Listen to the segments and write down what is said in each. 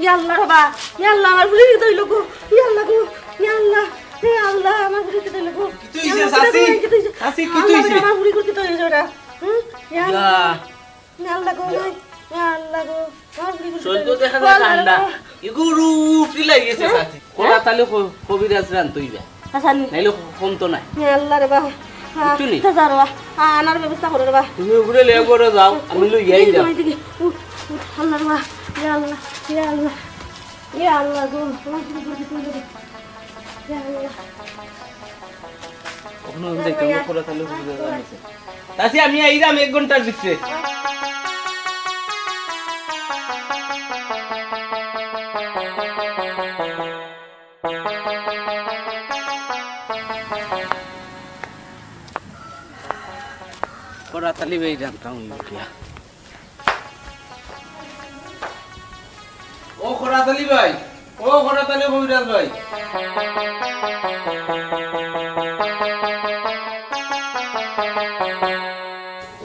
Yalla Rabba, yalla আমার বুড়ি কি দইলো গো, yalla গো, yalla, হে আল্লাহ আমার বুড়ি কি দইলো গো। কি তুইছে সাসি? সাসি কি তুইছে? আমার বুড়ি কি দইলো ওটা? yalla, yalla গো, yalla গো, আমার বুড়ি কি সল তো দেখা যায় ঠান্ডা। ইগু রুফি লাগিয়েছে সাসি। কোলা তালে কবিরাজ রান তুইবা। হাসানি নাইলে ফোন তো নাই। yalla রে বাবা। চুনি তাজারবা আনার ব্যবস্থা করে রে বাবা। তুমি উপরে লে করে যাও, আমি লই যাই যাও। আল্লাহ রে বাবা, ইয়া আল্লাহ, ইয়া আল্লাহ। ইয়া আল্লাহ গো, আমার বুড়ি কি দইলো গো। ইয়া আল্লাহ। ওখানে দেখতে কোলা তালে কবিরাজ রানছে। সাসি আমি আইরাম 1 ঘন্টার ভিতরে। Koratali bhai janta hu kya o Koratali bhai Koviraz bhai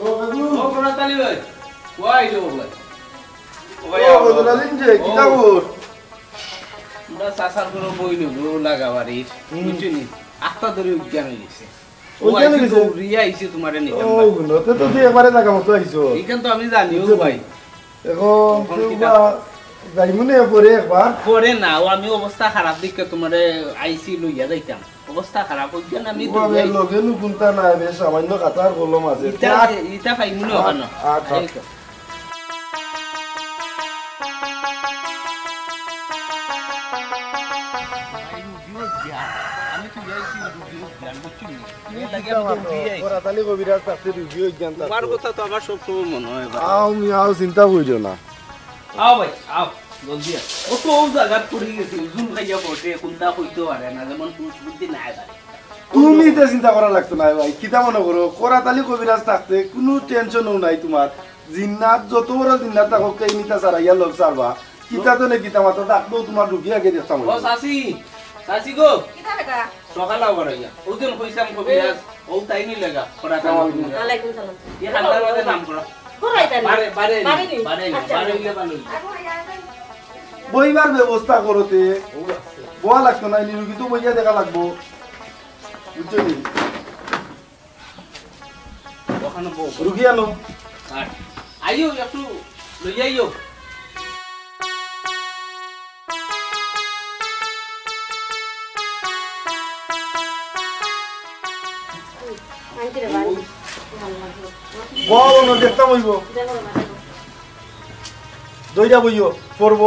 o Koratali bhai why do bhai o Koratali je kita kor আমরা সাসার কোনো বই নেব লাগাবারি বুঝছিনি আস্তা ধরে উজ্ঞান হইছে ওইখানে গেছে রিয়া আইছে তোমারে নিতাম ও নতে তো তুই একবারে লাগা মতো আইছো এইখান তো আমি জানি ও ভাই এখন তুইবা যাইমুনে পরে একবার পরে না ও আমি অবস্থা খারাপ দেখে তোমারে আইসি লইয়া যাইতাম অবস্থা খারাপ হইছে না আমি তো ওবে লগে নু কোনটা না বেশ সামান্য কাটার কলম আছে ইটা পাইমুনে ওখানে Koratali Koviraz takte review জ্ঞানতা তোমার কথা তো আমার সব সময় মনে হয় আও চিন্তা কইরো না আও ভাই আও জলদি ও তো ও জায়গা পড়ে গেছে জুম খাইয়া পড়ে কোনটা কইতো পারে না যেমন বুদ্ধি নাই পারে তুমি তো চিন্তা করা লাগতো না ভাই কিটা মনে করো Koratali Koviraz থাকতে কোনো টেনশনও নাই তোমার জিন্নাত যত বড় জিন্নাত থাকো কেই নিতা সারাইয়া লোক সারবা কিটা তো নে কিটা মাত্র ডাকলো তোমার ঢুকিয়া গে দেখতাম ও সাসি সাসি গো কিটা লাগা সকাল আওয়ারইয়া ওজন কইসাম কবিরাজ ও তাই নি লাগা Koratali ওয়ালাইকুম সালাম ये হান্দার মধ্যে নাম করো কোরাইতানি বারে বারে বলে বইবার ব্যবস্থা করতে বয়া লাগতো না নিরুগী তো বইয়া দেখা লাগবো বুঝলি ওখানে বউ রুগী আনো আইও একটু লই যাইও আন্টি রে ভাই বল না দেখতাম হইব দইরা বইও পড়ব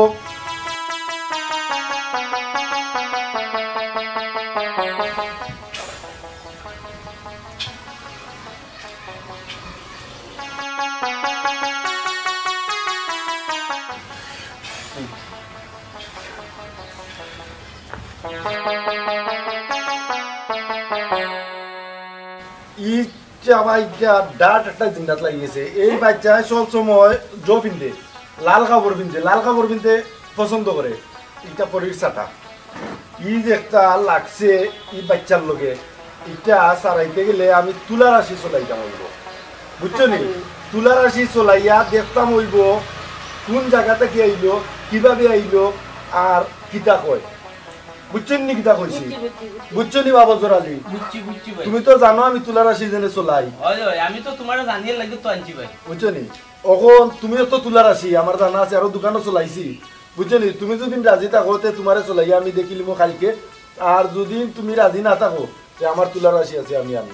ডাট একটা জিন্দাত লাগিয়েছে এই বাচ্চা সব সময় জো পিনতে লাল কাপড় পিনতে পছন্দ করে এটা পরির সাটা ই যে একটা লাগছে এই বাচ্চার লগে এটা সারাইতে গেলে আমি তুলা রাশি চলাইতাম হইব বুঝছো নি তুলা রাশি চলাইয়া দেখতাম হইব কোন জায়গাতে কি আইলো কিভাবে আইলো আর কিতা কয় বুঝছেন নি কিতা কইছি বুঝছো নি বাবা জোরালি বুঝছি ভাই তুমি তো জানো আমি তুলা রাশি জেনে চলাই ওই আমি তো তোমারে জানিয়ে লাগে তো আনছি ভাই বুঝছো নি এখন তুমিও তো তুলা রাশি আমার জানা আছে আরো দোকানও চলাইছি বুঝছো নি তুমি যদি রাজি থাকো তে তোমারে চলাইয়া আমি দেখিলিম কালকে আর যদি তুমি রাজি না থাকো তে আমার তুলা রাশি আছে আমি আনি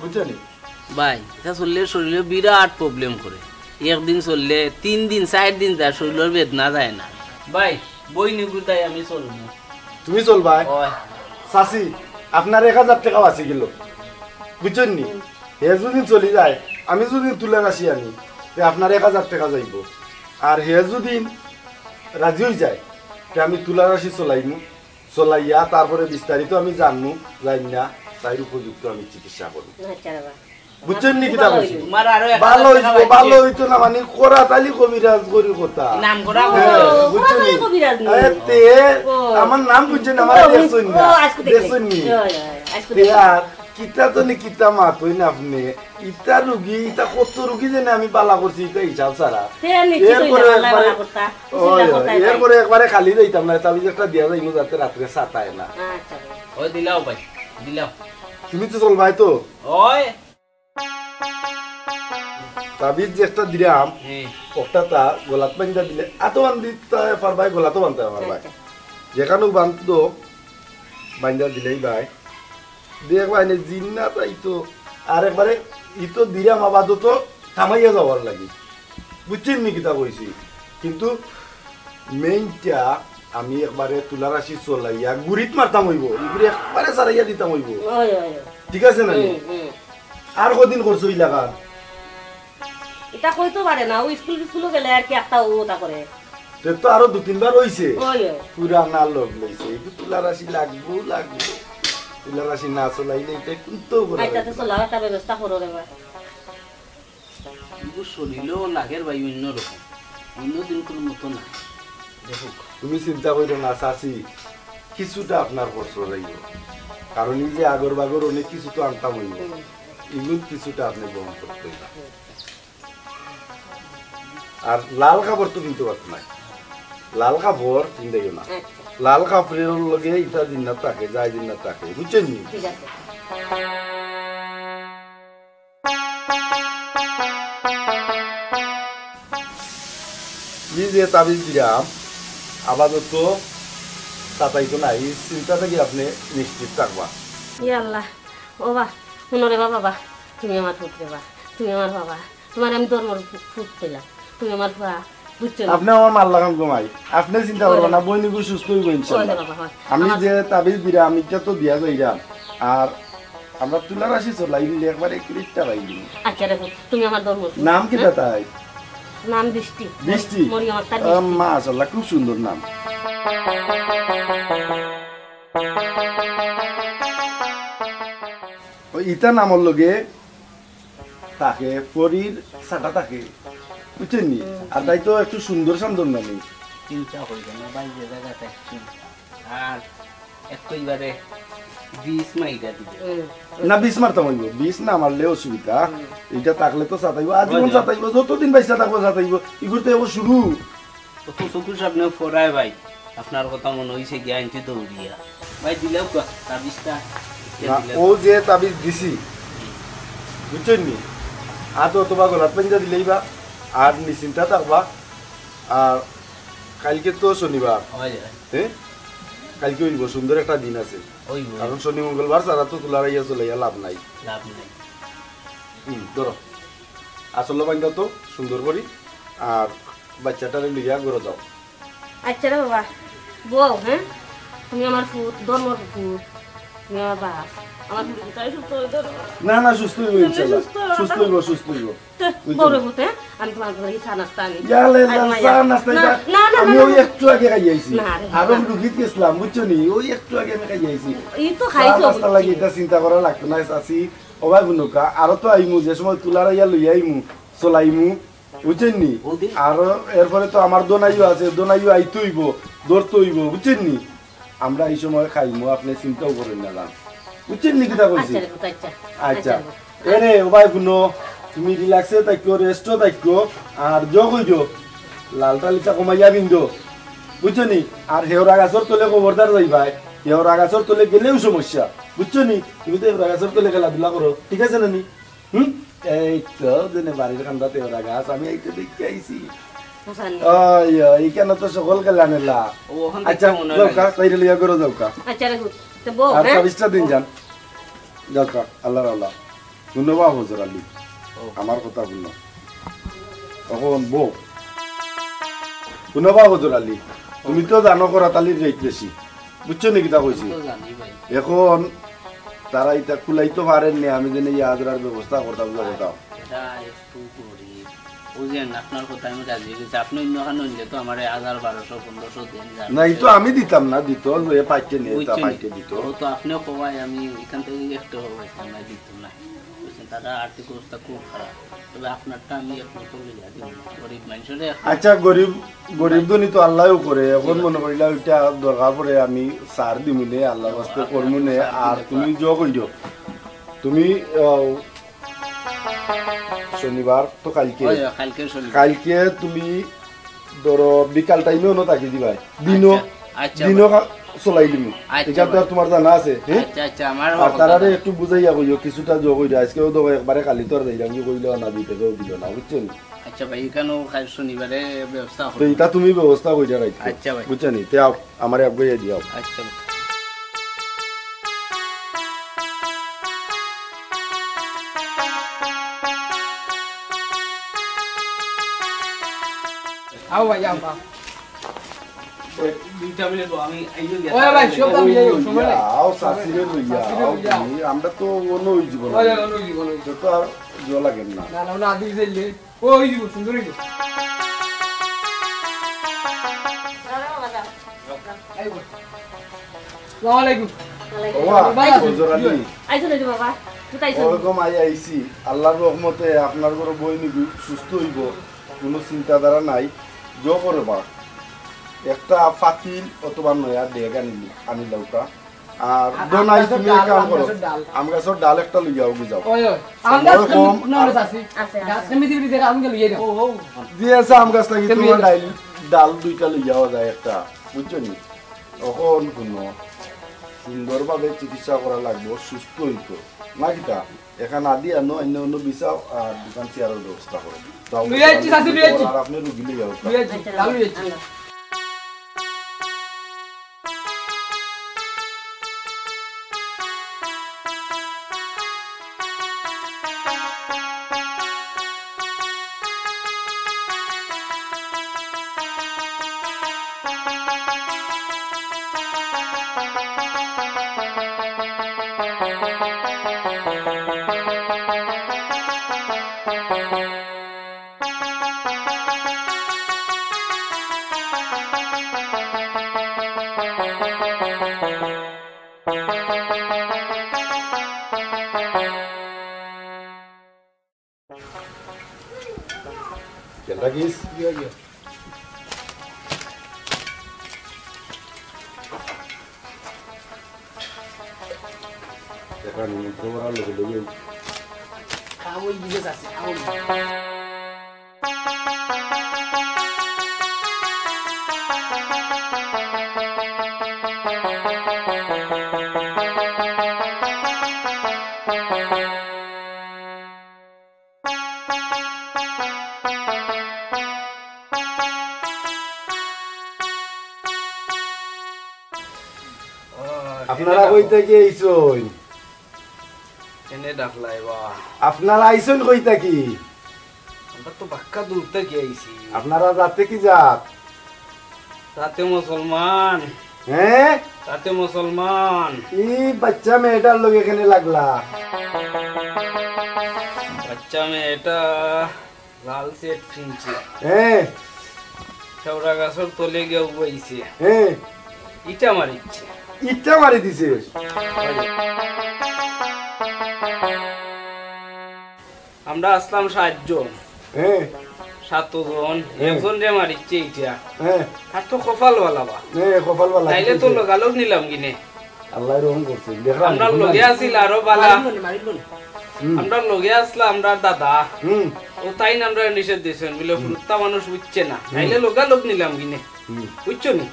বুঝছো নি ভাই এটা চললে শরীরে বিরাট প্রবলেম করে একদিন চললে 3 দিন 4 দিন তার শরীরের বেদনা যায় না ভাই বই নিগুতাই আমি চলবো তুমি চলবা ওই চাচি আপনার 1000 টাকা আছে গেল বুঝছেন নি হে যদি চলে যায় আমি যদি তুলা রাশি আনি তে আপনার 1000 টাকা যাইব আর হে যদি রাজি হয়ে যায় তে আমি তুলা রাশি চলাইমু চলাইয়া তারপরে বিস্তারিত আমি জানমু জানি না তাই উপযুক্ত আমি চিকিৎসা করব আচ্ছা বাবা বুঝছেন নি কিতা কইছি তোমার আরো ভালো হইতো না মানে কোরা তালি কবিরাজ করি কথা নাম করা বুঝছেন নি কবিরাজ নি এতে আমার নাম বুঝছেন আমার দেখছেন না দেখছেন নি আর কিতা তো নি কিতা মাত হই না আপনি ইতা রুগী ইতা কত রুগী জানে আমি বালা করছি ইতা হিসাব ছাড়া এরপরে একবারে খালি যাইতাম না তাবিজ একটা দিয়া যাইমু যাতে রাত্রে সাতায় না ওই দিলাও ভাই দিলাও তুমি তো চল ভাই তো ওই তাবিজ যে একটা দিলাম ওটা তা গোলাত বান্ধা দিলে এত বান্ধিতে পারবাই গোলাতো বান্ধতে পারবাই যেখানেও বান্ধতো বান্ধা দিলেই ভাই দেখবাই না জিন্না তাই তো আর একবারে ইতো দিলাম আবাদত থামাইয়া যাওয়ার লাগি বুঝছেন নি কিতা কইছি কিন্তু মেইনটা আমি একবারে তুলা রাশি চলাইয়া গুড়িত মারতাম হইব এগুলি একবারে সারাইয়া দিতাম হইব ঠিক আছে না আর কদিন করছো ইলাকা এটা কইতো পারে না ও স্কুল গেলে আর কি একটা ওটা করে তো আরো 2-3 বার হইছে পুরা না লোক লইছে একটু তুলা রাশি লাগবো তুলা রাশি না চলাইলে এটা কিন্তু করে আচ্ছা তো চলাও একটা ব্যবস্থা করো রে ভাই কিন্তু শরীরও লাগের ভাই অন্য রকম অন্য দিন কোনো মতো না দেখো তুমি চিন্তা করো না চাচি কিছুটা আপনার খরচ রইব কারণ এই যে আগর বাগর অনেক কিছু তো আনতাম হইব এগুলো কিছুটা আপনি বহন করতে হইব আর লাল কাপড় তো কিনতে পারত না লাল কাপড় চিন্তাইও না লাল কাপড়ের লগে ইটা জিন্নাত থাকে যাই জিন্নাত থাকে বুঝছেন নি ঠিক আছে যে তাবিজ দিলাম আপাতত তাতাইতো না এই চিন্তা থেকে আপনি নিশ্চিত থাকবা ইয়া আল্লাহ ও বা শুনো রে বাবা তুমি আমার ফুট রে বা তুমি আমার বাবা তোমার আমি ধর্মর ফুট পেলাম তুমি আমার বাবা বুঝছো আপনি আমার মাল লাগাম ঘুমাই আপনি চিন্তা করবেন না বইনিগু সুস্থ হইব ইনশাআল্লাহ আমি যে তাবিজ দিলাম আমি তো দিয়া যাইরাম আর আমরা তুলা রাশি চলাইলি একবার 1 টাকা পাইলি আচ্ছা রে তুমি আমার ধর্ম নাম কি তাই নাম বৃষ্টি বৃষ্টি মরিয়ম আক্তার মাশাআল্লাহ খুব সুন্দর নাম ওই ইটা নামর লগে থাকে পরীর ছাটা থাকে বুঝছেন নি আর তাই তো একটু সুন্দর সুন্দর নামি চিন্তা করবে না বাইরে জায়গাটা একটু আর একইবারে 20 মাইরা দিবে না 20 মারতাম হইব 20 না মারলে অসুবিধা এটা থাকলে তো সাতাইব আজীবন সাতাইব যতদিন বাইসা থাকবো সাতাইব ইগুর তো শুরু কত চকুর সামনে ফরায় ভাই আপনার কথা মনে হইছে গিয়া আনতে দৌড়িয়া ভাই দিলেও কা তাবিজটা ও যে তাবিজ দিছি বুঝছেন নি আজ অথবা গলাত পাঞ্জা দিলেই বা আর নিশ্চিন্তা থাকবা আর কালকে তো শনিবার হ্যাঁ কালকে হইব সুন্দর একটা দিন আছে কারণ শনি মঙ্গলবার সারা তো তুলা রাইয়া চলাইয়া লাভ নাই ধরো আসলে বান্ধা তো সুন্দর করি আর বাচ্চাটারে লইয়া ঘরে যাও আচ্ছা রে বাবা বউ হ্যাঁ তুমি আমার ফুট ধর্মর ফুট তুমি আমার বাপ আমার ফুটটাই সুস্থ হইতো না না সুস্থ হইব ইনশাআল্লাহ সুস্থ হইব বড় ফুটে আমি তোমার ঘরে চা নাস্তা আনি ইয়ালে চা নাস্তা আমি ওই একটু আগে খাই আইছি আর আমি রুগীত গেছিলাম বুঝছো নি ওই একটু আগে আমি খাই আইছি এই তো খাইছো নাস্তা লাগি এটা চিন্তা করা লাগতো না চাচি ওবাই বুনুকা আর তো আইমু যে সময় তুলারা ইয়া লই আইমু চলাইমু বুঝছেন নি আর এরপরে তো আমার দোনাইও আছে দোনাইও আইতে হইব দৌড়তে হইব বুঝছেন নি আমরা এই সময় খাইমু আপনি চিন্তাও করেন না জান বুঝছেন নি কিটা কইছি আচ্ছা এরে ওবাই বুনো তুমি রিল্যাক্সে থাকো রেস্টও থাকো আর যোগ হইজো লালটা লিচা কমাইয়া বিন্দো বুঝছো নি আর হেওরা গাছর তলে খবরদার যাইবাই হেওরা গাছর তলে গেলেও সমস্যা বুঝছো নি তুমি তো হেওরা গাছর তলে খেলাধুলা করো ঠিক আছে না নি এই তো জেনে বাড়ির কান্দাতে হেওরা গাছ আমি এইটা দেখতে আইছি এইখানে তো সকল খেলা নেলা আচ্ছা যাওকা তাইরে লিয়া করো যাওকা আর 24টা দিন যান যাওকা আল্লাহর আল্লাহ ধন্যবাদ হুজুর আলী আমার কথা শুনো তখন বউ শুনবা হুজুর আলী তুমি তো জানো করা তালির রেট বেশি বুঝছো নাকি তা কইছি এখন তারা এটা খুলাইতে পারেননি আমি যেন এই আজরার ব্যবস্থা করতাম করতাম না এই তো আমি দিতাম না দিত পাইতে নিয়ে পাইতে দিত তো আপনিও কবাই আমি এখান থেকে একটু দিতাম না তারা আর্থিক অবস্থা খুব খারাপ, তবে আপনারটা আমি একমাত্র লিখা দিব, গরিব মানুষের। আচ্ছা গরিব ধনী তো আল্লাহও করে, এখন মনে করিলা ওইটা দরকার পড়ে আমি সার দিমুনে আল্লাহ বাস্তে করমুনে। আর তুমি যোগ হইল তুমি শনিবার তো কালকে তুমি ধরো বিকাল টাইমে অন্য থাকি দিবাই, দিনও চলাই দিমু, এটা তো তোমার জানা আছে। আর তারারে একটু বুঝাইয়া কইও কিছুটা যোগ হইল, আজকেও তো একবারে কালি তো আর যাইলাম কি কইলেও না দিতে দিল না, বুঝছেন? আচ্ছা ভাই, এখানেও শনিবারে ব্যবস্থা তো এটা তুমি ব্যবস্থা কইরা রাখো। আচ্ছা ভাই, বুঝছেন? তে আও আমারে আগে দিও। আচ্ছা आओ भाई आओ দুইটা মিলে আমি আইও গিয়া। ওই ভাই সব দাম যাইও সময় নাই। আও সাসিরে লইয়া আও তুমি, আমরা তো অন্য হই জীবন। ওই অন্য জীবন তো আর জো লাগে না। না না না দিই যাইলে ওই জীবন সুন্দর হইলো। আইবো আসসালামু আলাইকুম। ওয়া জোরালি আইছো রে বাবা, কোথায়ছো? ওরকম আইছি, আল্লাহর রহমতে আপনার ঘরে বই নিবি, সুস্থ হইব, কোনো চিন্তাধারা নাই। জো করে বা একটা ফাতিল অথবা নয়া ডেগ আনিল ওটা। আর দোনাই তুমি এক কাম করো, আম গাছের ডাল একটা লইয়া যাও। ওই ওই আম গাছ কোন আছে? গাছ কমিটি দিতে আম গেল ইয়ে দাও। ও দিয়েছে আম গাছ লাগি তোমার ডাল দুইটা লইয়াও যায় একটা, বুঝছো নি? তখন কোনো সুন্দরভাবে চিকিৎসা করা লাগবে, সুস্থ হইতো না কিতা এখানে আদি আনো অন্য অন্য বিচাও আর দোকান চেয়ারের ব্যবস্থা করো। আর আপনি রুগী লইয়া লাগিস এখানে তোমার লোক লগে ওই দিকে আছে আও আপনারা কই থেকে আইছন? এনে ডাকলাই বা আপনারা আইছন কই থেকে? আমরা তো বাক্কা দূর থেকে আইছি। আপনারা রাতে কি জাত? রাতে মুসলমান। হ্যাঁ রাতে মুসলমান। এই বাচ্চা মেয়েটার লোক এখানে লাগলা? বাচ্চা মেয়েটা লাল সেট ফিনছে। হ্যাঁ শেওড়া গাছের তলে গিয়ে উবাইছে। হ্যাঁ ইটা মারিচ্ছে। ইটা মারি দিছে? আমরা আসলাম 7 জন। হ্যাঁ 7 জন, একজন যে মারিচ্ছে ইটা। হ্যাঁ আর তো কপাল वाला বা। হ্যাঁ কপাল वाला। তাইলে তো লগালগ নিলাম কিনে। আল্লাহ রহম করছে। দেখলাম আমরা লগে আছিল আরো বালা। আমরা লগে আসলাম আমরা দাদা। ও তাই না আমরা নিষেধ দিয়েছেন বলে ফুলতা মানুষ বুঝছে না, তাইলে লগালগ নিলাম কিনে, বুঝছো নি?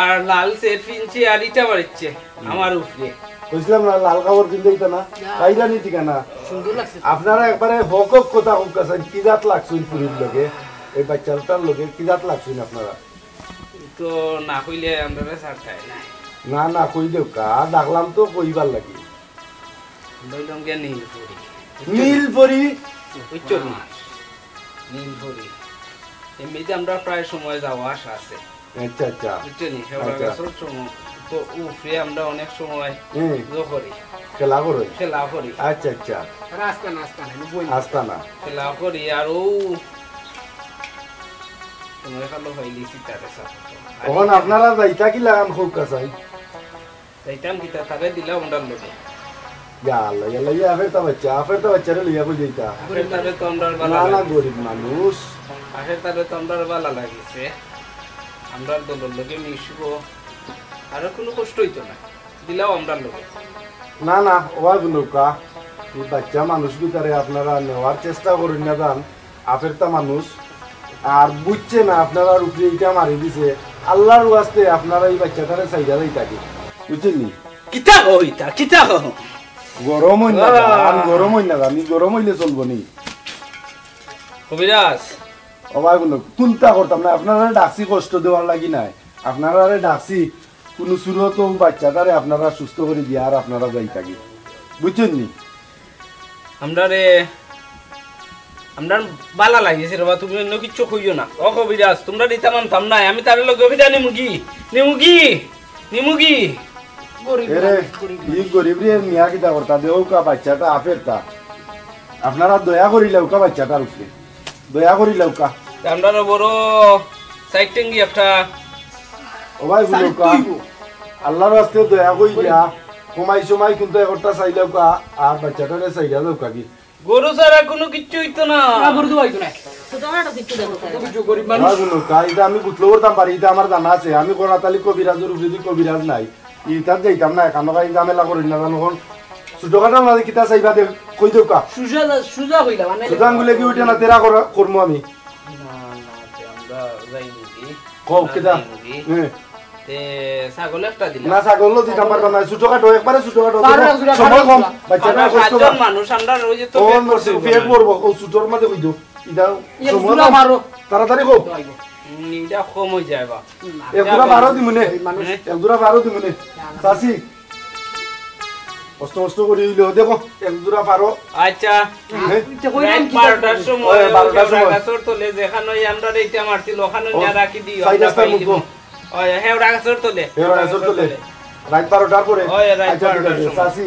আর লাল সেট ফিনছি আর ইটা মারিচ্ছে আমার উপরে। বুঝলাম না, লাল কাপড় কিনতে না পাইলা নি ঠিকানা। সুন্দর লাগছে। আপনারা একবারে হক কথা কইতাছেন, কি জাত লাগছুন পুরীর লগে, এই বাচ্চাটার লগে কি জাত লাগছুন আপনারা? তো না কইলে আমরা ছাড়তাই না। না না কই দেও কা, ডাকলাম তো কইবার লাগি। বললাম কে নীলপুরি। নীলপুরি বুঝছো না? নীলপুরি এমনিতে আমরা প্রায় সময় যাওয়া আসা আছে। আচ্ছা আচ্ছা বুঝছো নি? শেওড়া গাছের সময় তো উপরে আমরা অনেক সময় করি, খেলা করো। খেলা করি। আচ্ছা আচ্ছা রাস্তা নাস্তা নাই বই আসতা না খেলা করি আর ও সময় খালো হইলি সিতারে সাথে। তখন আপনারা যাইতা কি লাগান খুব কাছাই? যাইতাম কিতা তারে দিলাম ওটার লোকে। ইয়াল্লা ইয়াল্লা ইয়া আফেরতা বাচ্চারে লইয়া কই যাইতা আখের তারে তো আমরা না বালা না লাগে গরিব মানুষ আখের তারে তো আমরা বালা লাগিছে আমরা দলের লগে মিশবো আর কোনো কষ্ট হইতো না দিলাও আমরা লগে না না ওয়াজ নৌকা এই বাচ্চা মানুষ ভিতরে আপনারা নেওয়ার চেষ্টা করেন না যান আফেরতা মানুষ আর বুঝছে না আপনারা উপরে এটা মারি দিছে আল্লাহর ওয়াস্তে আপনারা এই বাচ্চাটারে চাইদা দেই থাকি বুঝছেন নি কিতা হইতা কিতা হো গরম হইন না গরম হইন না আমি গরম হইলে চলবো নি কবিরাজ অবাই বলো চিন্তা করতাম না আপনারা ডাকছি কষ্ট দেওয়ার লাগি নাই আপনারা ডাকছি কোন সুরত বাচ্চাটারে আপনারা সুস্থ করে দিয়া আর আপনারা যাই থাকি বুঝছেন নি আমরা বালা লাগিছে রে বা তুমি অন্য কিচ্ছু কইও না ও কবিরাজ তোমরা দিতা মানতাম না আমি তারে লগে কবিতা নিমুগি এরে ই গরিব রে মিয়া কিতা করতা দেও কা বাচ্চাটা আফেরতা আপনারা দয়া করিলাও কা বাচ্চাটার উপরে দয়া করিলাও কা আমরা বড় সাইটেঙ্গি একটা ওবাই বলো কা আল্লাহর রাস্তে দয়া কইলা সময় কিন্তু একটা চাইলাও কা আর বাচ্চাটারে চাইলা দাও কা কি গরু ছাড়া কোনো কিচ্ছু হইতো না গরু তো হইতো না ছোটখাটো কিছু দেখো কিছু গরিব মানুষ বলো কা এটা আমি বুঝলো করতাম পারি এটা আমার জানা আছে আমি কোনাতালি কবিরাজের উপরে যদি কবিরাজ নাই ইটার যাইতাম না এখানো কাই ঝামেলা করি না জানো ছোটখাটো মাঝে কিতা চাইবা দে কই দেও কা সুজা হইলা মানে সুজান গুলে কি ওইটা না তেরা করবো আমি আমরা যাই নাকি কও কিতা তে ছাগল একটা দিলাম না ছাগল দিতাম পারতাম না ছোটখাটো একবারে ছোটখাটো পারো, সময় কম বাচ্চাটা আমরা কষ্ট সাতজন মানুষ আমরা ওই যে তো ও নরসি ফেট পড়বো ও ছোটর মাঝে কই দেও ইদা সময় সুজা কম মারো তাড়াতাড়ি কও নিটা কম হয়ে যায় বা এক দুরা 12 দিমুনে এক দুরা 12 দিমুনে সাসি কষ্ট করি হইলো দেখো এক দুরা 12 আচ্ছা হ্যাঁ? রাত 12টার সময় 12টার সময়। গাছর তলে যেখানে আমরা এইটা মারছিল ওখানে নিয়ে রাখি দিও সাইড আমরা রাস্তায় পাইলি মুখো। ওই হেওড়া গাছর তলে এবার আসর তোলে রাত 12টার পরে ওই রাত আচ্ছা ঠিক 12টার আছে সময়। সাসি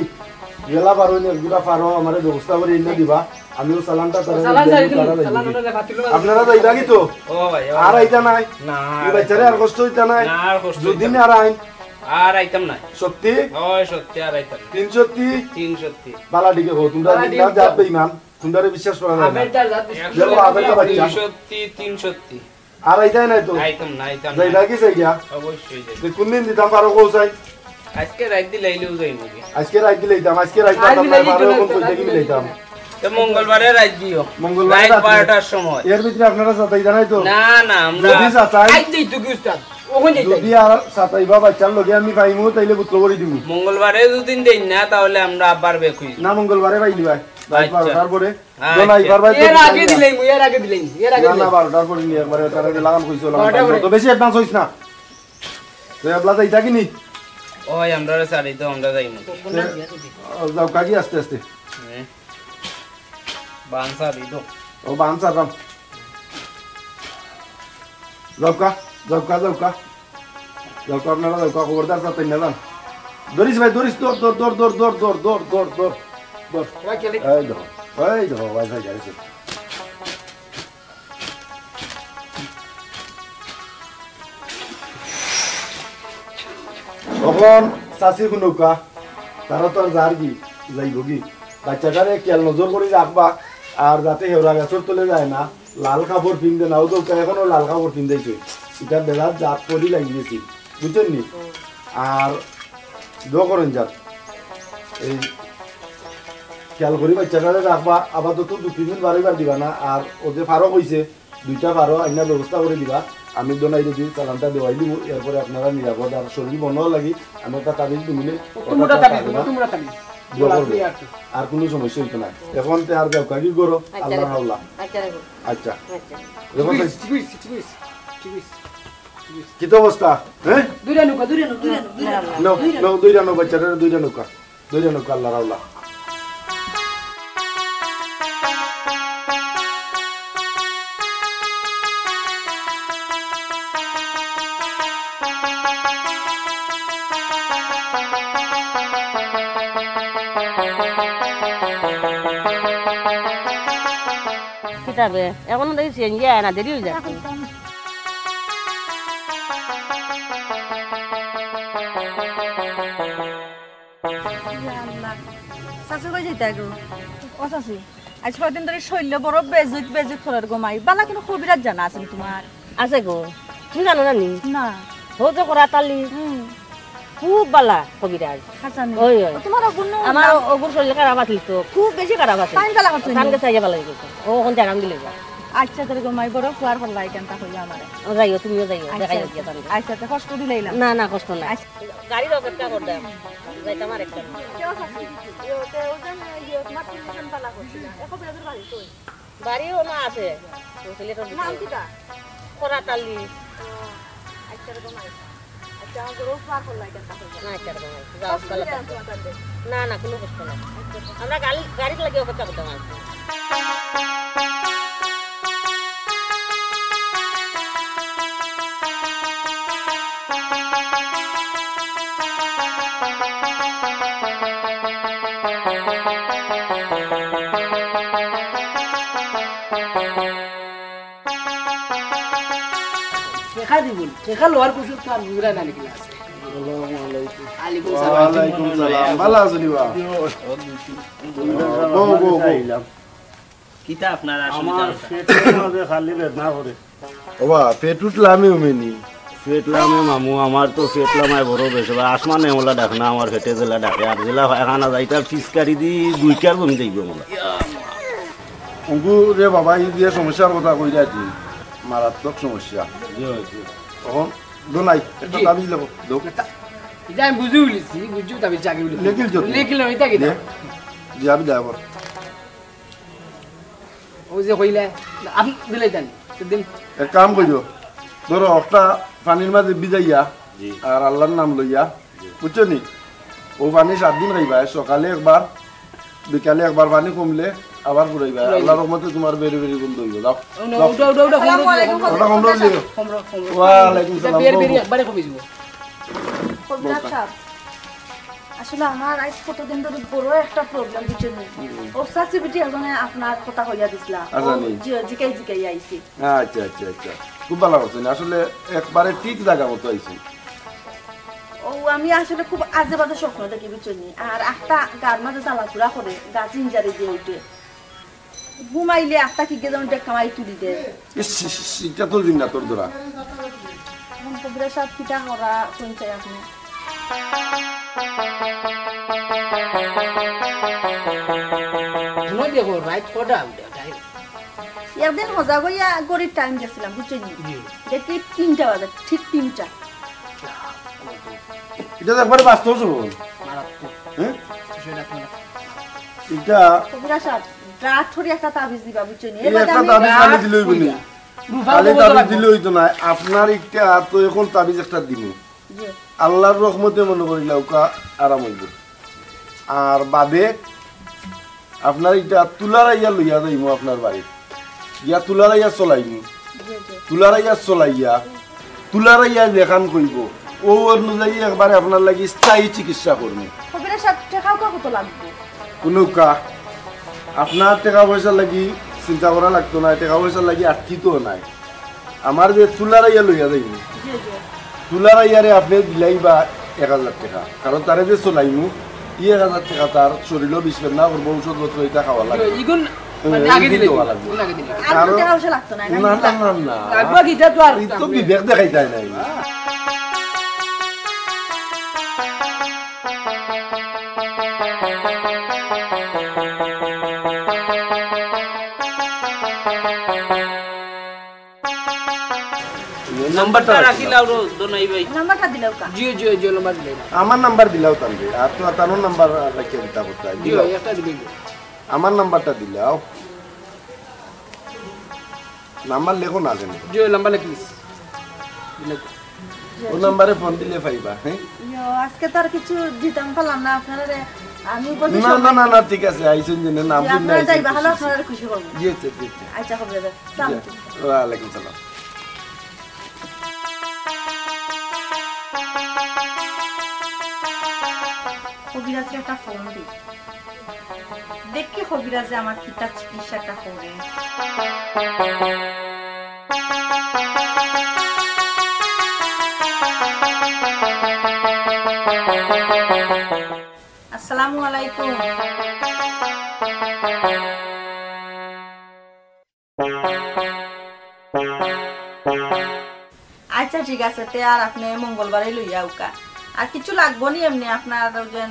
গেলা 12 এক দুরা 12 আমারে ব্যবস্থা করে ইন্না দিবা আমিও সালামটা তারা সালাম দিই, সারি তারা দিই। সালাম ওরে ফাতিল আপনারা যাইবা কি তো ও ভাই আর আইতা নাই না এই বাচ্চারে আর কষ্ট হইতা নাই না, আর কষ্ট যদি হইতা না আর আইন আর আইতাম না সত্যি ওই সত্যি আর আইতাম না। 330 তিন সত্যি বালা দিকে কো তোমরা বালা দিনা দিকে যাবে ইমান তোমরা বিশ্বাস করা যায় না আবেরটা জাত দেখো আবেরটা বাচ্চা তিন সত্যি আর আইতাই নাই তো আইতাম না যাইবা কি চাইয়া অবশ্যই যাই যে কোনদিন দিতাম পারো কোসাই আজকে রাত দিলে আইলেও যাই নাকি আজকে রাত দিলাইতাম আজকে রাত আজ দিলাইতাম দিলেই পারো তো কোন কইতে কি মিলাইতাম তো মঙ্গলবারে রাত দিও মঙ্গলবারে রাত রাত্রে। 12টার সময় এর ভিতরে আপনারা সাতাই জানাই তো না না আমরা যদি সাতাই আই দেই তো কি উস্তাদ ওখানে যাইতাই যদি আর সাতাইবা বাচ্চার লগে আমি পাইমু তাইলে বুতলো করে দিমু মঙ্গলবারে যদি দেই না তাহলে আমরা আবার বেকুই না মঙ্গলবারে পাইলি ভাই আচ্ছা। তারপরে আচ্ছা। দোনাই পারবাই এর আগে দিলেই এর আগে দিলেই না না 12টার পরে নি একবারে তারে লাগাম কইছো 12টার পরে। তো বেশি অ্যাডভান্স হইছ না তো এবলা যাইতা কি নি ওই আমরা সারি তো আমরা যাই না যাও কাকি আস্তে আস্তে বানসা দিও ও বানসা রাম যাওকা আপনারা যাওকা খবরদার সাথে না দরিস ভাই দরিস দর রাখলে এই দেখো ভাই ভাই যাইছে তখন চাষি নৌকা তারা তো আর যার কি যাইব কি বাচ্চাটারে খেয়াল নজর করে রাখবা আর যাতে হেওড়া গাছর তলে যায় না লাল কাপড় পিনতে নাও তো এখনো লাল কাপড় পিনতেছে এটা বেড়ার জাত পরি লাগিয়েছি বুঝছেন নি আর করেন জাত এই খেয়াল করি বাচ্চাটারে রাখবা আপাতত 2-3 দিন বারবার দিবা না আর ওদের ফারক হয়েছে 2টা ফারো আইনা ব্যবস্থা করে দিবা আমি দোনাই যদি চালানটা দেওয়াই দিব এরপরে আপনারা নিরাপদ আর শরীর বন্ধও লাগি আমি একটা তাবিজ দিলে তোমরা তাবিজ আর কোনো সমস্যা হইতো না এখন তে আর যাও কাকি করো আল্লাহ আল্লাহ আচ্ছা রাখো আচ্ছা আচ্ছা দেখো ঠিক কি তো অবস্থা হ্যাঁ দুইটা নৌকা নো দুইটা নো বাচ্চাটারে দুইটা নৌকা আল্লাহ আল্লাহ কিতাবে এখনো দেখছি ইয়ে না দেরি হয়ে যাচ্ছে কিতা গো ও চাচি আজ কদিন ধরে শৈল্য বড় বেজুত বেজুত ফলের গোমাই বালা কোনো কবিরাজ জানা আছে তোমার আছে গো তুমি জানো না নি না হতে করা তালি খুব বালা কবিরাজ হাসানি ওই ওই তোমার অগুন আমার অগুর শরীরে খারাপ আছিল তো খুব বেশি খারাপ আছে টাইম বালা করছে ধান গেছে আইয়া বালা গেছে ও কোন জায়গা দিলে যা আচ্ছা তোর গোমাই বড় ফুয়ার ফলাই কেনটা হইলো আমারে ও যাইও তুমিও যাইও দেখাই দিয়া তান আচ্ছা তো কষ্ট দিলাইলাম না না কষ্ট নাই গাড়ির অপেক্ষা কর দে যাইতা আমার একটা কেউ চাচি ইয়ো তে ওজন ইয়ো তোমার টিউশন বালা করছিল এক কবিরাজের বাড়ি কই বাড়িও না আছে ও ছেলেটার নাম কিটা করা তালি আচ্ছা রে গোমাই আচ্ছা আমার বড় ফুয়ার ফলাই কেনটা হইলো না একটা যাও বালা না না কোনো কষ্ট নাই আমরা গাড়িতে লাগিয়ে অপেক্ষা করতাম আর শেখা দিবুন শেখা লোয়ার কুসুর তো আর বুঝরা না নিকলা আছে আলাইকুম ওয়ালাইকুম সালাম ভালো আছো দিবা গো গো গো কিতা আপনারা আমার পেটের মাঝে খালি বেদনা করে ওবা পেট উঠলে আমি উমেনি পেটলামে মামু আমার তো পেটলামায় বড় বেশ আসমানে ওলা ডাক না আমার পেটে জেলা ডাকে আর জেলা এখানা যাইটা ফিসকারি দি 2 কার জমি দেখবো মোলা অঙ্কু রে বাবা এই দিয়ে সমস্যার কথা কই যাচ্ছি মারাত্মক সমস্যা তখন দোনাই একটা দাবি লেখো দোক এটা আমি বুঝি উলিছি বুঝু তবে চাকি উলি লেখিল যত লেখিল ওইটা কি যাবি যাবো ও যে কইলে আপনি দিলে দেন দিন এক কাম করিও ধরো একটা পানির মাঝে ভিজাইয়া আর আল্লাহর নাম লইয়া বুঝছো নি ও পানি 7 দিন খাইবা সকালে একবার বিকালে একবার পানি কমলে আবার ঘুরাইবা আল্লাহর রহমতে তোমার বেরি বেরি বন্ধ হইব দাও ওটা ওটা ওটা ওটা কম দিও ওয়ালাইকুম সালাম বের বের একবারে কমে যাব কবিরাজ সাহেব আসলে আমার আজ কতদিন ধরে বড় একটা প্রবলেম দিচ্ছে ও সার্টিফিকেট এজনে আপনার কথা হইয়া দিছিলা জিকাই জিকাই আইছি আচ্ছা আচ্ছা আচ্ছা খুব ভালো করছেন আসলে একবারে ঠিক জায়গা মতো আইছি ও আমি আসলে খুব আজে বাজে স্বপ্ন দেখি বুঝছি আর একটা গার মাঝে জ্বালাপুরা করে গাছ ইঞ্জারি দিয়ে উঠে ঘুমাইলে একটা কি যেমন কামাই তুলি দে এটা তো দিন না তোর ধরা কবিরাজ সাহেব কিটা করা শুনছে আপনি মই দেখো রাইট কোডা একদিন মজা কইয়া গরিব টাইম গেছিলাম বুঝছি দেখি 3টা বাজে ঠিক 3টা এটা তো একবারে বাস্তব জীবন হ্যাঁ এটা কবিরাজ সাহেব রাত ধরে একটা তাবিজ দিবা বুঝছি একটা তাবিজ খালি দিলই বলি খালি তাবিজ দিলে হইতো না আপনার একটা তো এখন তাবিজ একটা দিব আল্লাহর রহমতে মনে করিলা ওকা আরাম হইব আর বাদে আপনার এটা তুলারাইয়া লইয়া যাইমু আপনার বাড়ি ইয়া তুলারাইয়া চলাইমু তুলারাইয়া চলাইয়া তুলারাইয়া দেখান কইব ও অনুযায়ী একবারে আপনার লাগি স্থায়ী চিকিৎসা করবো কবিরাজ সাহেব টাকাও কত লাগবে কোনো কা আপনার টাকা পয়সা লাগি চিন্তা করা লাগতো না টাকা পয়সা লাগি আটকিতো নাই আমার যে তুলারাইয়া লইয়া যাইমু তুলারাইয়ারে আপনি দিলাইবা 1000 টাকা কারণ তারে যে চলাইমু 1000 টাকা তার শরীরও বিষবেন না করবো ঔষধ পত্র এটা খাওয়া লাগবে ইগুন আগে দিলে আগে দিলে আর টাকা পয়সা লাগতো না না না না না লাগবা কিটা তো আর তো বিবেক দেখাই যায় নাই নাম্বারটা রাখিলাও দোনাই ভাই নাম্বারটা দিলাও কা জিও জিও জিও নাম্বার দিলে আমার নাম্বার দিলাও তাহলে আর তো তার নাম্বার রাখিয়ে দিতে করতে জিও একটা দিলে আমার নাম্বারটা দিলাও নাম্বার লেখো না কেন জিও নাম্বার লিখিস ও নাম্বারে ফোন দিলে পাইবা হ্যাঁ ইয়ো আজকে তো আর কিছু দিতাম পারলাম না আপনারা আমি বলছি না না না না ঠিক আছে আইছেন জেনে নাম দিন আপনারা যাই ভালো আপনারা খুশি করব জি জি জি আচ্ছা কবিরাজ সালাম ওয়ালাইকুম সালাম কবিরাজকে একটা ফোন দি দেখি কবিরাজে আমার কিতা চিকিৎসাটা করে আসসালামু আলাইকুম। আচ্ছা ঠিক আছে, তে আর আপনি মঙ্গলবারে লইয়া উকা। আর কিছু লাগবো নি এমনি আপনার যেন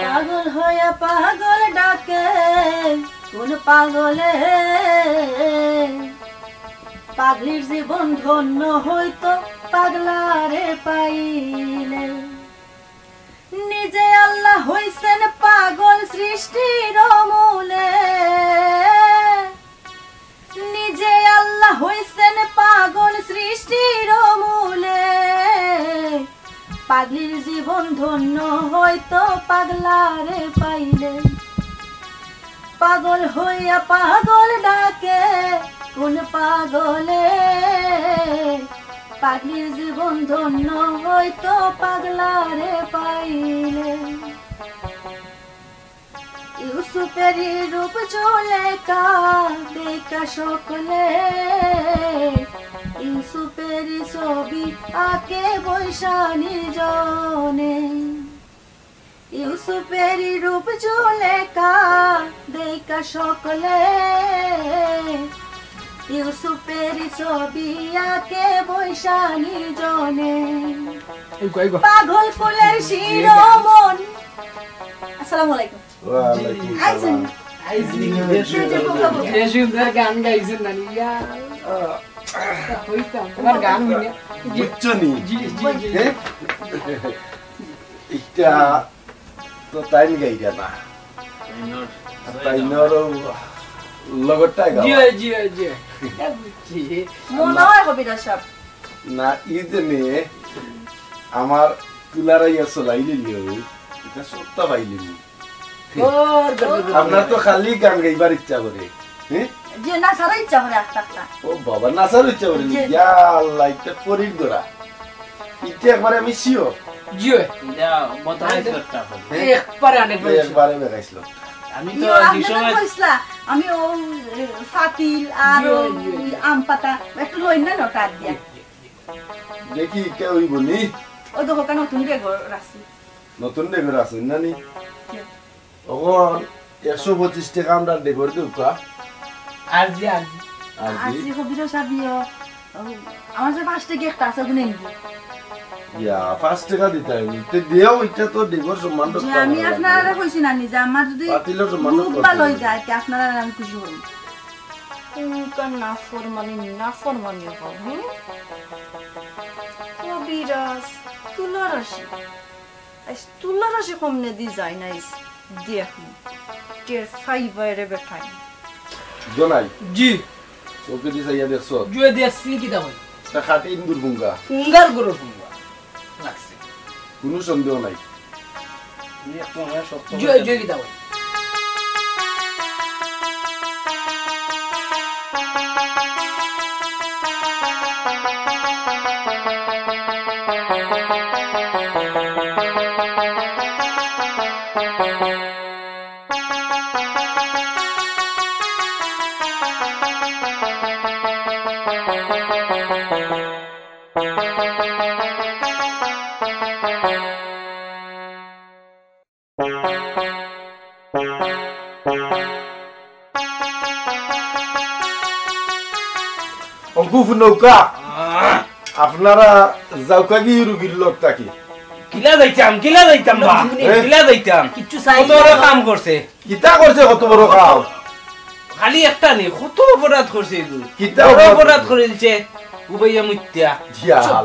পাগল হইয়া পাগল ডাকে কোন পাগলে, পাগলির জীবন ধন্য হইতো পাগলারে পাইলে। নিজে আল্লাহ হইছেন পাগল সৃষ্টির মূলে, নিজে আল্লাহ হইছেন পাগল সৃষ্টির মূলে, পাগলির জীবন ধন্য হয়তো পাগলারে পাইলে। পাগল হইয়া পাগল ডাকে কোন পাগলে, পাগলির জীবন ধন্য হয়তো পাগলারে পাইলে। ইউসুফেরই রূপ জুলেখা দেখা সকলে, ইউসুফেরই ছবি আঁকে বৈশানী জনে। ইউসুফেরই রূপ জুলেখা দেখা সকলে, ইউসুফেরই ছবি আঁকে বৈশানী জনে। পাগল ফুলের শিরোমণ। আসসালামু আলাইকুম। আইছেন সুন্দর গান গাইছেন নানি তোমার গান হইনি বুঝছো নি? এটা তো টাইম গাইরা না, টাইমর লগটাই গাও। জি জি জি মনে হয় কবিতা সব না ইদনে আমার তুলারাইয়া চলাইলি এটা সত্তা পাইলি। আপনার তো খালি গান গাইবার ইচ্ছা করে, হ্যাঁ? যে নাচার ইচ্ছা করে একটা। ও বাবা নাচার ইচ্ছা করে? ইয়া আল্লাহ, এটা পরির দরা। এটা একবারে আমি শিওর। জি এটা বতাইছ একটা একবারে অনেক একবারে বেগাইছিল। আমি তো এই সময় কইছলা আমি ও ফাতিল আর আম পাতা একটু লইন না নটা দিয়া দেখি কে ওই বলি ও দেখো কেন নতুন বেগর রাখছি। নতুন ডেগর আছে না নি? ওগন 125 টাকা আমরা ডেগর দেউকা। আর জি আজি কবিতা সাবিও আমার যে 5 টাকা একটা আছে গুনে নিবি। ইয়া 5 টাকা দিতে হইনি তে দেও। এটা তো ডেগর সম্মান যে আমি আপনারা কইছি না নি যে আমার যদি পাতিলের সম্মান খুব ভালো হই যায় তে আপনারা আমি খুশি হই। কোন না ফরমানি হবে হ্যাঁ কবিরাজ তুলারাশি কমনে দি যায় নাইস দেখ টের ফাইবারে বেঠাই জনাই জি ওকে দিছে ইয়া দেখছো জুয়ে দেখছি কি দাও তা খাটি ইন্দুর বুঙ্গা ফুঙ্গার গরু ফুঙ্গা লাগছে কোনো সন্দেহ নাই। জুয়ে জুয়ে কি দাও অঙ্কুফ নৌকা আপনারা যাওকা গিয়ে রুগীর লোক থাকি কিলা যাইতাম বা কিলা যাইতাম কিচ্ছু চাই কত বড় কাম করছে কিতা করছে কত বড় কাম? খালি একটা নেই কত অপরাধ করছে কিতা বড় অপরাধ অপরাধ করেছে উবাইয়া মুত্যা ইয়া আল্লাহ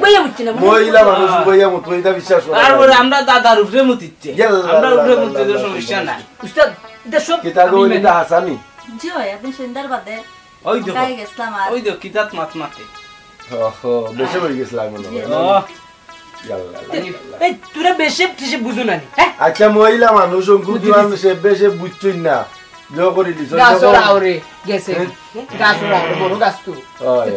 বইয়া বুঝছি না মহিলা মানুষ বইয়া মত এটা বিশ্বাস করে তারপরে আমরা দাদার উপরে মুতিচ্ছে আমরা উপরে মুতিতে সমস্যা না উস্তাদ এটা সব কিতা গো এটা হাসানি জি হয় আপনি সুন্দর বাদে ওই দেখো গাই গেছলাম আর ওই দেখো কিতাত মাত মাতে ওহো বেশি হয়ে গেছিল মনে হয়। এই তোরা বেশি কিছু বুঝু না হ্যাঁ আচ্ছা মহিলা মানুষ অঙ্কু দিওয়ান সে বেশি বুঝছই না জো করি দিছ গাছ ওরে গেছে গাছ ওরে বড় গাছ তো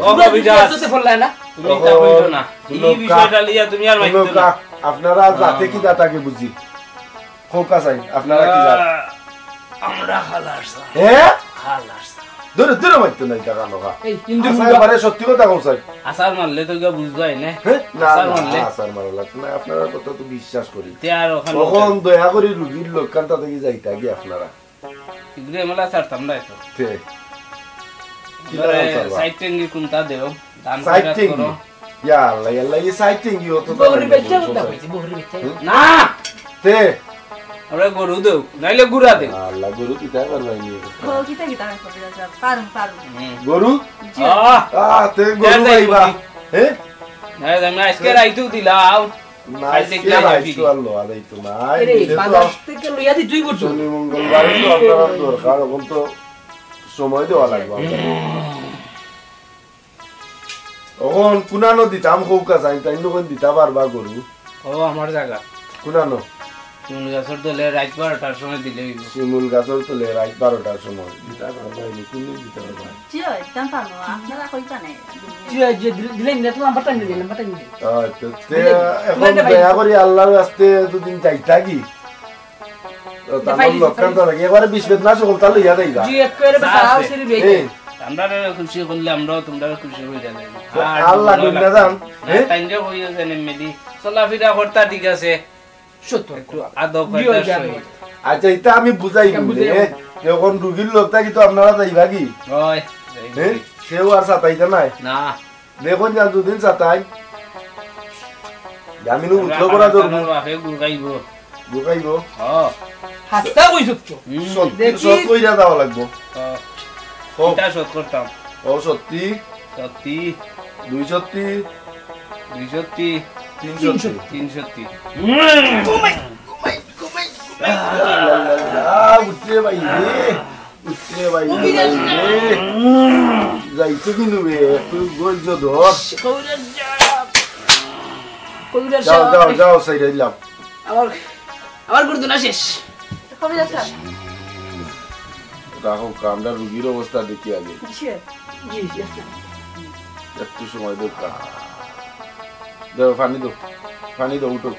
ও কবিরাজ তো ফললা না তুমি তা কইছো না এই বিষয়টা লিয়া তুমি আর মাইতো না আপনারা যাতে কি দাতাকে বুঝি খোকা চাই আপনারা কি জাত আমরা খালাস হ্যাঁ খালাস ধরে ধরে মারতে নাই টাকা নকা এই হিন্দু আসার বারে সত্যি কথা কও স্যার আসার মারলে তো কেউ বুঝবাই না না আসার মারলে আসার মারা লাগবে না আপনারা কথা তো বিশ্বাস করি তে আর ওখানে তখন দয়া করে রুগীর লোকখানটা থেকে যাইতা কি আপনারা এগুলো এমলা ছাড়তাম না তো তে কি লাগাম স্যার সাইড টেঙ্গি কোনটা দেও দান সাইটিং করো ইয়াল্লা ইয়াল্লা এই সাইটিং ইও তো বহরি বেচা উঠা হইছে বহরি বেচা না তে আমরা গরু দেও নাইলে গুড়া দেও আল্লাহ গরু কিতা করবাই নি কিতা কিতা কবিরাজ সাহেব পারুন গরু আহ তে গরু আইবা হে না আমি আজকে রাইতেও দিলাম না আজ দেখলে আইতো আল্লাহ আলাইতো নাই রে বাজার থেকে লইয়া দি 2 বছর শনি মঙ্গলবার তো আপনারা দরকার এখন তো সময় দেওয়া লাগবে এখন কুনানো দিতাম কৌকা চাই তাই নখন দিতা পারবা গরু ও আমার জায়গা কুনানো চুন গাছের তলে রাত 12টার সময় দিলে হইব শিমুল গাছের তলে রাত 12টার সময় দিতা পারবা কোন দিতা পারবা জি একদম পারবো আপনারা কইতা নাই যে দিলেন না তো নাম্বারটা নিয়ে দিলেন নাম্বারটা নিয়ে আচ্ছা তে এখন দয়া করে আল্লাহর রাস্তে দুদিন যাইতা কি তাহলে লোকখান তো লাগে একবারে 20 বেদ না সকল তাহলে ইয়া দেইবা জি একবারে বাসাও সিরি বেচে আমরা খুশি করলে আমরাও তোমরা খুশি হয়ে যাবে আল্লাহ কই না জান তাইলে হয়ে যাবে মেদি চলাফেরা করতা ঠিক আছে 70 আদব জি করতা আচ্ছা এটা আমি বুঝাই বলে যখন রুগীর লোকটা কি তো আপনারা যাইবা কি ওই সেও আর সাতাইতে নাই না দেখুন যান দুদিন সাতাই জামিনু উঠলো করা ধরবো বাপে গুগাইব বুকাইব হাসতা কইছত তো সব কইরা দেওয়া লাগবো এটা শোধ করতাম ও সত্যি সত্যি 200 200 300 উঠলে ভাই রে উঠলে ভাই রে যাইছো কিন্তু বে তুই বলছ ধর কবিরাজ যাও যাও যাও সাইডে দিলাম আমার গুরু না শেষ কবিরাজ সাহেব রাখো কামটা রুগীর অবস্থা দেখি আগে জি জি একটু সময় দরকার দাও পানি দাও উঠো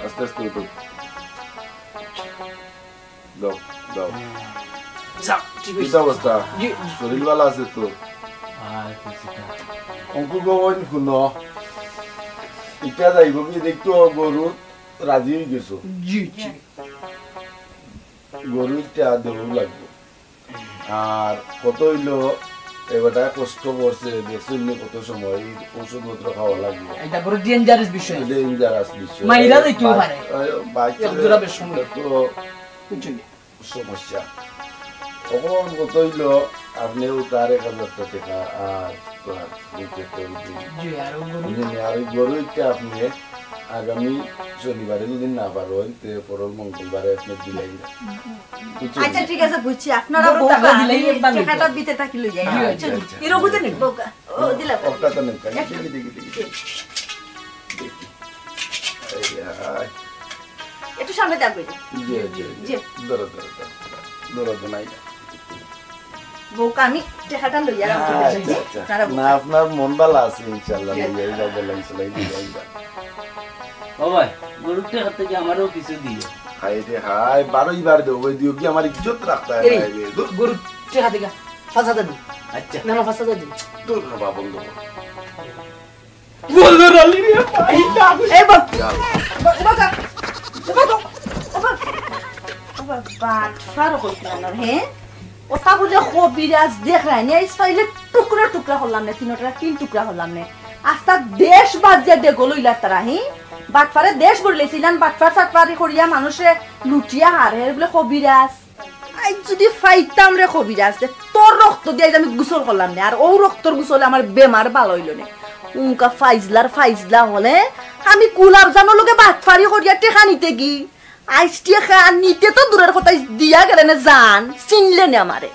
আস্তে আস্তে উঠো দাও দাও যাও ঠিক কি আছে অবস্থা জি শরীর ভালো আছে তো আর কিছুটা অঙ্কু গোবন শুনো এটা যাইব কি দেখতো গরু রাজি হয়ে গেছো জি জি গরু ইটা দেবো লাগবে আর কত হইলো এবারটা কষ্ট করছে দেখছেন কত সময় ওষুধপত্র খাওয়া লাগবে এটা বড় ডেঞ্জারাস বিষয় ডেঞ্জারাস বিষয় মাইরা যাইতেও পারে। বাইক একজোড়া বেশ সুন্দর। তো বুঝছেন সমস্যা কখন কত হইলো আপনিও তার 1000 টাকা আর জি আর গুরু আর গরু ইটা আপনি আগামী শনিবারে যদি না পারেন তে পরের মঙ্গলবারে আপনি দিলাই আচ্ছা ঠিক আছে বুঝছি আপনারা বড় বোকা টাকা দিলেই একবার লইতে টাকাটা দিতে থাকি লই যাই আচ্ছা, আচ্ছা। এরো বুঝেন বোকা ও দিলা ওটা তো নেই দেখি একটু সামনে দেখবে জি। ধরো নাই বোকা আমি টাকাটা লইয়া না আপনার মন ভালো আছে ইনশাআল্লাহ লইয়াই যাও বলাই চলাই দিলাই ও ভাই গরুতে হাতে কি আমারও কিছু দিও হাই রে হাই 12 বার দেবো দিও কি আমার ইজ্জত রাখতা এই है গুরু টেকা দিগা 5000 দিন আচ্ছা না 5000 দিন তোর বাবা বন্ধ বল রালি রে ভাই এই বোকা বোকা বাট ফারো কইতাম না হে ওটা বলে কবিরাজ দেখ রাই না ইসফাইলে টুকরা টুকরা হলাম না তিনটা তিন টুকরা হলাম না আস্তা দেশ বাজে দে গলইলা তারা হি বাটফারে দেশ বললেছিলেন বাটফার সাটফারি করিয়া মানুষে লুটিয়া হারে বলে কবিরাজ আই যদি ফাইতাম রে কবিরাজ তোর রক্ত দিয়ে আমি গোসল করলাম না আর ও রক্তর গোসলে আমার বেমার ভালো হইল না উনকা ফাইজলা হলে আমি কুলাব জানো লোকে বাটফারি করিয়া টেকা নিতে কি আইস টেকা নিতে তো দূরের কথা দিয়া গেলে না জান চিনলে না আমারে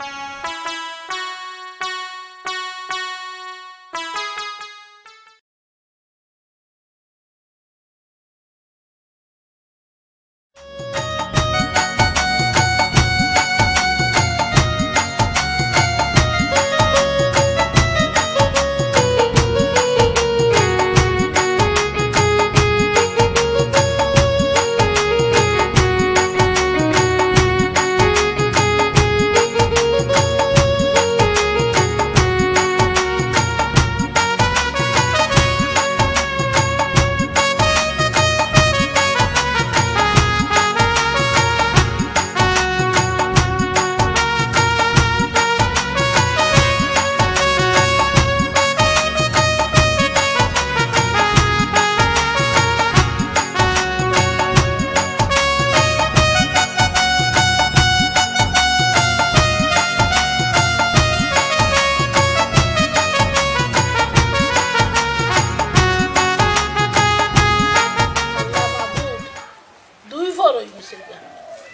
গেছে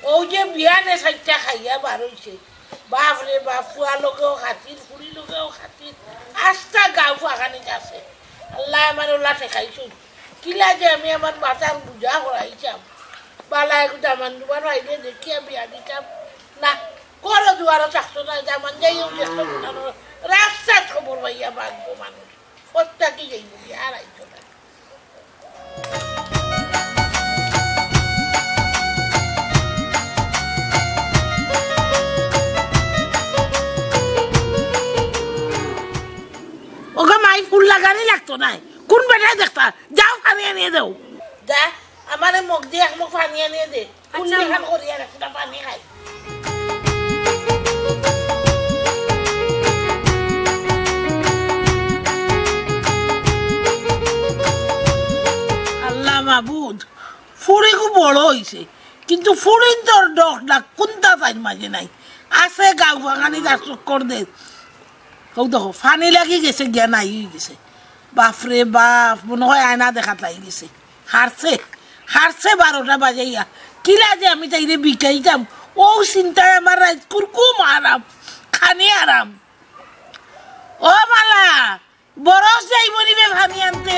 ও যে বিয়ানে সাইটা খাইয়া বার হইছে বাপরে বাপ ফুয়া লোকেও খাতির ফুড়ি লোকেও খাতির আস্তা গাও ফাঁকানি আছে আল্লাহ আমার ওলা ঠেকাইছো কিলা যে আমি আমার বাতার বুঝা করাইছাম বালা এগুলো আমার দুবার আইলে দেখিয়া বিয়া দিতাম না করো দুয়ারও চাকতো না যেমন যাইও চেষ্টা করো রাস্তার খবর পাইয়া বাঁচবো মানুষ কতটা কি যাইব আর আইছো না ওকে মাই ফুল লাগানি লাগতো না কোন বেটায় দেখতা যাও পানি আনিয়ে দেও যা আমার মুখ দিয়ে এক মুখ পানি আনিয়ে দে কোন দেখান করিয়া একটা পানি খাই আল্লাহ মাবুদ ফুড়ি খুব বড় হয়েছে কিন্তু ফুড়ির তোর ডক ডাক কোনটা তাই মাঝে নাই আছে গাও বাগানি তার চক্কর দে ও দেখো ফানি লাগি গেছে জ্ঞান আই গেছে বাপরে বাপ মনে হয় আয়না দেখাত লাগি গেছে হারছে 12টা বাজাইয়া কিলা যে আমি তাইরে বিকাইতাম ও চিন্তায় আমার রাত কুরকুম আরাম খানি আরাম ও মালা বরস যাইব নিবে ফানি আনতে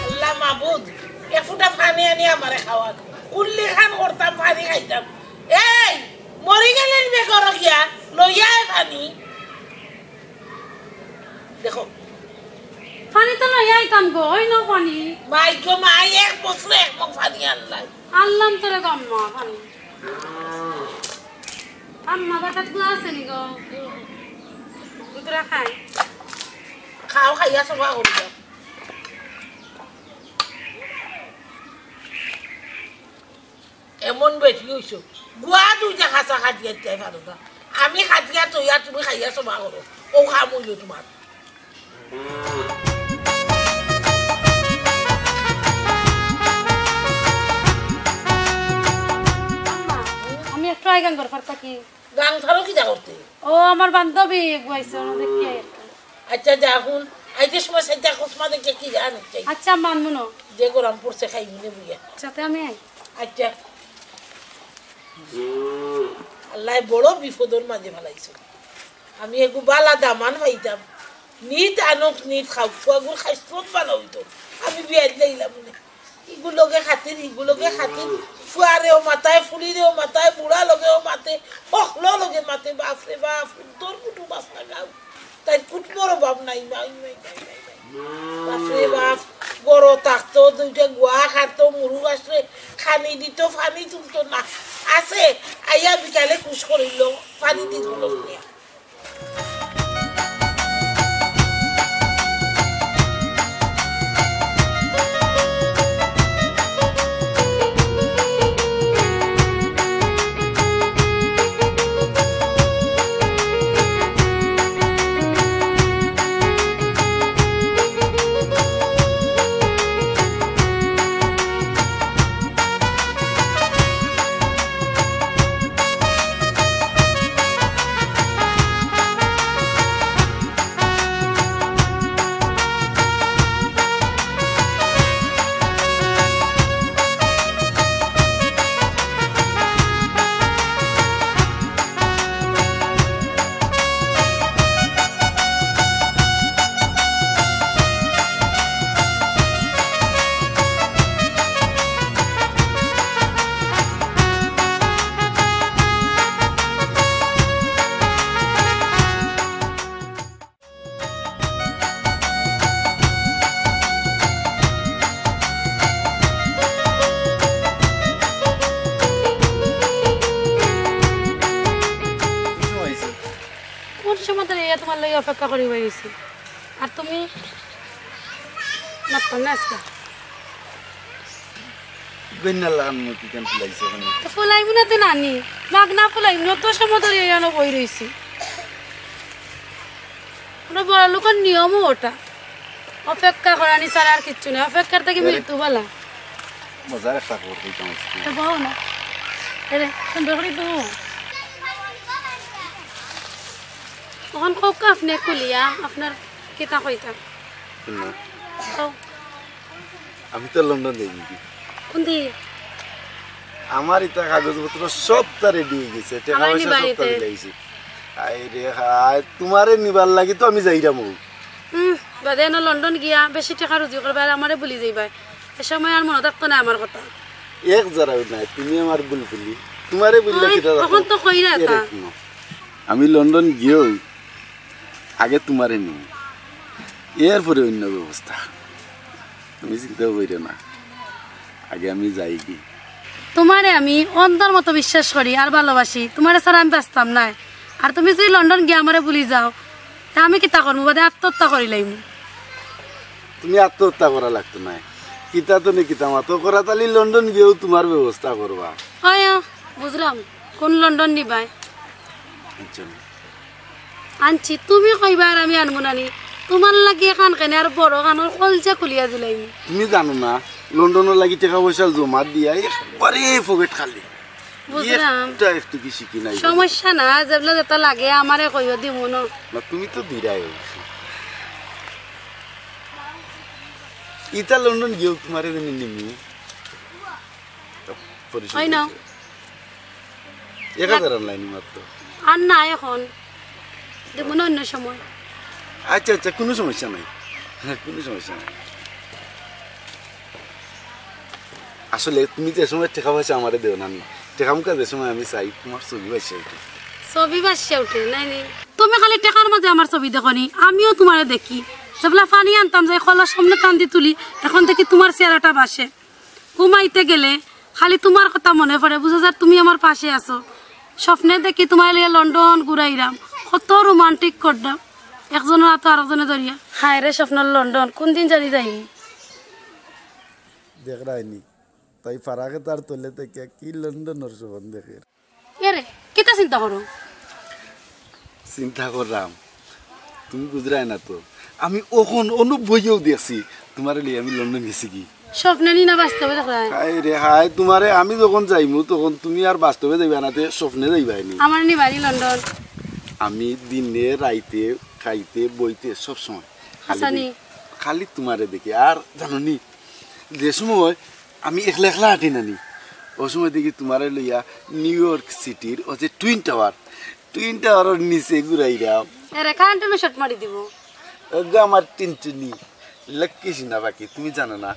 আল্লাহ মাবুদ এফুটা ফানি আনি আমারে খাওয়া কুল্লি খান করতাম ফানি খাইতাম এই মরি গেলে নিবে করো গিয়া লইয়া ফানি দেখো পানি তো লই আইতাম গো ওই ন পানি মাই গো মাই এক বছর এক মুখ পানি আনলাম তোরে গম্মা পানি আম্মা বাটাত গুলো আছে নি গো দুধরা খাই খাও খাইয়া সবা করি যাও এমন বেশি হইছো গুয়া দুইটা খাসা খাটিয়া চাই পারো না আমি খাটিয়া তৈয়া তুমি খাইয়া সবা করো ও খামুইলো তোমার আমি একটু আই গান করবার থাকি গান ধরো কি করতে ও আমার বান্ধবী গুয়াইছে ওনা দেখি আচ্ছা যা এখন আইতে সময় সেটা কুসমা দেখে কি গান চাই আচ্ছা মানমুনো যে গরম পড়ছে খাই মনে বুইয়া সাথে আমি আই আচ্ছা আল্লাহ বড় বিপদর মাঝে ফেলাইছো আমি এগু বালা দামান পাইতাম নিত আনক নিত খাও ফুয়াগুর খাইছত ভালো হইতো আমি বিয়া দিলাম মনে ইগুলোকে খাতির ফুয়ারেও মাথায় ফুলিরেও মাথায় বুড়া লগেও মাথে হকলো লগে মাথে বাপরে বাপ তোর কুটু বাস্তা গাও তাই কুটবর বাপ নাই বাপরে বাপ গরো থাকতো দুইটা গুয়া খাতো মুরু আসলে খানি দিত ফানি তুলতো না আছে আইয়া বিকালে কুশ করিল পানি দিত তোমার লাগে অপেক্ষা করি বেরিয়েছি আর তুমি মাত্র না আজকে ফুলাইব না তো নানি মাগ না ফুলাইব না তো সময় ধরে এনে বই রয়েছি বড় লোকের নিয়মও ওটা অপেক্ষা করানি ছাড়া আর কিচ্ছু নেই অপেক্ষার থেকে মৃত্যু বলা বহ না সুন্দর করে তো তখন খুব আপনি কুলিয়া আপনার কিতা কইতা আমি তো লন্ডন দেখি কোন দি আমার এটা কাগজপত্র সবটা রেডি হয়ে গেছে টাকা পয়সা সবটা দিলাইছি আই রে হাই তোমারে নিবার লাগি তো আমি যাইরাম বাদে না লন্ডন গিয়া বেশি টাকা রুজি করবার আমারে বলি যাইবা এ সময় আর মনে থাকতো না আমার কথা এক জারাও নাই তুমি আমার বুলবুলি তোমারে বললা কি দাদা তখন তো কইরা তা আমি লন্ডন গিয়েও আগে তোমারে নিই এরপরে অন্য ব্যবস্থা তুমি চিন্তা কইরো না আগে আমি যাই কি তোমারে আমি অন্তর মতো বিশ্বাস করি আর ভালোবাসি তোমারে ছাড়া আমি বাঁচতাম না আর তুমি যদি লন্ডন গিয়ে আমারে ভুলি যাও তা আমি কিতা করবো বাদে আত্মহত্যা করি লাইম তুমি আত্মহত্যা করা লাগতো না কিতা তো নে কিতা মাতো করা তালি লন্ডন গিয়েও তোমার ব্যবস্থা করবা হয় বুঝলাম কোন লন্ডন নিবাই আনছি তুমি কইবা আর আমি আনবো নানি তোমার লাগি খান কেনে আর বড় খানোর কলজা খুলিয়া দিলাইম তুমি জানো না লন্ডনের লাগি টাকা পয়সা জমা দিয়া একবারে পকেট খালি বুঝলাম সমস্যা না যেগুলো যেটা লাগে আমারে কইও দিব না তুমি তো দিরাই ইতা লন্ডন গিয়েও তোমারে জানি নিমি হয় না 1000 অনলাইন মাত্র আর না এখন দেব না অন্য সময় আচ্ছা আচ্ছা কোনো সমস্যা নাই কোনো সমস্যা নাই আসলে তুমি যে সময় টাকা পয়সা আমারে দেও না টাকা মুখা যে সময় আমি চাই তোমার ছবি বাসে উঠে ছবি বাসে উঠে নাই তুমি খালি টাকার মাঝে আমার ছবি দেখনি আমিও তোমারে দেখি যেগুলা পানি আনতাম যে খোলার সামনে কান্দি তুলি এখন দেখি তোমার চেহারাটা বাসে ঘুমাইতে গেলে খালি তোমার কথা মনে পড়ে বুঝা যায় তুমি আমার পাশে আছো স্বপ্নে দেখি তোমার লিয়ে লন্ডন ঘুরাইরাম কত রোমান্টিক করলাম একজনের হাতে আরেকজনে ধরিয়া হায় রে স্বপ্নের লন্ডন কোন দিন জানি যাইনি দেখ রাইনি তাই ফারাকে তার তোলে থেকে কি লন্ডনের সবন দেখে এরে কিতা চিন্তা করো চিন্তা করলাম তুমি বুঝরাই না তো আমি ওখন অনুভবও দেখছি তোমারে লিয়ে আমি লন্ডন গেছি কি স্বপ্নে নি না বাস্তবে দেখলাই হাই রে হাই তোমারে আমি যখন যাইমু তখন তুমি আর বাস্তবে যাইবা না তে স্বপ্নে যাইবাই নি আমার নি বাড়ি লন্ডন আমি দিনে রাইতে খাইতে বইতে সব সময় খালি তোমারে দেখি আর জানো নি যে সময় আমি একলা একলা হাঁটি নানি ওই সময় দেখি তোমারে লইয়া নিউ ইয়র্ক সিটির ও যে টুইন টাওয়ারের নিচে ঘুরাইরাম এরে কারেন্টে শট মারি দিব ওগো আমার টিনটুনি লক্ষ্মী না বাকি তুমি জানো না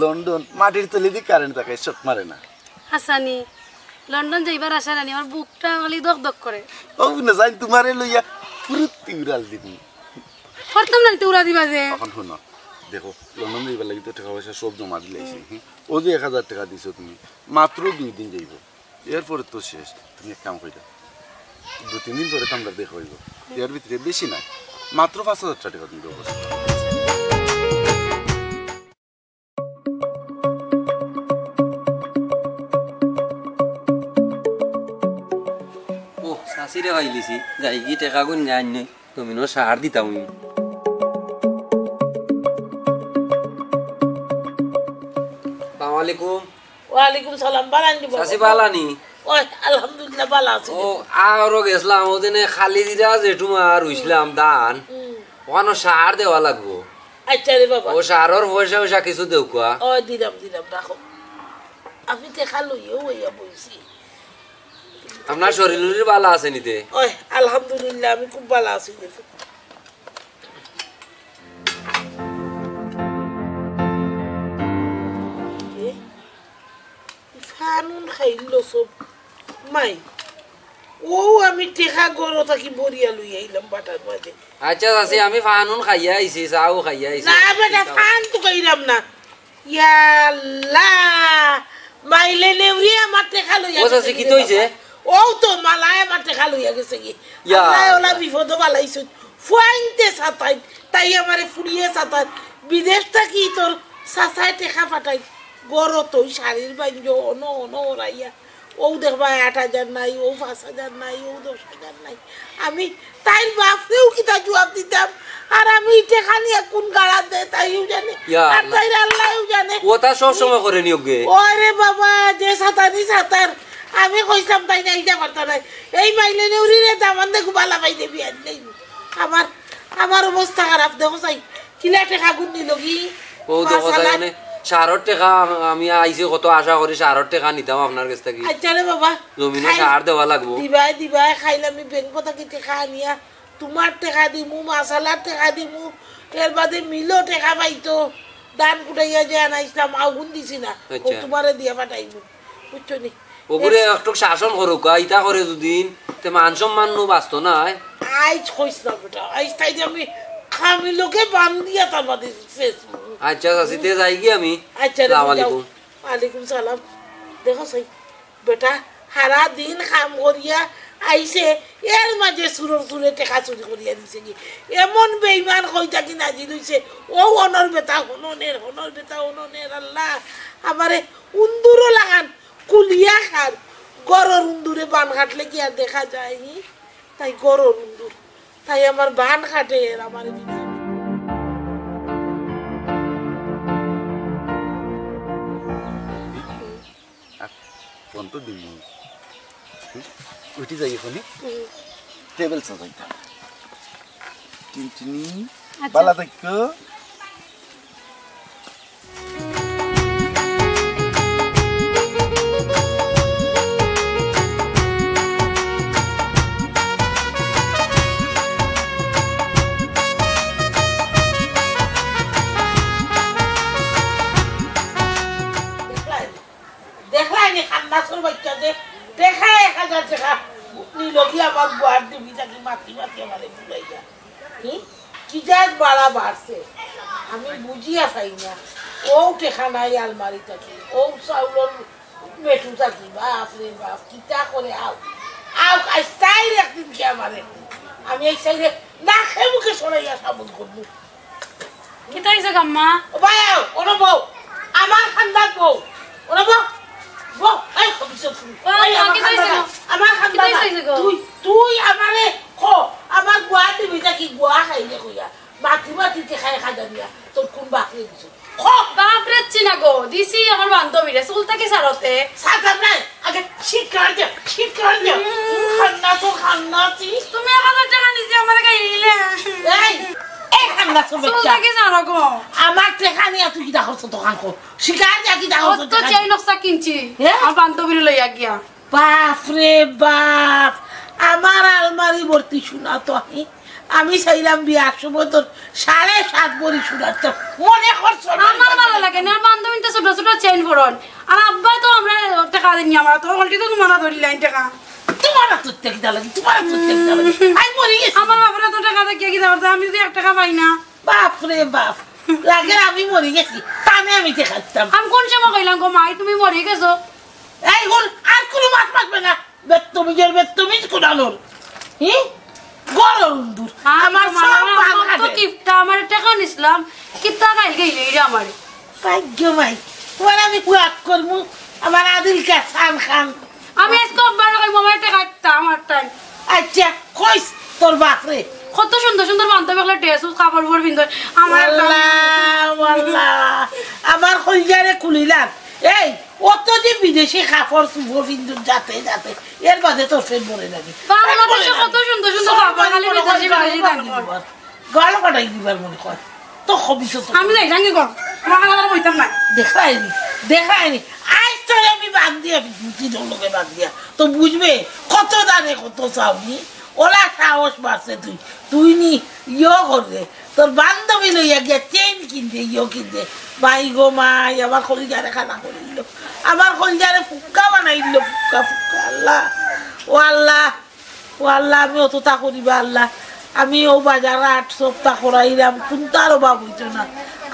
লন্ডন মাটির তলে দিয়ে কারেন্ট থাকে শট মারে না হাসানি লন্ডন যাইবার আশা রানি আমার বুকটা খালি দক দক করে ও না জানি তোমারে লইয়া ফুরুতি উড়াল দিবি করতাম না তুই উড়া দিবা যে এখন শোনো দেখো লন্ডন যাইবার লাগি তো টাকা পয়সা সব জমা দিলাইছি ও যে 1000 টাকা দিছো তুমি মাত্র 2 দিন যাইব এরপরে তো শেষ তুমি এক কাম কইরা 2-3 দিন পরে আমরা দেখা হইব এর ভিতরে বেশি না মাত্র 5000 টাকা দিন দেবো সাসিরে হইলিছি যাই কি টাকা গুণ যাই নি তুমি নো সার দিতাম আমি আসসালামু আলাইকুম ওয়ালাইকুম সালাম বালান দিব সাসি বালানি ওই আলহামদুলিল্লাহ বালা আছি ও আরো গেছলাম ওদিনে খালি দিরা জেঠুমার হইছিলাম দান ওখানে সার দেওয়া লাগবো আচ্ছা রে বাবা ও সারর পয়সা পয়সা কিছু দেও কোয়া ও দিলাম রাখো আমি তে খালো ইয়া বইছি আপনার শরীরের ভালো আছে নিতে ওই আলহামদুলিল্লাহ আমি খুব ভালো আছি ফানুন খাইলো সব মাই ও আমি টেকা গরো থাকি বরিয়া লই আইলাম বাটার মাঝে আচ্ছা চাচি আমি ফানুন খাইয়া আইছি চাও খাইয়া আইছি না বেটা ফান তো কইরাম না ইয়া আল্লাহ মাইলে নেউরি আমার টেকা লই ও চাচি কি হইছে ও তো মালায় আমার টেকা লইয়া গেছে কি আল্লাহ ওলা বিপদ বালাইছো ফুয়াইতে সাতাই তাই আমারে ফুরিয়ে সাতাই বিদেশ থাকি তোর সাসায় টেকা পাঠাই গরো তো শাড়ির বাঞ্জ অনো রাইয়া ও দেখবা 8000 নাই ও 5000 নাই ও 10000 নাই আমি তাই বাপরেও কি তা জবাব দিতাম আর আমি টেকা নিয়ে কোন গাড়া দে তাইও জানে আর তাই আল্লাহও জানে ওটা সব সময় করে নিয়োগে ওরে বাবা যে সাতার আমি কইতাম তাই না এইটা পারতা না এই মাইলে নেউরি রে দামান দেখো বালা পাই দেবি আর নেই আমার অবস্থা খারাপ দেখো চাই কিলা টেকা গুণ নিল কি ও দেখো জানে সারর টাকা আমি আইছি কত আশা করি সারর টাকা নিতাম আপনার কাছ থেকে আচ্ছা রে বাবা জমিনে সার দেওয়া লাগবো দিবাই খাইলে আমি ব্যাংক থেকে টাকা আনিয়া তোমার টাকা দিমু মশালার টাকা দিমু এর বাদে মিলও টাকা পাইতো দান কুটাইয়া যে আনাইছিলাম আগুন দিছি না তোমারে দিয়া পাঠাইব বুঝছো নি ওগুলো একটু শাসন করুক ইটা করে দুদিন তে মান সম্মান নো বাঁচত না আইজ কইস না বেটা আইজ তাই আমি খামি লোকে বান্ধিয়া তার বাদে আচ্ছা চাষিতে যাই কি আমি আচ্ছা আসসালামু আলাইকুম ওয়ালাইকুম সালাম দেখো সাই বেটা সারা দিন কাম করিয়া আইছে এর মাঝে সুরে টেকা চুরি করিয়া দিছে কি এমন বেইমান কইতা কি নাজি লইছে ও অনর বেটা হননের আল্লাহ আমারে উন্দুরও লাগান কুলিয়া খার গরর উন্দুরে বান কাটলে কি আর দেখা যায় তাই গরর উন্দুর তাই আমার বান কাটে এর আমার ফোন তো দিন উঠি যাই ফোনে টেবিল সাজাইতা টিনটিনি বালা দেখো আমি বুঝিয়া পাই না ও টেকা নাই আলমারি থাকি ও চাউলের মেটু থাকি বাপরে বাপ কিতা করে আও আইসাই একদিন কে আমারে আমি এই সাইডে না খেয়ে মুখে সরাইয়া সাবুন করবো কিতা হইছে গাম্মা ও ভাই ওরা বউ আমার খানদার বউ ওরা বউ বউ এই কবিছো আমার খানদার তুই আমারে খো আমার গুয়া দিবি কি গুয়া খাইলে কইয়া মাটি খাই খাইয়া তোর কোন বাকি দিছো বাপরে চিনা গো দিছি আমার বান্ধবীরে চুলটা কি সারতে সাজাম নাই আগে শিকার দে খান্নাতি তুমি 1000 টাকা নিছি আমার গাইলে এই খান্নাতো বাচ্চা চুলটা কি সারো গো আমার টাকা নিয়া তুই কি দেখছ দোকান কো শিকার দিয়া কি দেখছ তো চাই নকশা কিনছি আমার বান্ধবীরে লইয়া গিয়া বাপরে বাপ আমার আলমারি ভর্তি শোনা তো আমি চাইলাম বিয়ার সময় তোর 7.5 ভরি শোনাত মনে করছো আমার ভালো লাগে না বান্ধবী তো ছোট ছোট চেইন পরন আর আব্বা তো আমরা টাকা দেনি আমার তো অলরেডি তো তোমার ধরি লাইন টাকা তোমার তো টাকা লাগে আই মরি গেছি আমার বাবারে তো টাকা দিয়ে কি দাও আমি যদি 1 টাকা পাই না বাপরে বাপ লাগে আমি মরি গেছি টানে আমি দেখাতাম আমি কোন সময় কইলাম গো মাই তুমি মরি গেছো এই কোন আর কোন মাছ পাবে না বেত্তমিজ কোনানোর গরুর আমার সব তো কিপটা আমার টাকা নিছিলাম কিপটা গাইল গইলে রে আমার ভাগ্য ভাই তোমার আমি কুয়াক করমু আমার আদিল কা খান আমি আজকে বার কই মোবাইল টাকা দিতা আমার টাইম আচ্ছা কইস তোর বাপরে কত সুন্দর সুন্দর বান্ধবী হলে ড্রেস কাপড় পর বিন্দু আমার আল্লাহ আমার কইজারে কুলিলাম এই অত যে বিদেশি কাপড় চুপড় বিন্দু যাতে এর বাদে তোর ফের মরে যাবে বাংলাদেশে কত সুন্দর সুন্দর কাপড় খালি বিদেশি গল কাটাই দিবার মনে কর তো হবিস আমি যাই জানি গো আমার কথা কইতাম না দেখায়নি আজ তোর আমি বাদ দিয়া বুঝি লোকে বাদ দিয়া তো বুঝবে কত দানে কত চাওনি ওলা সাহস বাড়ছে তুই নি করবে তোর বান্ধবী লইয়া গিয়া চেইন কিনতে কিনতে মাই গো মাই আমার কলিজারে খানা করিল আমার কলিজারে ফুক্কা বানাইল ফুক্কা আল্লাহ ও আল্লাহ আমি অতটা করিবা আল্লাহ আমি ও বাজার 8 সপ্তাহ করাইলাম কোনটার অভাব হইত না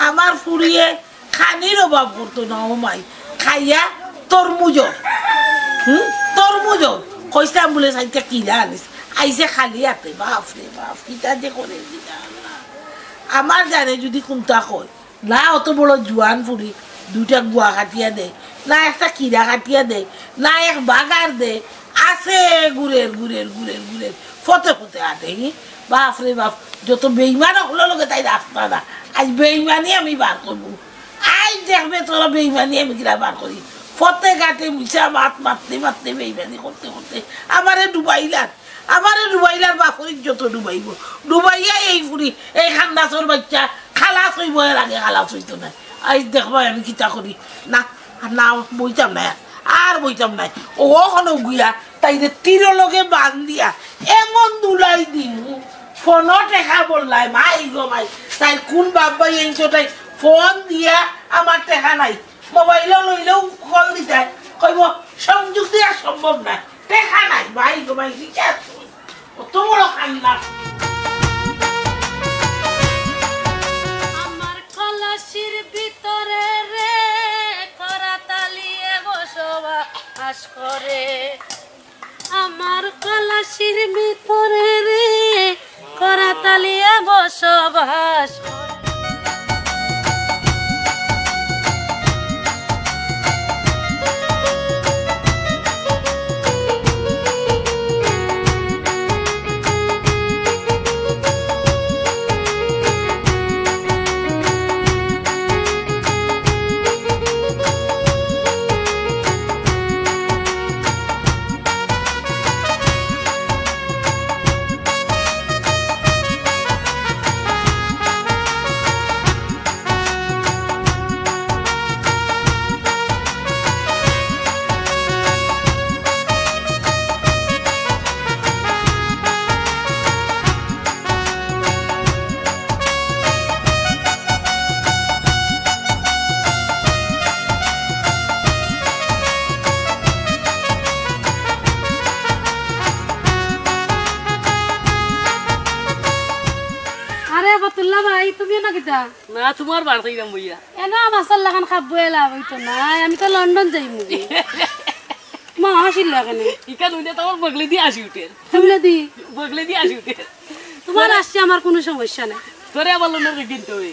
আমার ফুরিয়ে খানির অভাব করতো না ও মাই খাইয়া তরমুজ কইসাম বলে সাইটা কিনা আনিস আইসে খালি হাতে বাপরে বাপ কিটা যে করে দিলা আমার জানে যদি কোনটা কয় না অত বড় জোয়ান ফুরি 2টা গুয়া কাটিয়া দে না একটা কিরা কাটিয়া দে না এক বাগার দে আছে গুড়ের ফতে আটে বাপরে বাপ যত বেইমান হলো লোকে তাই রাস্তা না আজ বেইমানি আমি বার করবো আজ দেখবে তোরা বেইমানি আমি কিরা বার করি ফতে ঘাটে মিশা মারতে বেইমানি করতে আমারে ডুবাইলার বাপরিক যত ডুবাইয়া এই ফুরি এই খান্দাসর বাচ্চা খালাস হইব এর আগে খালাস হইতো না আজ দেখবা আমি কিতা করি না না বইতাম না আর বইতাম না ওখানে গুয়া তাইরে তীর লগে বান দিয়া এমন দুলাই দিন ফোনও টেকা বললাই মাই গো মাই তাই কোন বাবাই এনছো তাই ফোন দিয়া আমার টেকা নাই মোবাইলও লইলেও কল দিতাই কইব সংযোগ দেওয়া সম্ভব না টেকা নাই মাই গো মাই ঠিক আছে অত বড় কান্না আমার কলসির ভিতরে রে করতালিয়ে বসবাস করে আমার কলসির ভিতরে রে করতালিয়ে বসবাস না তোমার বাড়তেই দাম বইয়া এনা মাসাল্লা খান খাবো এলা হইতো না আমি তো লন্ডন যাই মুগি মা হাসিল্লা কেন ইকা নইলে তোমার বগলে দিয়ে আসি উঠে তুমলে দি বগলে দিয়ে আসি উঠে তোমার আসছে আমার কোনো সমস্যা নাই তোরে আবার লন্ডন কিনতে হবে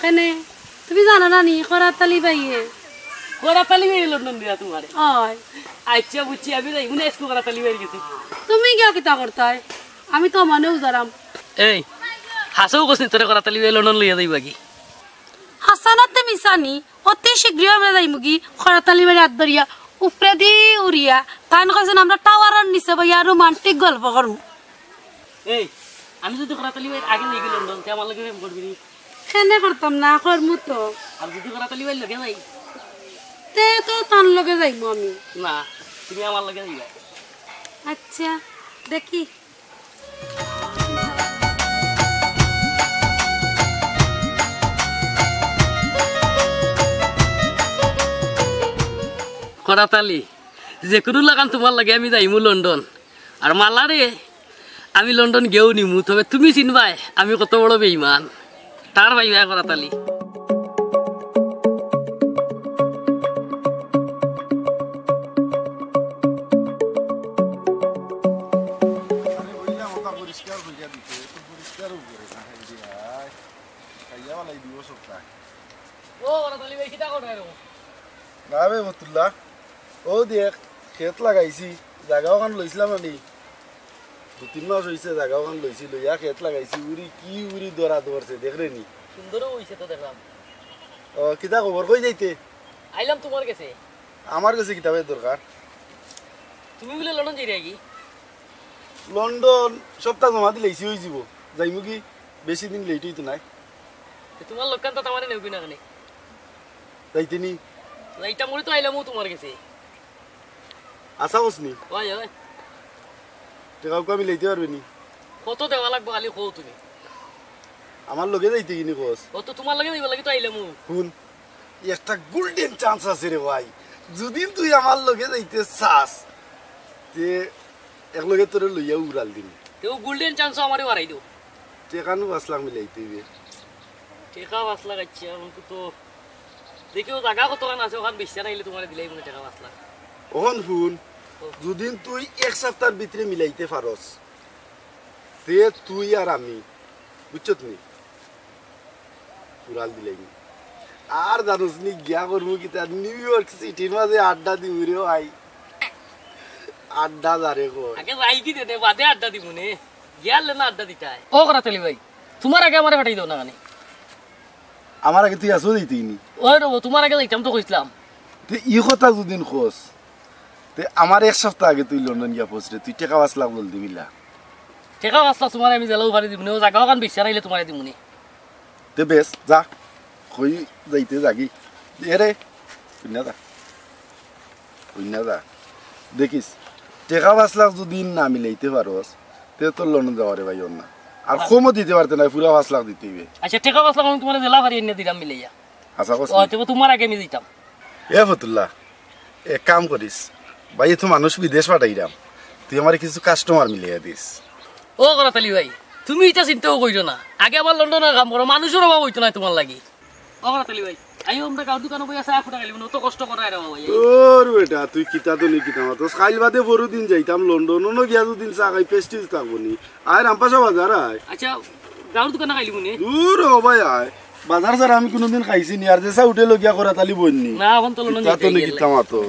কেন তুমি জানো না নি খরাতালি বাইয়ে খরাতালি বাই লন্ডন দিয়া তোমারে হয় আচ্ছা বুঝছি আমি যাই উনি আজকে খরাতালি বাই গেছে তুমি কি কিতা করতাই আমি তো মানেও জারাম এই হাসাও কসনি তোরে খরাতালি বাই লন্ডন লইয়া যাইবা কি হাসানাতে মিসানি অতি শীঘ্র আমরা যাই মুগি খরাতালি বাড়ি হাত ধরিয়া উপরে দি উড়িয়া তাই কইছেন আমরা টাওয়ারের নিচে বইয়া রোমান্টিক গল্প করব এই আমি যদি খরাতালি বাই আগে নিয়ে গেলাম লন্ডন তে আমার লাগে প্রেম করবি নি কেনে করতাম না করমু তো আর যদি খরাতালি বাই লাগে যাই তে তো তার লগে যাইমু আমি না তুমি আমার লাগে যাইবা আচ্ছা দেখি খরাতালি যে কোনো লাগান তোমার লাগে আমি যাইমু লন্ডন আর মালারে আমি লন্ডন গেও নিমু তবে তুমি চিনবাই আমি কত বড় বেইমান তার ভাইবা খরাতালি ও দেখ খেত লাগাইছি জাগাও খান লইছিলাম আমি 2-3 মাস হয়েছে জাগাও খান লইছি লইয়া খেত লাগাইছি উড়ি কি উড়ি দরা ধরছে দেখরে নি সুন্দর হইছে তো দেখলাম ও কিতা খবর কই যাইতে আইলাম তোমার কাছে আমার কাছে কিতাবের দরকার তুমি বলে লন্ডন যাই রাখি লন্ডন সপ্তাহ জমা দিলে এসি হয়ে যাব যাইমু কি বেশি দিন লেট হইতো নাই তোমার লোকান তো তোমারে নেবি না কেন যাইতে নি এইটা মরে তো আইলাম তোমার কাছে আশা করছি ওই ওই টাকা আমি লইতে পারবে নি কত দেওয়া লাগবে খালি কও তুমি আমার লগে যাইতে কিনি কোস কত তোমার লাগে যাইবা লাগি তো আইলাম শুন একটা গোল্ডেন চান্স আছে রে ভাই যদি তুই আমার লগে যাইতে চাস তে এক লগে তোরে লইয়া উড়াল দিন তেও গোল্ডেন চান্স আমারে বাড়াই দাও টেকানো 5 লাখ মিলাইতে হবে টেকা 5 লাখ আচ্ছা আমাকে তো দেখিও জায়গা কত কান আছে ওখান বেশি নাইলে তোমারে দিলাই মনে টাকা 5 লাখ ওখান শুন যদি তুই এক সপ্তাহের ভিতরে মিলাইতে পারস তে তুই আর আমি বুঝছত নি উড়াল দিলাই আর জানোস নি গিয়া করবো কি তার নিউ ইয়র্ক সিটির মাঝে আড্ডা দিব রে ভাই আড্ডা যারে কই আগে যাই কি দে বাদে আড্ডা দিব নে গিয়ালে না আড্ডা দিতাই ও করা তলি ভাই তোমার আগে আমারে পাঠাই দাও না কানে আমার আগে তুই আসো দিতেই নি ওই রব তোমার আগে যাইতাম তো কইছিলাম তে ই কথা দুদিন খোঁজ তে আমার এক সপ্তাহ আগে তুই লন্ডন গিয়া পৌঁছরে তুই টাকা 5 লাখ জলদি মিলা টাকা 5 লাখ তোমার আমি জেলাও ভাড়ি দিব নে ও জায়গা কান বেশি নাইলে তোমারে দিব নে তে বেশ যা কই যাইতে জাগি এরে কইনা যা দেখিস টেকা 5 লাখ যদি না মিলাইতে পারোস তে তোর লন্ডন যাওয়ারে ভাই না আর কমও দিতে পারতে না পুরা 5 লাখ দিতে হবে আচ্ছা টাকা 5 লাখ আমি তোমার জেলা ভারি এনে দিলাম মিলাইয়া আচ্ছা কস ও তবে তোমার আগে আমি দিতাম এ ফতুল্লাহ এক কাম করিস ভাই তো মানুষ বিদেশ পাঠাইরাম তুই আমার কিছু কাস্টমার মিলিয়ে দিস ও করতালি ভাই তুমি এটা চিন্তাও কইরো না আগে আবার লন্ডনের কাম করো মানুষের অভাব হইতো না তোমার লাগি ও করতালি ভাই আইও আমরা গাঁও দোকানে বই আছে 1 টাকা লিব তো কষ্ট করায় রে ভাই ওর বেটা তুই কিতা তো নি কিতা তো কাল বাদে বড় দিন যাইতাম লন্ডন নো গিয়া দুদিন চা খাই পেস্টিজ থাকবনি আর আমপাশা বাজার আয় আচ্ছা গাঁও দোকানে খাইলিব নি দূর ও ভাই আয় বাজার স্যার আমি কোনদিন খাইছি নি আর যেসা উঠে লগিয়া করা তালি বইনি না এখন তো লন্ডন যাইতে নি কিতা মাতো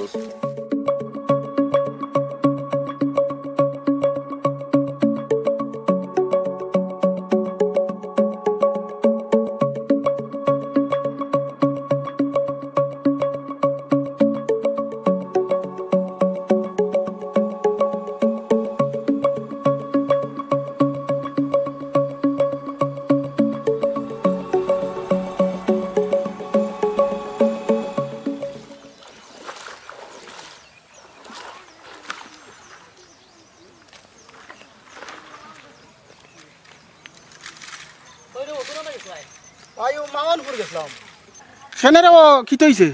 সেনে রে কি তৈছে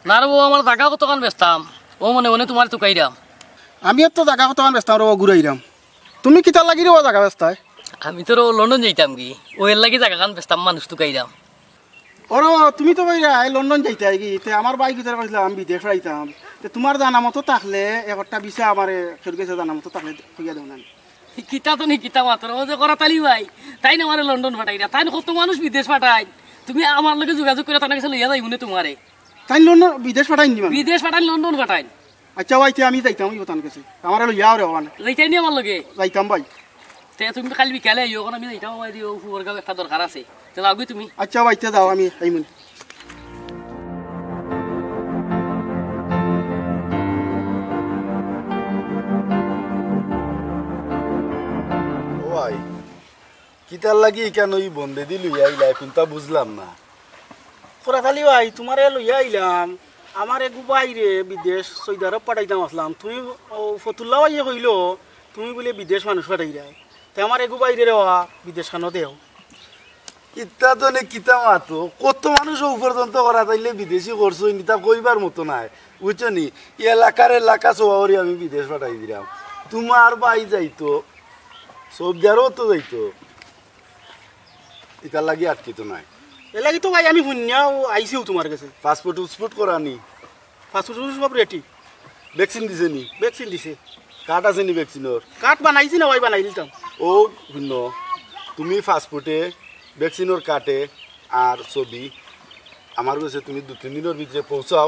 না রে আমার জায়গা কতক্ষণ বেচতাম ও মনে মনে তোমার তো কাইরাম আমি তো জায়গা কতক্ষণ বেচতাম রে ঘুরাইরাম তুমি কিতা লাগি রে জায়গা বেচতাই আমি তো লন্ডন যাইতাম কি ও এর লাগি জায়গা কান বেচতাম মানুষ তো কাইরাম ওরে তুমি তো বাইরে লন্ডন যাইতে কি তে আমার বাইক ভিতরে কইছিলাম আমি বিদেশ যাইতাম তে তোমার জানা মতো থাকলে একটা বিষয় আমারে খেলকেছে জানা মতো থাকলে কইয়া দেও না কিতা তো নি কিতা মাত্র ও যে করতালি ভাই তাই না আমারে লন্ডন পাঠাই না তাই না কত মানুষ বিদেশ পাঠায় তুমি আমার লগে যোগাযোগ করে তার কাছে লইয়া যাইব না তোমারে তাই লন্ডন বিদেশ পাঠাইনি মানে বিদেশ পাঠাই লন্ডন পাঠাই আচ্ছা ভাই আমি যাইতাম ওই তার কাছে আমার লইয়াও রে ওখানে যাইতাই নি আমার লগে যাইতাম ভাই তে তুমি কাল বিকালে আইও কোন আমি যাইতাম ভাই দিও ফুরগাঁও একটা দরকার আছে তে লাগবে তুমি আচ্ছা ভাই তে যাও আমি আইমুন ভাই কিতার লাগি কেন ওই বন্ধে দি লইয়া আইলা এখন তা বুঝলাম না কোরাতালি ভাই তোমারে লইয়া আইলাম আমার এক বাইরে বিদেশ সৌদি আরব পাঠাইতাম আসলাম তুমি ফতুল্লা ভাইয়ে কইলো তুমি বলে বিদেশ মানুষ পাঠাই যায় তে আমার এক বাইরে রেওয়া বিদেশ খানো দেও কিতা তো নে কিতা মাতো কত মানুষ উপার্জন করা তাইলে বিদেশি করছো নিতা কইবার মতো নাই বুঝছো নি এলাকা সবারই আমি বিদেশ পাঠাই দিলাম তোমার ভাই যাইতো সৌদি আরব তো যাইতো এটার লাগি আটকিত নাই এ লাগি তো ভাই আমি শুনিয়াও আইছিও তোমার কাছে পাসপোর্ট উসপোর্ট করা নি পাসপোর্ট সব রেডি ভ্যাকসিন দিছে নি ভ্যাকসিন দিছে কার্ড আছে নি ভ্যাকসিনের কার্ড বানাইছি না ভাই বানাই দিতাম ও শুন তুমি পাসপোর্টে ভ্যাকসিনের কার্ডে আর ছবি আমার কাছে তুমি 2-3 দিনের ভিতরে পৌঁছাও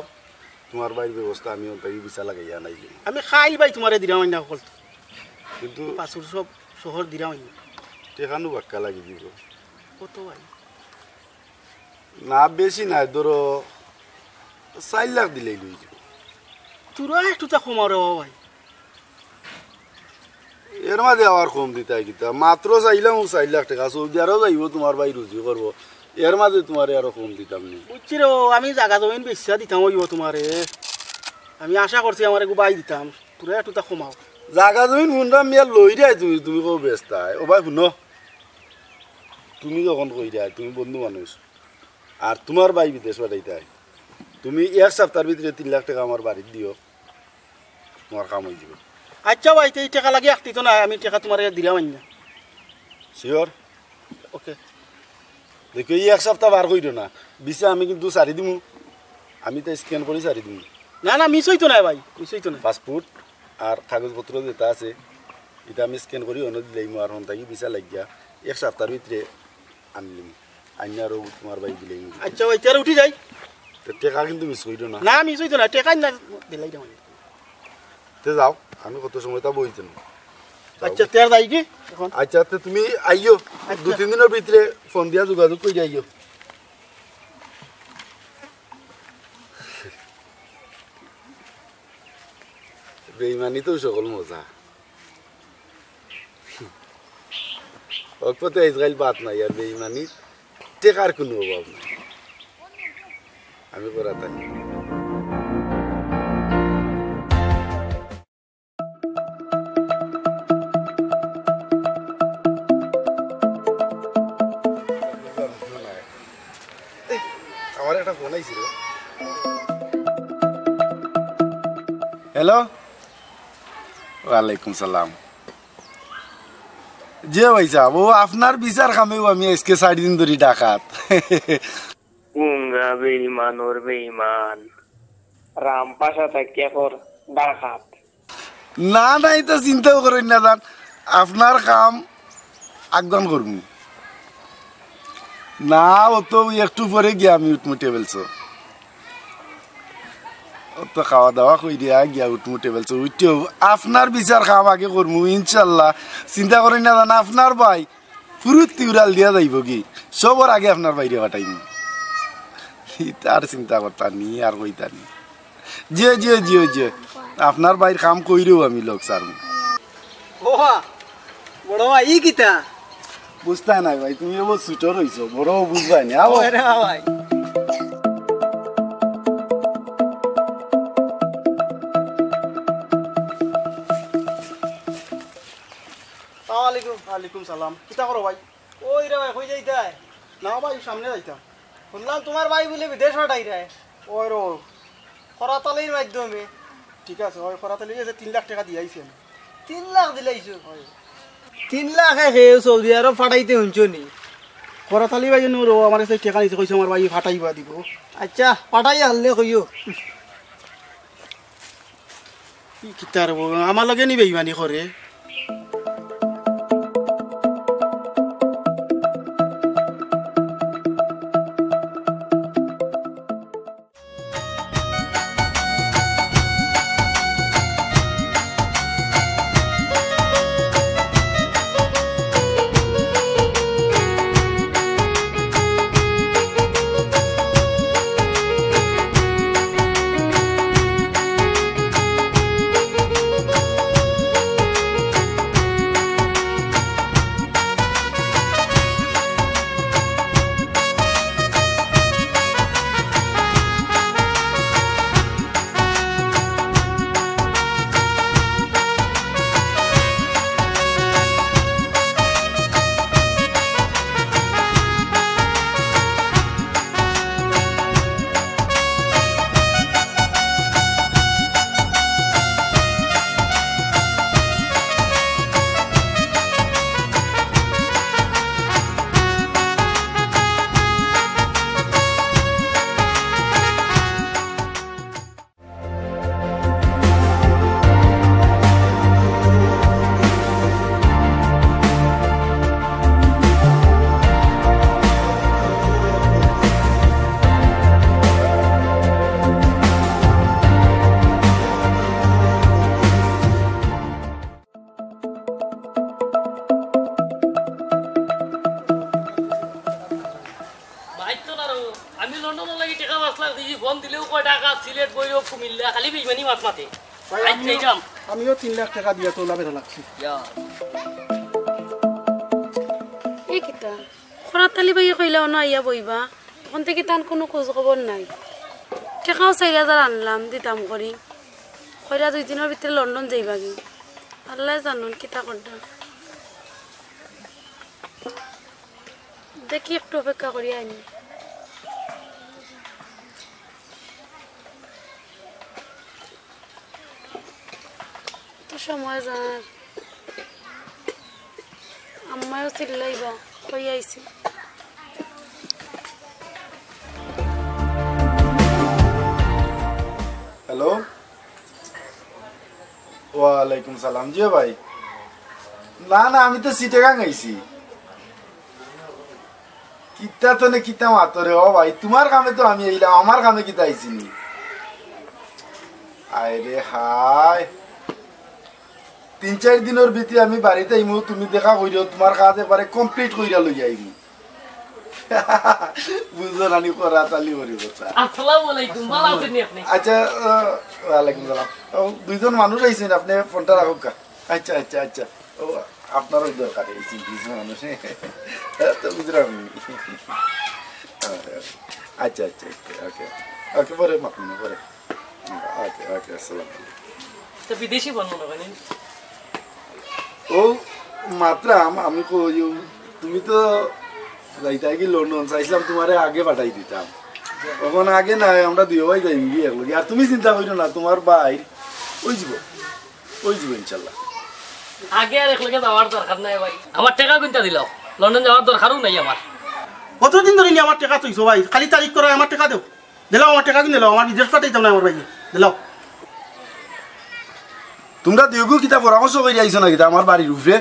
তোমার বাইরের ব্যবস্থা আমি ওটাই ভিসা লাগাইয়া নাই আমি খাই ভাই তোমারে দিলাম না সকল কিন্তু পাসপোর্ট সব শহর দিলাম টেকানো বাক্কা লাগি দিব কত ভাই না বেশি নাই ধরো 4 লাখ দিলেই লই যাব তোরা একটু তা কমাও রে ভাই এর মাঝে আবার কম দিতে গিতা মাত্র চাইলাম 4 লাখ টাকা সৌদি আরব যাইব তোমার ভাই রুজি করবো এর মাঝে তোমার আরো কম দিতাম নি বুঝছি রে আমি জায়গা জমিন বেশি দিতাম হইব তোমারে আমি আশা করছি আমার একটু বাই দিতাম তোরা একটু তা কমাও জাগা জমিন শুনরা মিয়া লই দেয় তুমি কো বেস্তায় ও ভাই শুনো তুমি যখন কই দেয় তুমি বন্ধু মানুষ আর তোমার ভাই বিদেশ পাঠাইতে তুমি এক সপ্তাহের ভিতরে 3 লাখ টাকা আমার বাড়ি দিও তোমার কাম হয়ে যাবে আচ্ছা ভাই এই টাকা লাগে একটি তো না আমি টাকা তোমার দিলাম না শিওর ওকে দেখো এই এক সপ্তাহ বার কইরো না বিসা আমি কিন্তু সারি দিমু আমি তো স্ক্যান করে সারি দিমু না না মিস হইতো না ভাই মিস হইতো না পাসপোর্ট আর কাগজপত্র যেটা আছে এটা আমি স্ক্যান করি অন্য দিলাম আর হন থাকি বিসা লাগিয়া এক সপ্তাহের ভিতরে আনলিম আইনা আর তোমার ভাই দিলাম আচ্ছা ভাই তেরে উঠি যাই টাকা কিন্তু মিস কইরো না না মিস হইতো না টাকা না দিলাই দাও তে যাও আমি কত সময় তা বইতে না আচ্ছা তের যাই কি এখন আচ্ছা তো তুমি আইও 2-3 দিনের ভিতরে ফোন দিয়া যোগাযোগ করে আইও বেইমানি তো সকল মজা অল্পতে ইসরায়েল বাত নাই আর বেইমানি টেকার কোনো অভাব নাই আমি করাতানি আমার একটা ফোন আইছিল হ্যালো ওয়ালাইকুম সালাম জি ভাই সাহেব ও আপনার বিচার খামেও আমি আজকে 4 দিন ধরে ডাকাত গুঙ্গা বেঈমান ওর বেঈমান রামপাশা থেকে কর ডাকাত না নাই তো চিন্তাও করেন না জান আপনার কাম আজ্ঞান করব না ও তো একটু পরে গিয়ে আমি উঠমু টেবিলছো ও তো খাওয়া দাওয়া কই দিয়া গিয়া উঠমু টেবিলছো উঠতেও আপনার বিচার খাম আগে করবো ইনশাল্লাহ চিন্তা করেন না জান আপনার ভাই ফুরুত্তি উড়াল দিয়া যাইব কি সবর আগে আপনার বাইরে পাঠাইম তার চিন্তা করতা নি আর কইতা নি জি জি জি জি আপনার বাইর কাম কইরেও আমি লোক সারমু ওহা বড় ভাই ই কিতা বুঝতা নাই ভাই তুমি এবার সুটর হইছো বড় বুঝবাই না আও আরে ভাই ওয়ালাইকুম সালাম কিতা করো ভাই ওই রে ভাই কই যাইতাই না ভাই সামনে যাইতাম শুনলাম তোমার ভাই বলে বিদেশ পাঠাই রে ওই রো খরাতালির মাধ্যমে ঠিক আছে ওই খরাতালি যে 3 লাখ টাকা দিয়ে আইছি আমি 3 লাখ দিলাইছো 3 লাখ হে সৌদি আরব পাঠাইতে হইছো নি খরাতালি ভাই নো রো আমার কাছে টাকা নিছে কইছে আমার ভাই ফাটাইবা দিব আচ্ছা পাঠাই আনলে কইও কি কিতার আমার লগে নি বেইমানি করে সিলেট বইরো কুমিল্লা খালি বেইমানি মাছ মাতে আমিও 3 লাখ টাকা দিয়া তোলা বেটা লাগছি এই কিতা খরাতালি ভাই কইলাও না আইয়া বইবা তখন থেকে তান কোনো খোঁজ খবর নাই টাকাও 4000 আনলাম দিতাম করি কইরা 2 দিনের ভিতরে লন্ডন যাইবা কি আল্লাহ জানুন কিতা করদা দেখি একটু অপেক্ষা করি আইনি সময় যার আম্মাও চিল্লাইবা কই আইছি হ্যালো ওয়ালাইকুম সালাম জি ভাই না না আমি তো সিটেগাং আইছি কিতা তো নে কিতা মাতরে ও ভাই তোমার কামে তো আমি আইলাম আমার কামে কিতা আইছি নি আরে হাই 3-4 দিনের ভিতরে আমি বাড়িতে আইমু তুমি দেখা কইরো তোমার কাজ এবারে কমপ্লিট কইরা লই আইমু বুঝো নানি করা চালি করি কথা আসসালামু আলাইকুম ভালো আছেন আপনি আচ্ছা ওয়ালাইকুম সালাম দুইজন মানুষ আইছেন আপনি ফোনটা রাখুন কা আচ্ছা আচ্ছা আচ্ছা ও আপনারও দরকার এই দুইজন মানুষ তো বুঝলাম আচ্ছা আচ্ছা ওকে ওকে পরে মাখুন পরে ওকে ওকে আসসালাম তো বিদেশি বর্ণনা করেন ও মাত্র আমি কই তুমি তো যাইতা কি লন্ডন চাইছিলাম তোমারে আগে পাঠাই দিতাম ওখানে আগে না আমরা দুই ভাই যাই গিয়ে আর তুমি চিন্তা করো না তোমার ভাই ওই যাব ইনশাল্লাহ আগে আর একলগে যাওয়ার দরকার নাই ভাই আমার টাকা কিনতে দিল লন্ডন যাওয়ার দরকারও নাই আমার কতদিন ধরে নি আমার টাকা তুইছো ভাই খালি তারিখ করে আমার টাকা দেও দিলাও আমার টাকা কিনে লাও আমার বিদেশ পাঠাইতাম না আমার ভাই দিলাও তোমরা দুইগু কিতা পরামর্শ করে আইছো না কিতা আমার বাড়ির উপরে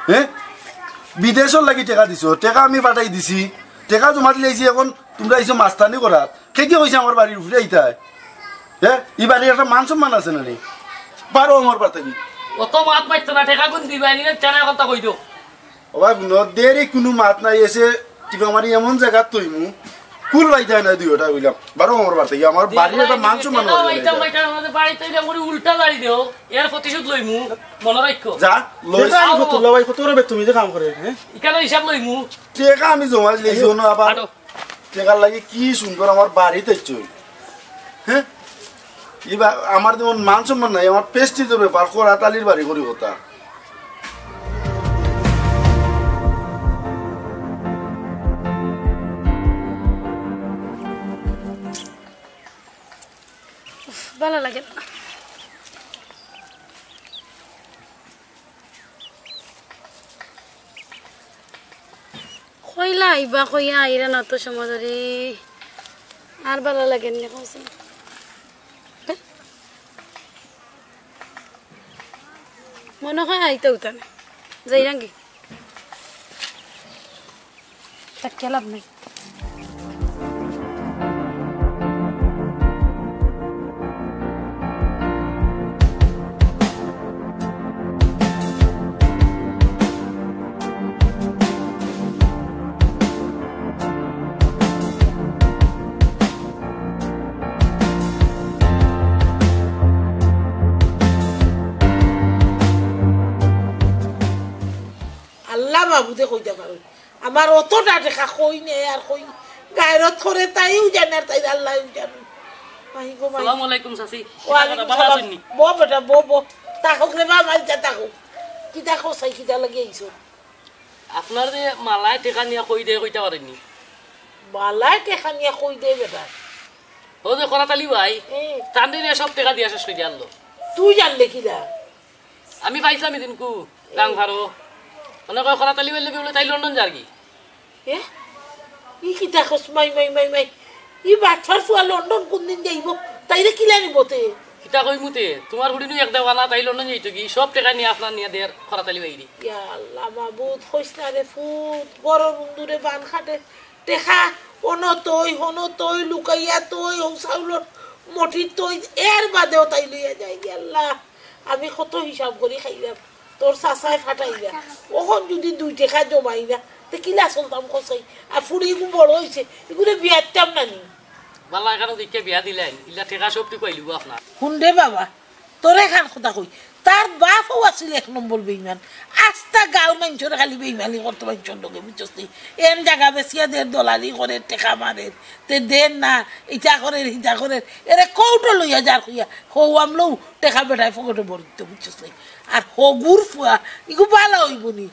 হ্যাঁ বিদেশের লাগি টাকা দিছো টাকা আমি পাঠাই দিছি টাকা জমা দিলেছি এখন তোমরা আইছো মাস্তানি করাত কে কি হয়েছে আমার বাড়ির উপরে আইতায় হ্যাঁ এই বাড়ির একটা মান সম্মান আছে না রে পারো আমার পাঠাবি অত মাত পাইতো না টাকা কোন দিবা নি চানা কথা কই দিও ও ভাই নদেরই কোনো মাত নাই এসে কিবা আমার এমন জায়গা তৈমু কুল বাইতায় না দুইটা বললাম বারো আমার পাঠাবি আমার বাড়ির একটা মান সম্মান উল্টা গাড়ি দিও এর প্রতিশোধ লইমু মনে রাখো যা লই ভাই কত রবে তুমি যে কাম করে হ্যাঁ ইকানো হিসাব লইমু টাকা আমি জমা দিয়েছি না আবার টাকার লাগে কি সুন্দর আমার বাড়িতে চই হ্যাঁ এবার আমার যেমন মান সম্মান নাই আমার পেস্টিজের ব্যাপার করাতালির বাড়ি করি কথা ভালো লাগে কইলা আইবা কইয়া আইরা না তো সময় ধরে আর ভালো লাগেন না কইছে মনে হয় আইতে উঠান যাই রাঙ্গি তাকে লাভ নাই বাবুদে কইতে পারো আমার অতটা দেখা কই নেই আর কই গায়ের থরে তাইও জানে আর তাই আল্লাহ জানে আসসালামু আলাইকুম চাচি ভালো আছেন বো বেটা বো তাকো রে বাবা যা তাকো কি তাকো সাই কি লাগে আইছো আপনার যে মালায় টাকা নিয়া কই দে কইতে পারেননি মালায় টাকা নিয়া কই দে বেটা ও যে করাতালি ভাই তান্দিনে সব টাকা দিয়া শেষ করে আনলো তুই জানলে কি না আমি পাইছিলাম এদিনকু গাং ভারো অনেক করাতালি বললে বলে তাই লন্ডন যার কি কি দেখোস মাই ই বাচ্চার ফুয়া লন্ডন কোন দিন যাইব তাইরে কিলা নিবতে কিতা কই মুতে তোমার হুডিনু এক দেওয়ানা তাই লন্ডন যাইতো কি সব টাকা নিয়ে আপনার নিয়ে দেয়ার করাতালি বাইরি ইয়া আল্লাহ মাবুদ কইস না রে ফুট বড় বন্ধুরে বান খাটে টেকা হনো তই লুকাইয়া তই ও চাউলত মঠি তই এর বাদেও তাই লইয়া যাই আল্লাহ আমি কত হিসাব করি খাইলাম তোর চাচাই ফাটাইলা ওখন যদি 2 টাকা জমাই না তে কিলা চলতাম কসাই আর ফুড়ি বড় হয়েছে এগুলো বিয়ারতাম নানি বালা এখানে দেখে বিয়া দিলেন ইলা টাকা সবটি কইলিব আপনার শুনরে বাবা তোরে খান কথা কই তার বাপও আছিল 1 নম্বর বেইমান আস্তা গাঁও মানুষের খালি বেইমানি করতে মানুষের লোকে বুঝছস এন জায়গা বেশিয়া দের দলালি করে টেকা মারে তে দেন না ইটা করে এরে কৌটো লইয়া যার কইয়া হৌ আমলো টেকা বেটায় ফকটে বরিতে বুঝছস আর হগুর ফুয়া ইগু ভালো হইব নি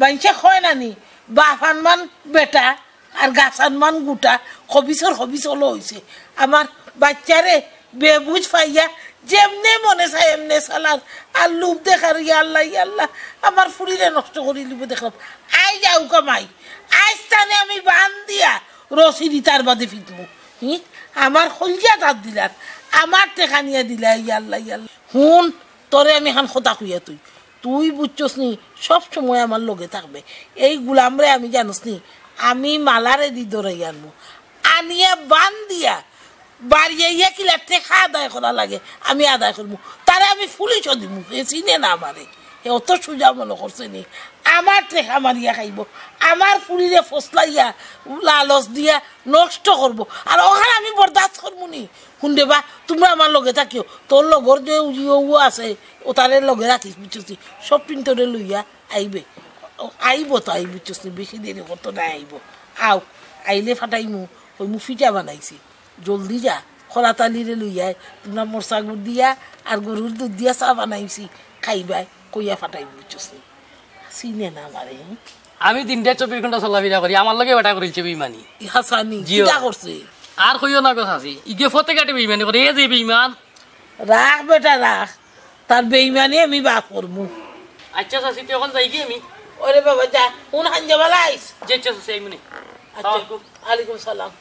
মানুষে হয় না নি বাপ আনমান বেটা আর গাছ আনমান গুটা হবিসর হলো হয়েছে আমার বাচ্চারে বেবুঝ পাইয়া যেমনে মনে চাই এমনে চালার আর লুপ দেখার ইয়াল্লাহ আমার ফুরিরে নষ্ট করে লিব দেখলাম আই যাও কামাই আজ টানে আমি বান দিয়া রসি দিতার বাদে ফিটমু আমার হলজিয়া তার দিলার আমার টেকা নিয়ে দিলা ইয়াল্লাহ হুন তোরে আমি এখন কথা খুঁয়া তুই বুঝছস নি সব সময় আমার লগে থাকবে এই গুলামরে আমি জানোস নি আমি মালারে দি দৌড়াই আনবো আনিয়া বান দিয়া বাড়িয়ে কিলা টেকা আদায় করা লাগে আমি আদায় করবো তারে আমি পুলিশও দিব চিনে না আমারে অত সোজা মনে করছে নি আমার টেকা মারিয়া খাইব আমার ফুলিরে ফসলাইয়া লালচ দিয়া নষ্ট করবো আর ওখানে আমি বরদাস্ত করবো নি শুনবে বা তোমরা আমার লগে থাকিও তোর লগর যে ও আছে ও তারে লগে রাখিস বুঝছি সব পিন্টরে লইয়া আইব তো আই বুঝছি বেশি দেরি করতো না আইব আইলে ফাটাইমু ওই মু ফিটা বানাইছি জলদি যা খোলা তালিরে লইয়াই তোমরা মোরসা গুড় দিয়া আর গরুর দুধ দিয়া চা বানাইছি খাইবাই কইয়া ফাটাই বুঝছস চিনে না আমারে আমি 3-24 ঘন্টা চলাফেরা করি আমার লগে বেটা করেছে বেইমানি হাসানি কিটা করছে আর কইও না কথা আছে ইগে ফতে কাটে বেইমানি করে এই যে বেইমান রাখ বেটা রাখ তার বেইমানি আমি বাপ করবো আচ্ছা চাচি তুই এখন যাই কি আমি ওরে বাবা যা কোন হাঞ্জা বালাইস যে চাচি এই মনে আচ্ছা আলাইকুম সালাম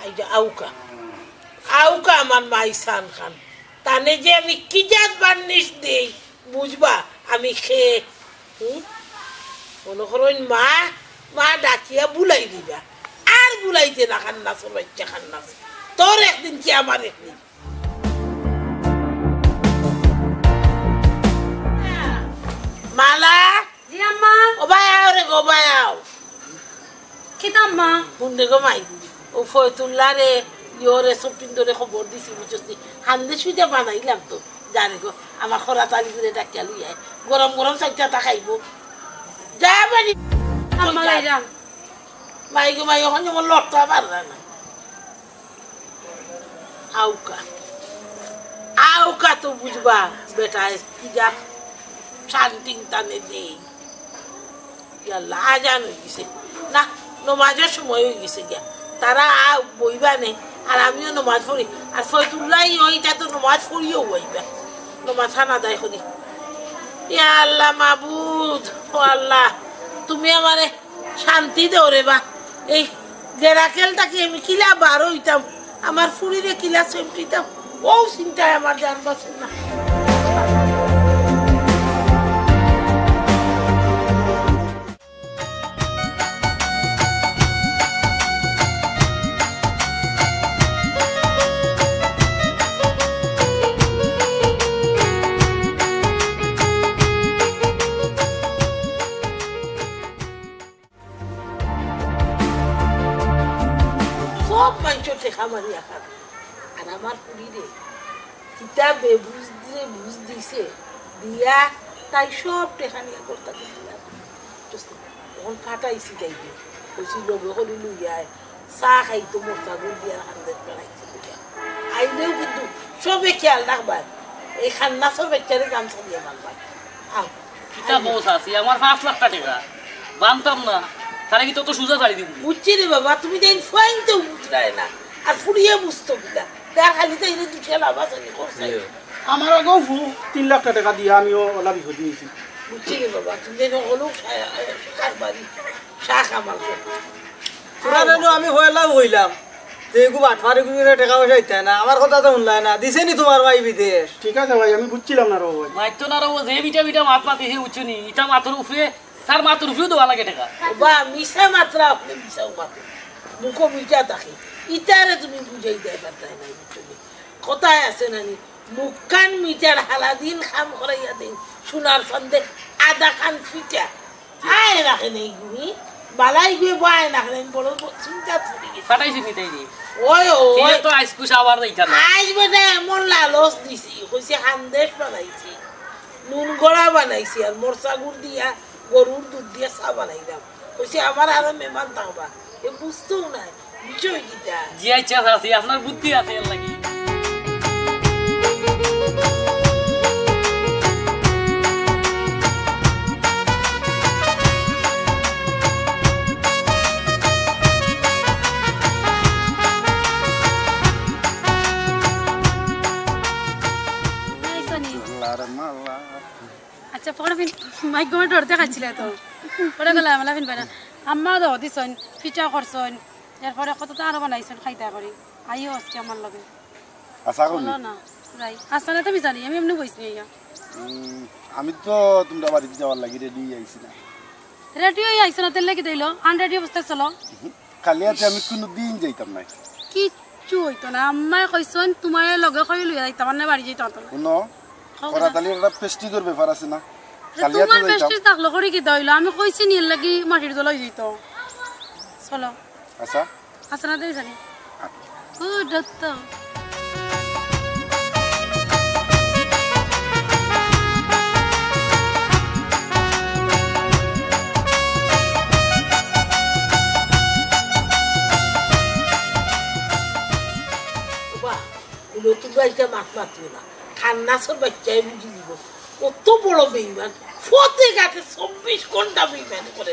আই যা আউকা আমার মাইসান খান তানে যে আমি কি জাত বান্নিস দেই বুঝবা আমি খেয়ে মনে করুন মা ডাকিয়া বুলাই দিবা আর বুলাইতে না খান্নাস বাচ্চা খান্নাস তোর একদিন কি আমার একদিন মালা জি আম্মা ও ভাই আও রে গো ভাই আও কিতাম্মা বুন্ডে গো মাই ও ফয়তুল্লাহ রে ইয়োরে সব পিন্দরে খবর দিছি বুঝছি হান্দে সুইটা বানাইলাম তো জানে গো আমার খরা তালি করে ডাকিয়া লইয়া গরম গরম চাইটা খাইব যা বাড়ি আম্মা লাইরাম মাই গো মাই ওখানে আমার লটটা পারলা না আউকা তো বুঝবা বেটা কি যা শান্তি টানে দেই আজান হয়ে গেছে না নমাজের সময় হয়ে গেছে গিয়া তারা বইবা নেই আর আমিও নমাজ পড়ি আর ফয়তুল্লাহ ওইটা তো নমাজ পড়িও বইবা নমাজ খানা দায় করি ইয়া আল্লাহ মাবুদ ও আল্লাহ তুমি আমারে শান্তি দেও রে বা এই গেরাকেলটাকে আমি কিলা বার হইতাম আমার ফুরিরে কিলা সেমটিতাম ও চিন্তায় আমার জান বাঁচে না সব মানুষের ঠেকা মারিয়া খান আর আমার পুরীরে কিতাবে বুঝ দিছে দিয়া তাই সব টেকা নিয়ে করতে তখন ফাটাইছি তাইকে বলছি লগে হলি লুইয়ায় চা খাইতো মোটা গুড় দিয়া হান্ড্রেড বেড়াইছে আইলেও কিন্তু সবে খেয়াল রাখবার এই খান্নাসর বেচারে গামছা দিয়ে মানবার কিতা বস আছে আমার 5 লাখ টাকা বানতাম না তাহলে কি তত সুজা ছাড়ি দিব বুঝছি রে বাবা তুমি দেন ফাইনতেও বুঝরায় না আর ফুরিয়ে বুঝতো কিনা তার খালি তাই দুটা লাভ আছে করছে আমার আগেও 3 লাখ টাকা দিয়ে আমিও ওলা বিহু দিয়েছি বুঝছি রে বাবা তুমি দেন হলো কারবারি শাক আমার তোরা জানো আমি হইলাম দেখু আঠমারি গুড়ে টাকা পয়সা দিতে না আমার কথা তো শুনলাই না দিছে নি তোমার ভাই বিদেশ ঠিক আছে ভাই আমি বুঝছিলাম না ভাই মাইতো না রো যে বিটা মাত মাতিছে উচ্চনি ইটা মাতর উপরে তার মাতর উপরে দেওয়া লাগে টাকা বা মিশা মাত্রা আপনি মিশাও মাত্র মুখো মিটা থাকে ইটারে তুমি বুঝাই দেয় পারতাই না বুঝলি কথায় আছে নানি মুখান মিটার হালাদিন খাম করাইয়া দিন সোনার সন্দে আধা খান ফিটা আয় রাখে নেই গুনি বালাই গিয়ে বায় না কেন বড় চিন্তা পড়ে গেছে ফাটাইছি নি তাই নি ওই ওই তো আইসকুশ আবার দেইতা না আজ বেটা এমন লালস দিছি কইছে হান্দেশ বানাইছি নুন গড়া বানাইছি আর মোরসা গুড় দিয়া গরুর দুধ দিয়া চা বানাইলাম কইছে আমার আরো মেহমান থাকবা এ বুঝতেও নাই বিষয় কিটা জি আচ্ছা আছে আপনার বুদ্ধি আছে এর লাগি আচ্ছা পরে মাইক গমে ডরতে খাচ্ছিলে তো পরে গেলে আমলা ফিন বাইনা আম্মা দাও দিছন ফিটা করছন এরপরে কত আরো বানাইছেন খাইতা করি আইও আজকে আমার লগে আশা করি না রাই আসলে তুমি জানি আমি এমনি বইছি ইয়া আমি তো তোমরা বাড়িতে যাওয়ার লাগি রেডি আইছি না রেডিও আইছ না তেল লাগি দিলো আনরেডি অবস্থা চলো খালি আছে আমি কোনো দিন যাইতাম না কিচ্ছু হইতো না আম্মাই কইছন তোমার লগে কই লইয়া যাইতাম না বাড়ি যাইতাম না শুনো করাতালির একটা পেস্টিজের ব্যাপার আছে না খালি তোমার আছে পেস্টিজ থাকলো করি কি দইলো আমি কইছি নি লাগি মাটির দলাই দিত চলো আচ্ছা আচ্ছা না দেই জানি ও দত্ত নতুন বাড়িতে মাছ মাত্র না খান্নাসর বাচ্চাই বুঝি দিব কত বড় বেইমান ফতে গাছে 24 ঘন্টা বেইমানি করে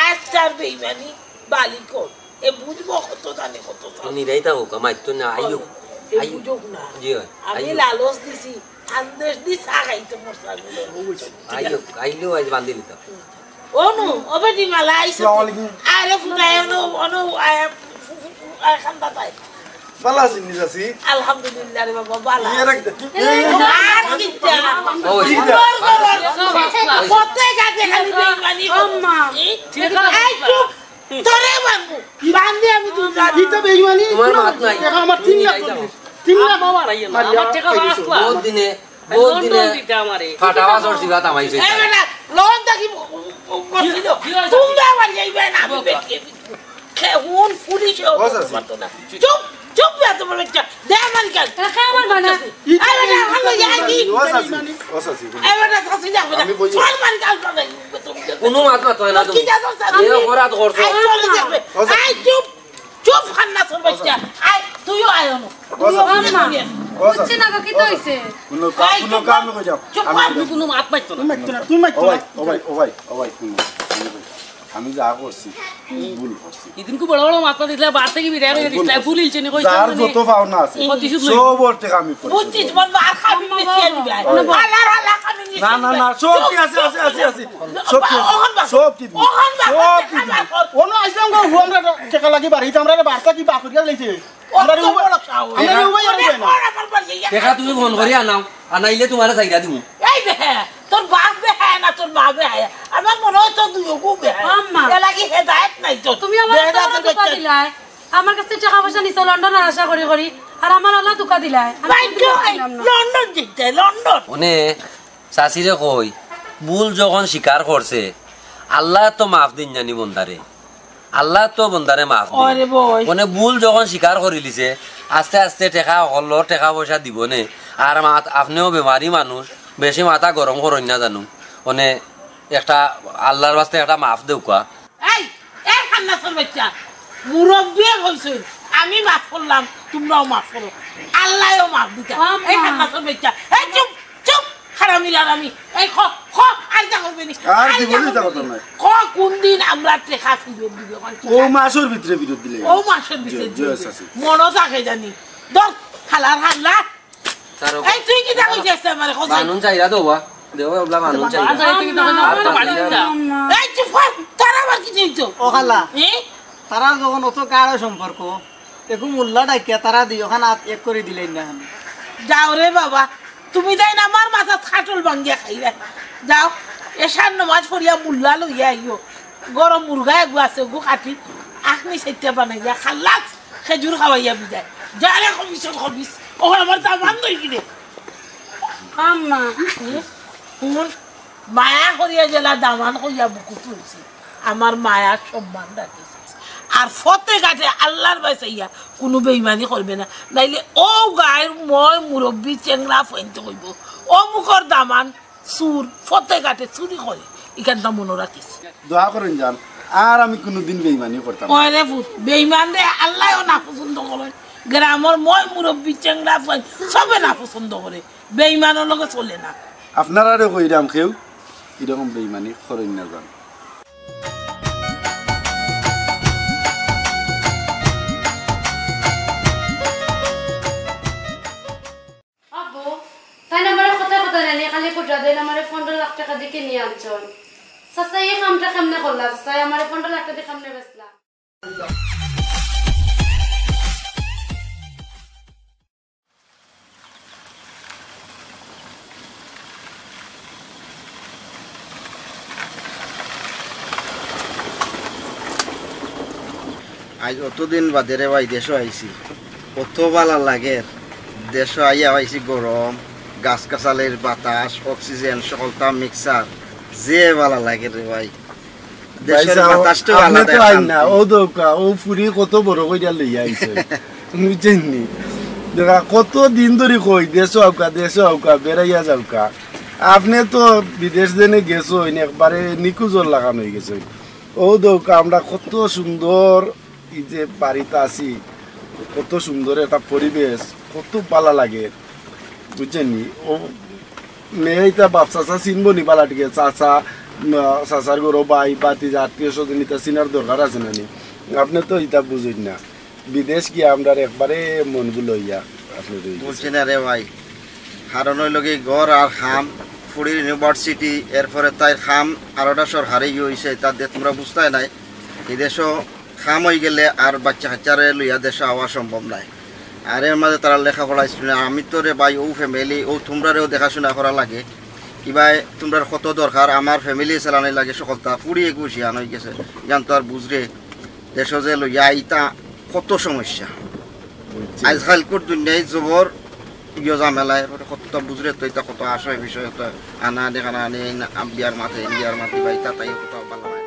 আজ চার বেইমানি বালিকর এ বুঝবো কত জানে কত নিরাই থাকো মাইতো না আইও বুঝুক না জি আমি লালচ দিছি আন্দেশ দি চা খাইতে মরসা আইও আইলো আজ বান্ধি লিতা অনু অবেদি মালা আইছে আরে ফুটাই অনু আয় খান্দা তাই ভালো আছি নিজাসি আলহামদুলিল্লাহ রে বাবা ভালো ইয়ে রাখ দে কতে গাছে খালি বেইমানি আম্মা এই চুপ তোরে বাঙ্গু বান্ধে আমি দুধা দিতে বেইমানি তোমার মাত নাই আমার 3 লাখ বাবা রাইয়া না আমার টাকা আসলা বহুত দিনে ফাটাওয়া সর সিগা তামাইছে এই বেটা লোন দেখি করছিল তুমি আবার যাইবে না আমি বেকে হুন পুলিশ চুপ চুপ না তোমার বাচ্চা দে আমার কাজ আমার বানা এই বেটা ভালো যাইনি এই বেটা সাসি যাবে না চল মান কাজ করে কোনো মাত মাত হয় না তুমি এ অপরাধ করছো আই চুপ চুপ খান্না তোর বাচ্চা আই তুইও আয় না বুঝছি না কি তো হইছে কোনো কাম কই যাও আমি কোনো মাত পাইতো না তুমি মাইতো না ও ভাই আমি যা করছি ভুল করছি ইদিন কো বড় বড় মাত দিলা বার থেকে বিড়া করে দিলা ভুল হইছে নি কইছো যার যত পাওনা আছে সব ওরতে আমি করছি বুঝছি তোমার মা খাবি বেশি দিবে আল্লাহ খাবি না সব কি আছে সব কি ওনো আইসাম গো আমরা টাকা লাগি বাড়িতে আমরা বারটা কি বাকরি লাইছে আমরা উবাই আর না দেখা তুমি ফোন করি আনাও আনাইলে তোমারে চাইরা দিমু এই বে তোর বাপ বে না তোর মা বে আমার মনে হয় তোর দুই গো বে আম্মা এলাকি হেদায়েত নাই তো তুমি আমার টাকা দিলাই আমার কাছে টাকা পয়সা নিছো লন্ডনে আশা করি আর আমার আল্লাহ দুকা দিলাই লন্ডন দিতে লন্ডন ওনে চাচিরে কই ভুল যখন স্বীকার করছে আল্লাহ তো মাফ দিন জানি বন্দারে আল্লাহ তো বন্দারে মাফ দিন মানে ভুল যখন স্বীকার করে লিছে আস্তে আস্তে টেকা হলো টাকা পয়সা দিব নে আর আপনিও বেমারি মানুষ বেশি মাথা গরম করেন না জানো মানে একটা আল্লাহর বাস্তে একটা মাফ দেউকা এই খান্না সর বাচ্চা মুরব্বি হইছে আমি মাফ করলাম তোমরাও মাফ করো আল্লাহও মাফ দিতা এই খান্না সর বাচ্চা এই চুপ চুপ হারামি লারামি এই খ আর যা করবে নি আর দিবনি তা কথা নাই খ কোন দিন আমরা টেকা ফিরত দিব ও মাসের ভিতরে বিরত দিলে ও মাসের ভিতরে মনো থাকে জানি দক হালার হাল্লা এই তুই কি দাও যাচ্ছে আমারে কথা মানুন চাইরা দেওয়া দেওয়া ওলা মানুন চাইরা এই চুপ তারা আবার কি দিছো ও খালা তারা যখন অত কার সম্পর্ক একু মোল্লা ডাকিয়া তারা দি ওখানে এক করে দিলেন না যাও রে বাবা তুমি তাই না আমার মাথা খাটল ভাঙ্গিয়া খাইরা যাও এশার নামাজ পড়িয়া মুল্লা লইয়া আইও গরম মুরগা এগু আছে গু কাটি আখনি সেটা বানাইয়া খাল্লাস খেজুর খাওয়াইয়া বিদায় যারে খবিস ও আমার দামান দই কিনে আম্মা শুন মায়া করিয়া জেলা দামান কইয়া বুকু তুলছি আমার মায়ার সম্মান রাখিস আর ফতে গাছে আল্লাহর বাইসাইয়া কোনো বেইমানি করবে না নাইলে ও গায়ের মই মুরব্বী চেংরা ফেনতে কইব ও মুখর দামান সুর ফতে গাছে চুরি করে এখানটা মনে রাখিস দোয়া করেন যান আর আমি কোনোদিন বেইমানি করতাম ওই রে ফুট বেইমান রে আল্লাহও না পছন্দ করে গ্রামের মই মুরব্বী চেংরা ফেন সবে না পছন্দ করে বেইমানের লগে চলে না আপনারা রে কইরাম কেউ এরকম বেইমানি করেন না যান তাই না আমার কথা নেই খালি কোটা দেন আমার 15 লাখ টাকা দিকে নিয়ে আনছন সাসা এই কামটা কেমনে করলা সাসা আমার 15 লাখ টাকা দিয়ে কেমনে বেচলা আজ অতদিন বাদে রে ভাই দেশ আইছি কত ভালো লাগে দেশ আইয়া আইছি গরম গাছ গাছালের বাতাস অক্সিজেন সকলটা মিক্সার যে ভালো লাগে রে ভাই দেশের বাতাসটা ভালো দেখাম না ও দোকা ও ফুরি কত বড় কইরা লইয়া আইছে তুমি জানি দেখা কত দিন ধরে কই দেশ আউকা বেরাইয়া যাওকা আপনি তো বিদেশ দেনে গেছো একবারে নিকুজর লাগানো হয়ে গেছে ও দোকা আমরা কত সুন্দর এই যে বাড়িতে আছি কত সুন্দর একটা পরিবেশ কত ভালো লাগে বুঝছেন নি ও মেয়েটা বাপ চাচা চিনবো নি বালাটিকে চাচা চাচার গরো বাই বাতি আত্মীয় স্বজন এটা চিনার দরকার আছে না নি আপনি তো এটা বুঝেন না বিদেশ গিয়ে আমরা একবারে মন বুলইয়া আপনি বলছি না রে ভাই কারণ ওই লগে ঘর আর খাম ফুড়ির ইউনিভার্সিটি এরপরে তাই খাম আরোটা সরকারি হয়েছে তার তোমরা বুঝতে নাই এই দেশও খাম হয়ে গেলে আর বাচ্চা কাচ্চারে লইয়া দেশে হওয়া সম্ভব নাই আর এর মাঝে তারা লেখাপড়া স্টুডেন্ট আমি তো রে ভাই ও ফ্যামিলি ও তোমরারেও দেখাশোনা করা লাগে কিবা তোমরা কত দরকার আমার ফ্যামিলি চালানি লাগে সকলটা পুড়িয়ে গুছিয়ে আন হয়ে গেছে জানতো আর বুঝরে দেশ যে লইয়া ইটা কত সমস্যা আজকালকার দুনিয়ায় জবর ইয়ে ঝামেলায় কতটা বুঝরে তো এটা কত আশয় বিষয় আনা দেখানা আনে বিয়ার মাঠে বা ইটা তাই কত ভালো হয়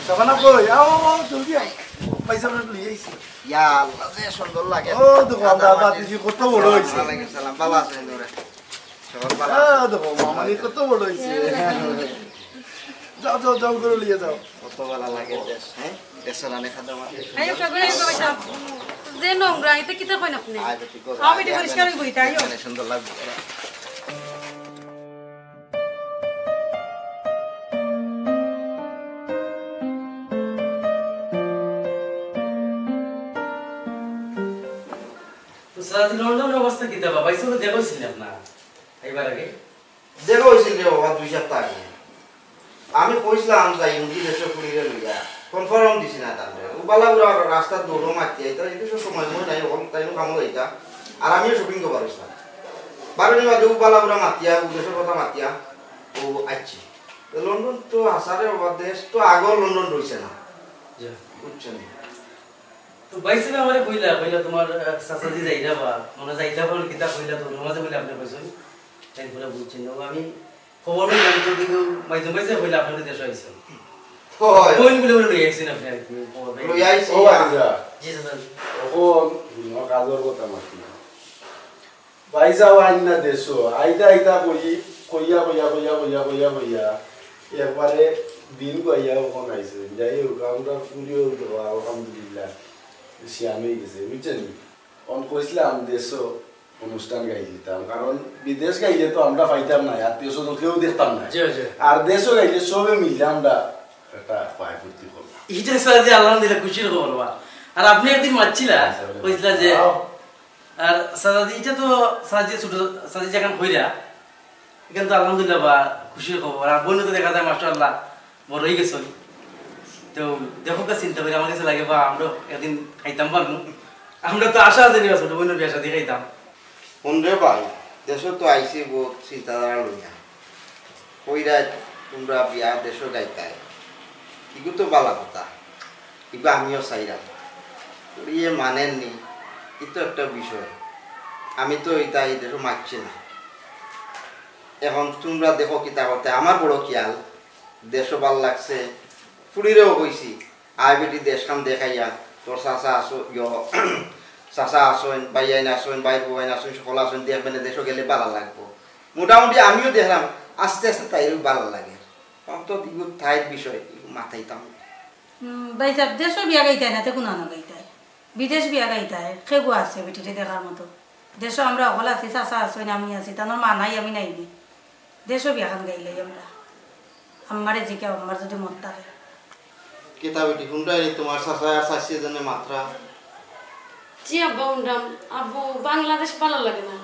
Sabana boy, आओ जल्दी आओ पैसा ले लिए इसे या अल्लाह से सुंदर लगे ओ देखो बाबा जी কত বড় হইছে ওয়ালাইকুম সালাম বাবা আছেন রে সবার ভালো দেখো মামা নি কত বড় হইছে যাও যাও যাও করে নিয়ে যাও কত ভালো লাগে দেশ হ্যাঁ দেশের আনে খাদ্য মাটি আইও সবাই পয়সা যে নোংরা এটা কিতা কইন আপনি আমি এটা পরিষ্কার হই বইতা আইও সুন্দর লাগবে লন্ডনের অবস্থা কি দেবা ভাই সব দেখছিলাম না এইবার আগে দেখো হইছিল রে বাবা 2 সপ্তাহ আগে আমি কইছিলাম যাই ইংরেজি দেশে পুলিরে লইয়া কনফার্ম দিছি না তাহলে ও বালাগুড়া রাস্তা দৌড় মারতে এটা কিছু সময় মই নাই ওখান তাইনো কাম হইতা আর আমিও শপিং করতে পারিছিলাম বারোনি মাঝে ও বালাগুড়া মাতিয়া ও দেশের কথা মাতিয়া ও আইছি লন্ডন তো আসারে বাবা দেশ তো আগর লন্ডন রইছে না বুঝছেন তো বাইসে আমারে কইলা তোমার সাসাজি যাইরা বা মনে যাইতা বল কিতা কইলা তো মাঝে বলে আপনি কইছেন তাই পুরো বুঝছেন ও আমি খবর নিলাম তো দিগো মাঝে কইলা আপনি দেশ আইছেন হয় কোন বলে লই আইছেন আপনি লই আইছি ও আইজা জি স্যার ও নো কাজর কথা মাতি বাইজাও আইনা দেশো আইতা কইয়া একবারে দিন কইয়া ওখানে আইছে যাই হোক আমরা পুরিও দেওয়া আলহামদুলিল্লাহ শিয়ামে গেছে বুঝছেন অন কইছিলাম দেশ অনুষ্ঠান গাই দিতাম কারণ বিদেশ গাইলে তো আমরা পাইতাম না আত্মীয় স্বজন কেউ দেখতাম না আর দেশও গাইলে সবে মিলে আমরা একটা পায় ফুর্তি করলাম এটা স্যার যে আলহামদুলিল্লাহ খুশির খবর বা আর আপনি একদিন মারছিলা কইছিলা যে আর সাদাদি এটা তো সাজি ছোট সাজি যখন কইরা কিন্তু আলহামদুলিল্লাহ বা খুশির খবর আর বন্ধু তো দেখা যায় মাশাআল্লাহ বড় হয়ে গেছে তো দেখো কা চিন্তা করে আমার কাছে লাগে বা আমরা একদিন খাইতাম পারবো আমরা তো আশা আছে নিবা ছোট বোনের বিয়া শাদী খাইতাম কোন রে ভাই দেশ তো আইছি বহুত চিন্তাধারা লইয়া কইরা তোমরা বিয়া দেশ গাইতাই এগুলো তো ভালো কথা এগুলো আমিও চাইলাম ইয়ে মানেননি এটা একটা বিষয় আমি তো এটা এই দেশ মানছি না এখন তোমরা দেখো কিতা করতে আমার বড় খেয়াল দেশও ভাল লাগছে ফুড়িরেও কইছি আই বেটি দেশখান দেখাইয়া তোর চাচা আসো চাচা আসেন বাইয়াইন আসেন বাইর বইন আসেন সকল আসেন দেখবেন দেশও গেলে ভালো লাগবো মোটামুটি আমিও দেখলাম আস্তে আস্তে তাইও ভালো লাগে তো এগুলো ঠাইর বিষয় মাথাইতাম ভাই সাহেব দেশও বিয়া গাইতাই না কোনো আনো গাইতাই বিদেশ বিয়া গাইতাই খেগু আছে বেটিতে দেখার মতো দেশও আমরা অকল আছি চাচা আসেন আমি আছি তার মা নাই আমি নাইনি দেশও বিয়া খান গাইলে আমরা আমারে জিকে আমার যদি মত থাকে কিতাবেটি কোনটাই তোমার চাচা আর চাচির জন্য মাত্রা জি আব্বা উন্ডাম আব্বু বাংলাদেশ ভালো লাগে না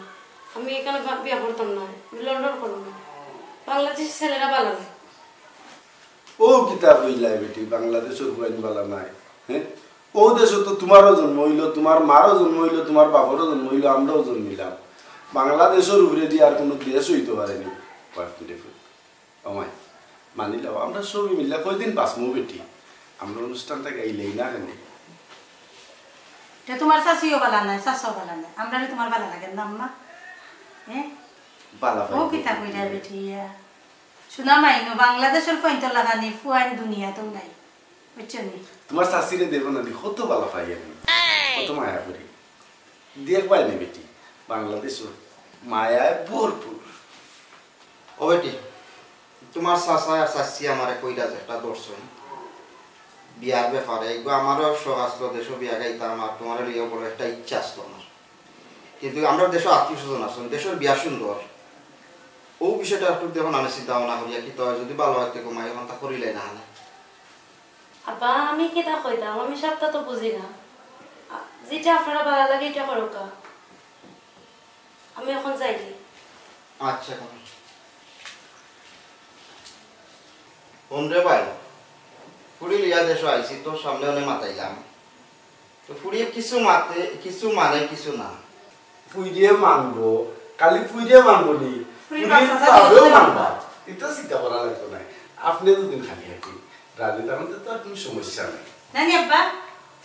আমি এখানে বিয়া করতাম না লন্ডন করবো না বাংলাদেশের ছেলেরা ভালো লাগে ও কিতাব হইলাই বেটি বাংলাদেশের হুয়াইন বালা নাই হ্যাঁ ও দেশে তো তোমারও জন্ম হইল তোমার মারও জন্ম হইল তোমার বাবারও জন্ম হইল আমরাও জন্মিলাম বাংলাদেশের উপরে দিয়ে আর কোনো দেশ হইতে পারেনি আমায় মানিলাম আমরা সবই মিললে কয়দিন বাঁচমো বেটি আমরা অনুষ্ঠানটা গাইলেই না কেন তে তোমার শাশিও বালা নাই শাশও বালা নাই আমরা তোমার বালা লাগে না আম্মা হ্যাঁ বালা ও কিতা কইরা বেঠিয়া শোনা মাইনো বাংলাদেশের পয়েন্ট লাগানি ফুয়ান দুনিয়াতেও নাই বুঝছনি তোমার শাশুড়ি দেব না দি কত বালা পাই আমি কত মায়া করি দেখবাই না বেটি বাংলাদেশ মায়ায় ভরপুর ও বেটি তোমার চাচা আর চাচি আমারে কইরা যে একটা দর্শন বিয়ার ব্যাপারে এগুলো আমারও শখ আসলো দেশ বিয়া গাইতাম আমার তোমার লিয়ে বড় একটা ইচ্ছা আসলো আমার কিন্তু আমরা দেশ আত্মীয় স্বজন আসুন দেশের বিয়া সুন্দর ও বিষয়টা একটু দেখুন আমি চিন্তা ভাবনা করিয়া কি তো যদি ভালো হয়তো কমাই এখন তা করিলাই না আব্বা আমি কিতা কইতাম আমি সবটা তো বুঝি না যেটা আপনারা ভালো লাগে এটা করুক আমি এখন যাইনি আচ্ছা কোন রে ভাই ফুড়ি লিয়া দেশ আইসি তোর সামনে অনেক মাতাইলাম তো ফুড়ি কিছু মানে কিছু না ফুইরে মানবো কালি ফুইরে মানবো নি ফুইরে মানবা এটা চিন্তা করা লাগতো না আপনি দুদিন খালি থাকি রাজি তার মধ্যে তো আর কোনো সমস্যা নেই নানি আব্বা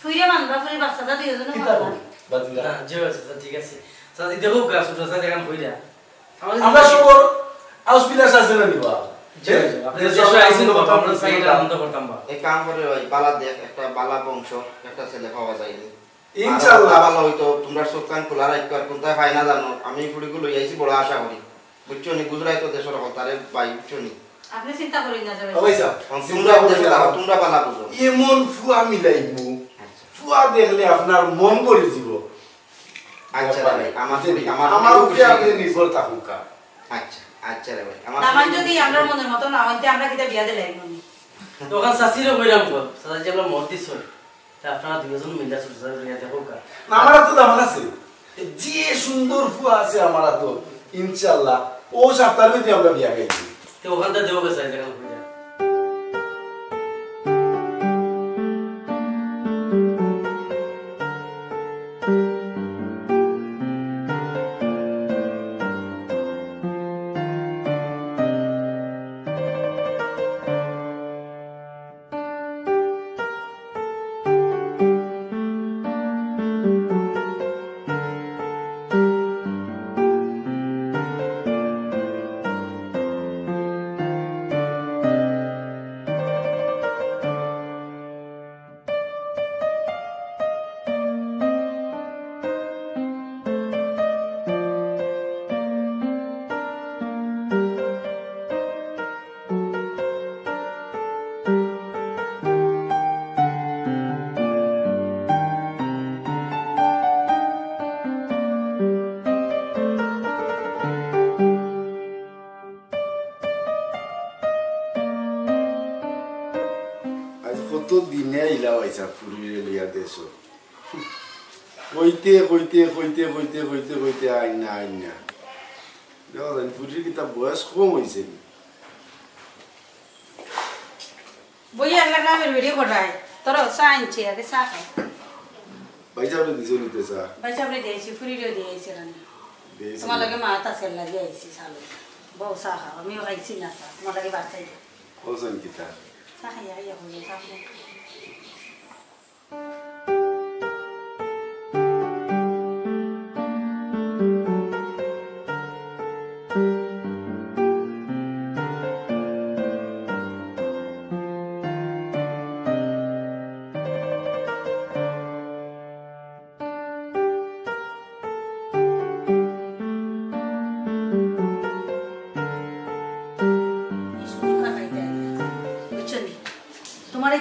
ফুইরে মানবা ফুরি বাচ্চাটা দিও জন বাজিলা জি আছে ঠিক আছে সাজি দেখো গাছ উঠা দেখান কইরা আমরা সবর আউসপিলাস আছে না নিবা আপনি দেশ আইছেন বাবা আমরা সাইডে আনন্দ করতাম বা এই কাম করে ওই বালা দেখ একটা বালা বংশ একটা ছেলে পাওয়া যায়নি ইনশাআল্লাহ ভালো হইতো তোমরা সকান খোলা রাখো আর কোনটা হয় না জানো আমি ফুড়িগুলো আইছি বড় আশা করি বুঝছো নি গুজরাট তো দেশের হতারে পাই বুঝছো নি আপনি চিন্তা করেন না যাবে ওইসা তোমরা বালা বুঝো এমন ফুয়া মিলাইবো ফুয়া দেখলে আপনার মন ভরে যাব আচ্ছা ভাই আমার উপরে আপনি নির্ভর থাকুন কা আচ্ছা আচ্ছা রে ভাই আমার যদি আমরা মনের মত না হইতে আমরা কিটা বিয়া দিলাই মনি তখন সাসিরও কইরাম গো সাসি যে আমরা মত দিছো তা আপনারা দুইজন মিলা সুরসার রিয়া দেখো কা আমার তো দামান আছে যে সুন্দর ফুয়া আছে আমার তো ইনশাআল্লাহ ও সপ্তাহের মধ্যে আমরা বিয়া গাইছি তো ওখানটা দেবো কে সাইজ দেখো কইরা কত দিনে ইলা হয়েছে ফুরিয়ে লিয়া দেশ কইতে কইতে কইতে কইতে কইতে কইতে আইনা আইনা দেখেন ফুরির কিতা বয়স কম হয়েছে বই আল্লাহ গ্রামের ভিডিও করায় তোর চা আনছি আগে চা খাই বাইসাবরে দিছো নিতে চা বাইসাবরে দিয়েছি ফুরিরেও দিয়েছি রান্না তোমার লাগে মা তাসের লাগে আইছি চালু বউ চা খাও আমিও খাইছি না চা তোমার লাগে বাচ্চাই কোসন কিতা চা খাই আইয়া হয়ে চা খাই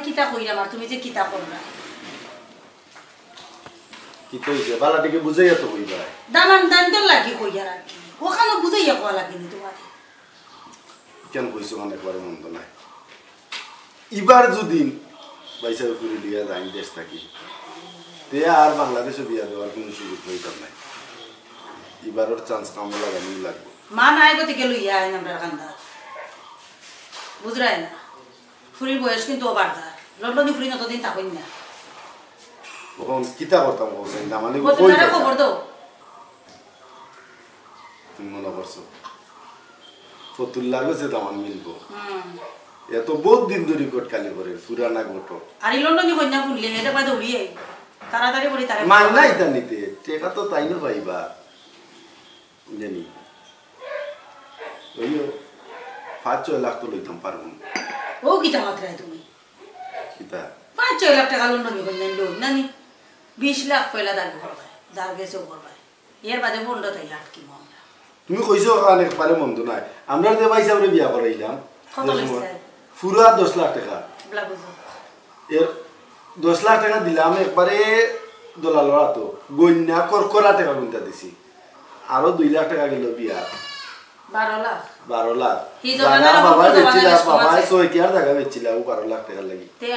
কিতা কইরা তুমি যে কিতা করবা কি কইছে বালাটিকে বুঝাইয়া তো কইবা দানাম দান তো লাগি কইয়া রাখি ওখানে বুঝাইয়া কোয়া লাগেনি তোমার কেন কইছো মানে করে মন্দ নাই এবার যদি বাইসাবে ফুরি দিয়া যাই দেশ থাকি তে আর বাংলাদেশে বিয়া দেওয়ার কোনো সুযোগ হইতাম নাই এবার ওর চান্স কাম লাগানি লাগবে মা নাই গতি গেল ইয়া আইন আমরা কান্দা বুঝরাই না ফুরির বয়স কিন্তু ওবার যা লন্ডনে ফুরি নতদিন থাকইন না ওখন কিতা করতাম বলছেন না মানে কই খবর দাও তুমি মনে করছো ফতুল্লার কাছে দামান মিলবো এত বহুত দিন ধরে কোট খালি করে পুরানা গোটো আর লন্ডনে কন্যা ফুললে এটা বাদ উড়ি আই তাড়াতাড়ি বলি তারে মান নাই তা নিতে টেকা তো তাই না পাইবা জানি ওইও 5-6 লাখ তো লইতাম পারবো ও কিটা মাত্রায় তুমি কিতা 5-6 লাখ টাকা লোন নিবেন লোন নানি 20 লাখ পয়লা দাবি করবে যার গেছে করবে এর বাদে বন্ধ তাই আর কি মন তুমি কইছো কানে পারে মন্দ নাই আমরা যে পয়সা করে বিয়া করাইলাম কত লইছে পুরা 10 লাখ টাকা বলা বুঝো এর 10 লাখ টাকা দিলাম একবারে দলালরা তো গন্যা করকরা টাকা গুনতা দিছি আরো 2 লাখ টাকা গেল বিয়া 12 লাখ কি জমানা বাবা বেচিলা বাবা সই কি আর টাকা বেচিলা ও 12 লাখ টাকা লাগি তে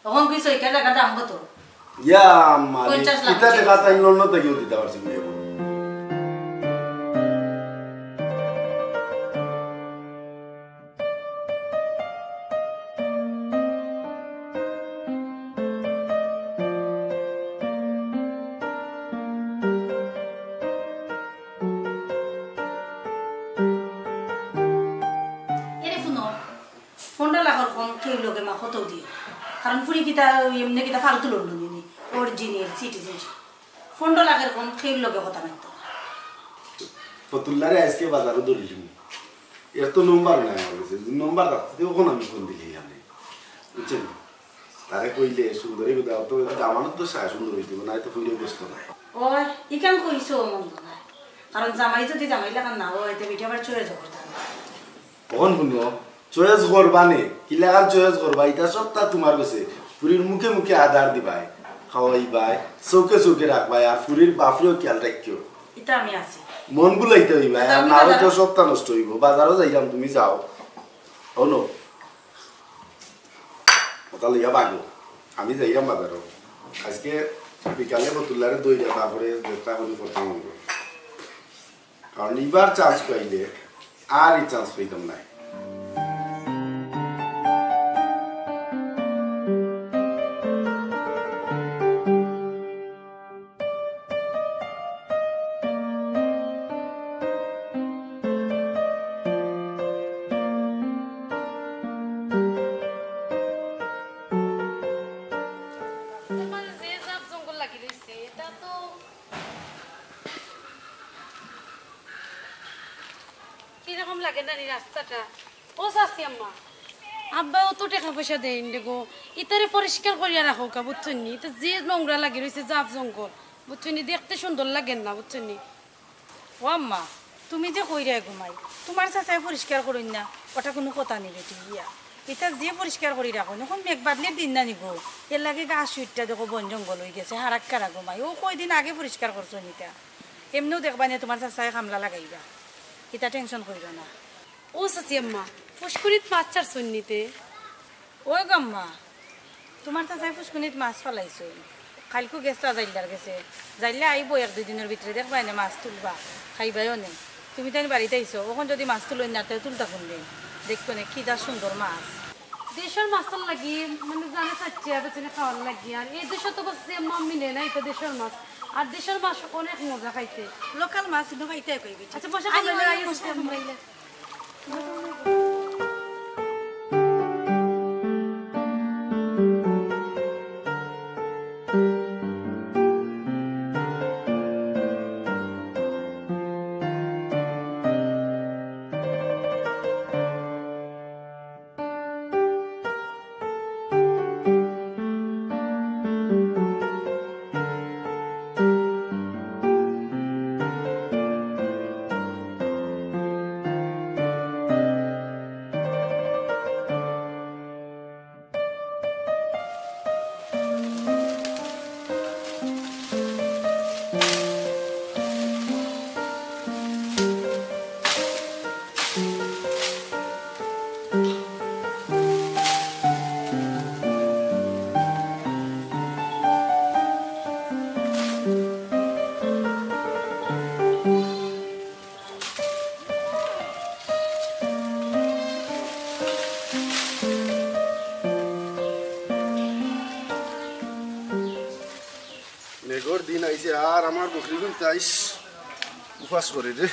তখন কি সই কি টাকা দাম কত ইয়া মালি কিতা টাকা তাই লোন তো কেউ দিতে পারছি না কারণ ফুরি কিতা এমনি কিতা ফালতু লোন নিনি অরিজিনাল সিটিজেন 15 লাখের কোন খেল লগে কথা নাই তো ফতুল্লারে আজকে বাজারে দলিল এর তো নম্বর নাই আমার কাছে নম্বর রাখতে ওখানে আমি ফোন দিলি আমি বুঝছেন তারে কইলে সুন্দরী কথা তো দামানত তো সায় সুন্দর হইতো না তো ফুলে বসতো না ওই ইকান কইছো মন্দ না কারণ জামাই যদি জামাই লাগা না হয় তে বিটা বার চলে যাব তখন শুনো চয়েস করবানে কি লাগাল চয়েস করবা এটা সবটা তোমার কাছে পুরীর মুখে মুখে আধার দিবাই খাওয়াইবাই চৌকে চৌকে রাখবাই আর পুরীর বাপরেও খেয়াল রাখিও এটা আমি আছি মন গুলাইতে হইবা আর না হলে তো সবটা নষ্ট হইব বাজারও যাইলাম তুমি যাও হনো ওটা লইয়া বাগো আমি যাইলাম বাজারও আজকে বিকালে ফতুল্লারে দইটা তারপরে যেটা করি প্রথম হইব কারণ এবার চান্স পাইলে আর এই চান্স পাইতাম না আব্বা অত টাকা পয়সা দেন দেখো ইতারে পরিষ্কার করিয়া রাখো কা বুঝছেন নি তো যে নোংরা লাগে রয়েছে জাফ জঙ্গল বুঝছেন নি দেখতে সুন্দর লাগে না বুঝছেন নি ও আম্মা তুমি যে কইরা ঘুমাই তোমার চাচাই পরিষ্কার করুন না ওটা কোনো কথা নেই বেটি ইয়া এটা যে পরিষ্কার করি রাখো এখন মেঘ বাদলে দিন না নিগো এর লাগে গাছ সুইটটা দেখো বন জঙ্গল হয়ে গেছে হারাক্কারা ঘুমাই ও কয়দিন আগে পরিষ্কার করছো নিটা এমনিও দেখবা না তোমার চাচাই কামলা লাগাইবা এটা টেনশন করিও না ও চাচি আম্মা পুষ্করিত মাছ চার সন্নিতে ওই গাম্মা তোমার চাচাই পুষ্করিত মাছ ফেলাইছো কালকে গেছটা যাইলার গেছে যাইলে আইব 1-2 দিনের ভিতরে দেখবা না মাছ তুলবা খাইবাইও নেই তুমি তাই বাড়িতে আইছো ওখান যদি মাছ তুলেন না তাই তুলতা কোনদিন দেখতো না কি দার সুন্দর মাছ দেশের মাছটার লাগি মানে জানে চাচ্ছি আর খাওয়ার লাগি আর এই দেশে তো বসে মাম্মি নেই না এটা দেশের মাছ আর দেশের মাছ অনেক মজা খাইতে লোকাল মাছ কিন্তু খাইতে কইবি আচ্ছা বসে খাইলে মেঘর দিন আইছে আর আমার বকরি গুন তাইস উপাস করে রে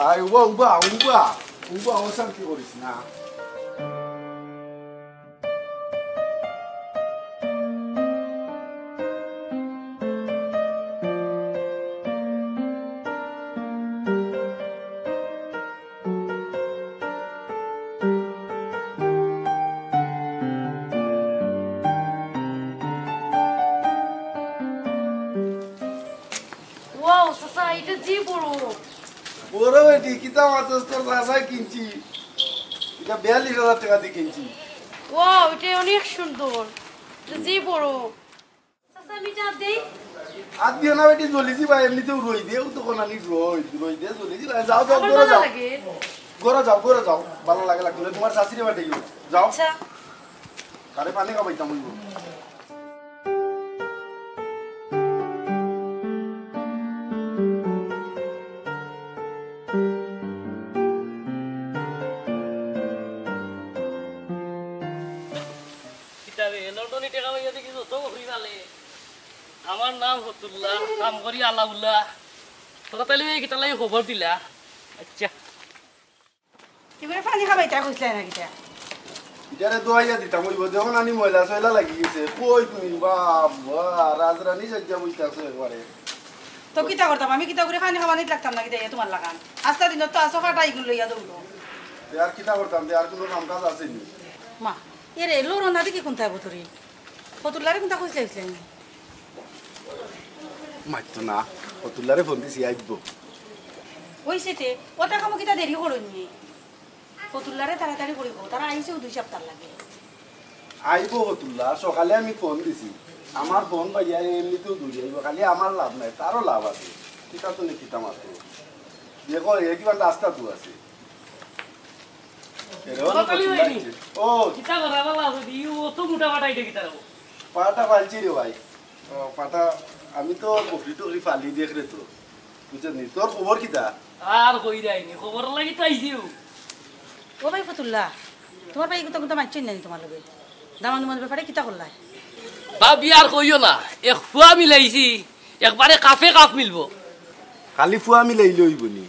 আয় উবা উবা উবা উবা অশান্তি করিস না ওয়াও সাসা এটা জি বড় বড় বেটি কিতা মাছ তোর রাসায় কিনছি এটা 42,000 টাকা দিয়ে কিনছি ওয়াও এটা অনেক সুন্দর এটা জি বড় সাসা আমি যা দেই আজ দিয়ে না বেটি জ্বলিছি ভাই এমনিতেও রই দেও তো কোন আনি রই দে জ্বলিছি যাও যাও ঘরে যাও ঘরে যাও ভালো লাগে লাগলে তোমার শাশুড়ি বাড়ি যাও আচ্ছা আরে পানি খাবাইতাম হইব লন্ডনে টাকা পাইয়া দেখি যত ঘুরি ভালে আমার নাম হতুল্লাহ কাম করি আলাউল্লাহ তোরা তাহলে এইটা লাগে খবর দিলা আচ্ছা তুমি পানি খাবাইতা কইছলা না কিটা ইটারে দোয়াইয়া দিতাম হইব যখন আনি ময়লা সয়লা লাগি গেছে কই তুমি বাবা রাজরানী সজ্জা বইতাছো একবারে তো কিতা করতাম আমি কিতা করে পানি খাওয়া নিতে লাগতাম না কিটা তোমার লাগান আস্তা দিন তো আসো ফাটাই গুলো লইয়া দৌড়ো আর কিতা করতাম আর কোনো কাম কাজ আছে নি মা এরে লোরো না দেখি কোনটা বতরি ফতুল্লারে কোনটা কইছলা মাইতো না ফতুল্লারে ফোন দিছি আইব ওই সেতে ওটা কাম কিতা দেরি করনি ফতুল্লারে তাড়াতাড়ি করিব তারা আইছেও 2 সপ্তাহ লাগে আইব ফতুল্লা সকালে আমি ফোন দিছি আমার ফোন ভাইয়া এমনিতেও দূরে আইব খালি আমার লাভ নাই তারও লাভ আছে কিতা তো নে কিতা মাত্র দেখো এই কিবা রাস্তা তো আছে ও কিতা করা বালা যদি ও তো মোটা বাটাই দে কিতা পাটা ফালছি রে ভাই ও পাটা আমি তো বকরি টকরি ফালি দেখ রে তো বুঝছনি তোর খবর কিতা আর কই যায়নি খবর লাগি তাইছিও ও ভাই ফতুল্লা তোমার ভাই কোনটা কোনটা মাইছেন নাই তোমার লগে দামান মন ব্যাপারে কিতা করলা বাবি আর কইও না এক ফুয়া মিলাইছি একবারে কাফে কাফ মিলবো খালি ফুয়া মিলাই লইবনি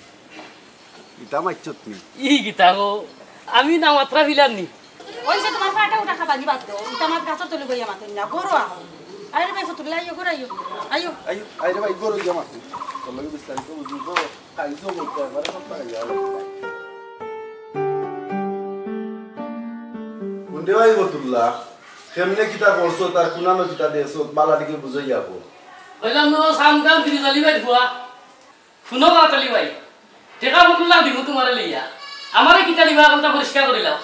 ইতা মাইছত নি ই কিতা গো আমি না মাত্রা ফিলামনি ওই যে তোমার ফাটা উঠা খাবা নি বাদ দাও ইতা মাত গাছ তলে গইয়া মাতেন না গরো আও আরে ভাই ফতুল্লা আইও গরো আইও আইও আইও আরে ভাই গরো গিয়া মাতে তোর লগে বিস্তারিত বুঝবো কাইজো বলতে একবারে সব টাকা যাও কোনতে ভাই ফতুল্লা কেমনে কিতা করছো তার কুনানো কিতা দেছো বালা দিকে বুঝাই যাবো কইলাম নো সামদাম ফিরি চলি ভাই ফুয়া শুনো না চলি ভাই টাকা বদলা দিব তোমারে লইয়া আমারে কিতা দিবা কোনটা পরিষ্কার করিলাও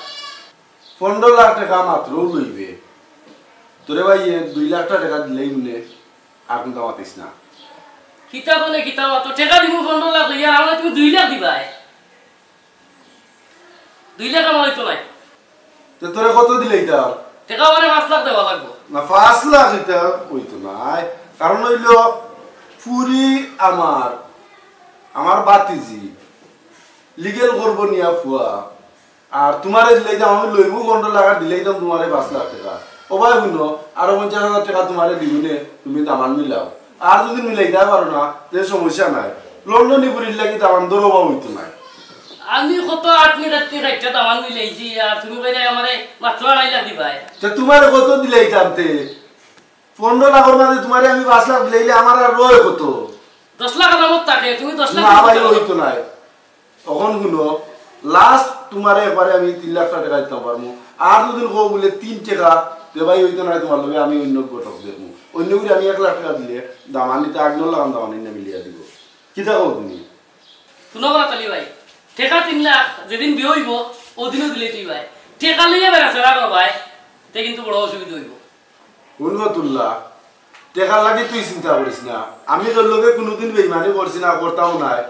15 লাখ টাকা মাত্র লইবে তোরে ভাই 2 লাখ টাকা দিলেই মনে আর কোনটা মাতিস না কিতা বলে কিতা তো টাকা দিব 15 লাখ লইয়া আমারে তুমি 2 লাখ দিবা 2 লাখ আমার হইতো নাই তো তোরে কত দিলেই তা টাকা আমারে 5 লাখ দেওয়া লাগবে না 5 লাখ এটা হইতো নাই কারণ হইলো পুরি আমার বাতিজি লিগেল করব নিয়া ফুয়া আর তোমারে দিলেই দাম আমি লইবো 15 লাখ দিলেই দাম তোমারে 5 লাখ টাকা ও ভাই শুনো আর 50,000 টাকা তোমারে দিবনে তুমি দামান মিলাও আর যদি মিলাই দাও পারো না যে সমস্যা নাই লন্ডনে পুরির লাগি দামান দরবা হইতো না আমি কত 8 মিনিট রাইটা দামান মিলাইছি আর তুমি কইরা আমারে মাত্র 2.5 লাখ দিবা তো তোমারে কত দিলেই দামতে 15 লাখের মধ্যে তোমারে আমি 5 লাখ দিলেইলে আমার আর রয় কত 10 লাখ দামত থাকে তুমি 10 লাখ না ভাই হইতো না তখন শুনো লাস্ট তোমারে একবারে আমি 3 লাখ টাকা দিতে পারবো আর দুদিন কো বলে 3 টাকা তে ভাই হইতো না তোমার লগে আমি অন্য ঘটক দেখমু অন্য করে আমি 1 লাখ টাকা দিলে দামানিতে 8 লাখ দামানি না মিলিয়া দিব কি দাও তুমি শুনো না চলি ভাই টাকা 3 লাখ যেদিন বিয়ে হইব ওদিনও দিলে তুই ভাই টাকা লইয়া বেরাছে রাখো ভাই তে কিন্তু বড় অসুবিধা হইব উন্নতুল্লাহ টাকা লাগি তুই চিন্তা করিস না আমি তোর লগে কোনোদিন বেইমানি করছি না করতাও নাই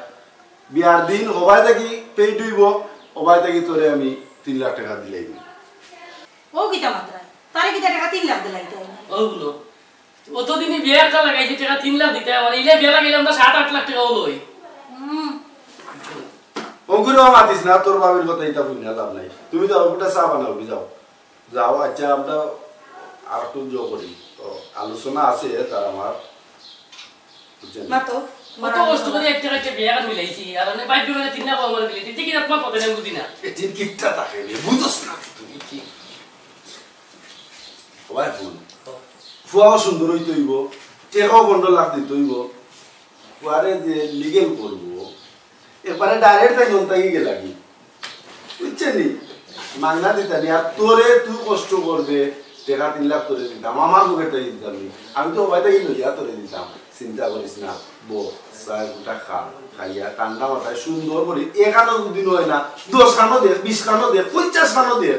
বিয়ার দিন হবাই থাকি পেইড হইব হবাই থাকি তোরে আমি 3 লাখ টাকা দিলেই দিব ও কিটা মাত্রা তারে কিটা টাকা 3 লাখ দিলাই তাই ওগুলো অতদিনই বিয়ে একটা লাগাইছি টাকা 3 লাখ দিতে আমার ইলে বিয়ে লাগাইলাম না 7-8 লাখ টাকা হলো ওগুলো মাতিস না তোর বাবির কথা এটা বুঝি না লাভ নাই তুমি যাও ওটা চা বানাও যাও যাও আচ্ছা আমরা আর একটু জো করি তো আলোচনা আছে তার আমার মাতো কত কষ্ট করে একটা একটা বিয়া কাট মিলাইছি আর আমি বাইক করে তিনটা কম করে দিলি তুই কি তোমার পথে নেই বুঝি না এটির কিপটা থাকে বুঝছ না তুমি কি ওই ফুল ফুয়াও সুন্দর হইতে হইব টেকাও 15 লাখ দিতে হইব ফুয়ারে যে লিগেল করব এবারে ডাইরেক্ট তাই জনতাই গেলাগি বুঝছেনি মাংনা দিতানি আর তোরে তুই কষ্ট করবে টেকা 3 লাখ তোরে দিতাম আমার পকেটে দিতাম আমি তো ওইটা লইয়া তোরে দিতাম চিন্তা করিস না বো সাই টাকা খাইয়া কান্না মাথায় সুন্দর করে 1 দিন হয় না 10 খানো দে 20 খানো দে 50 খানো দে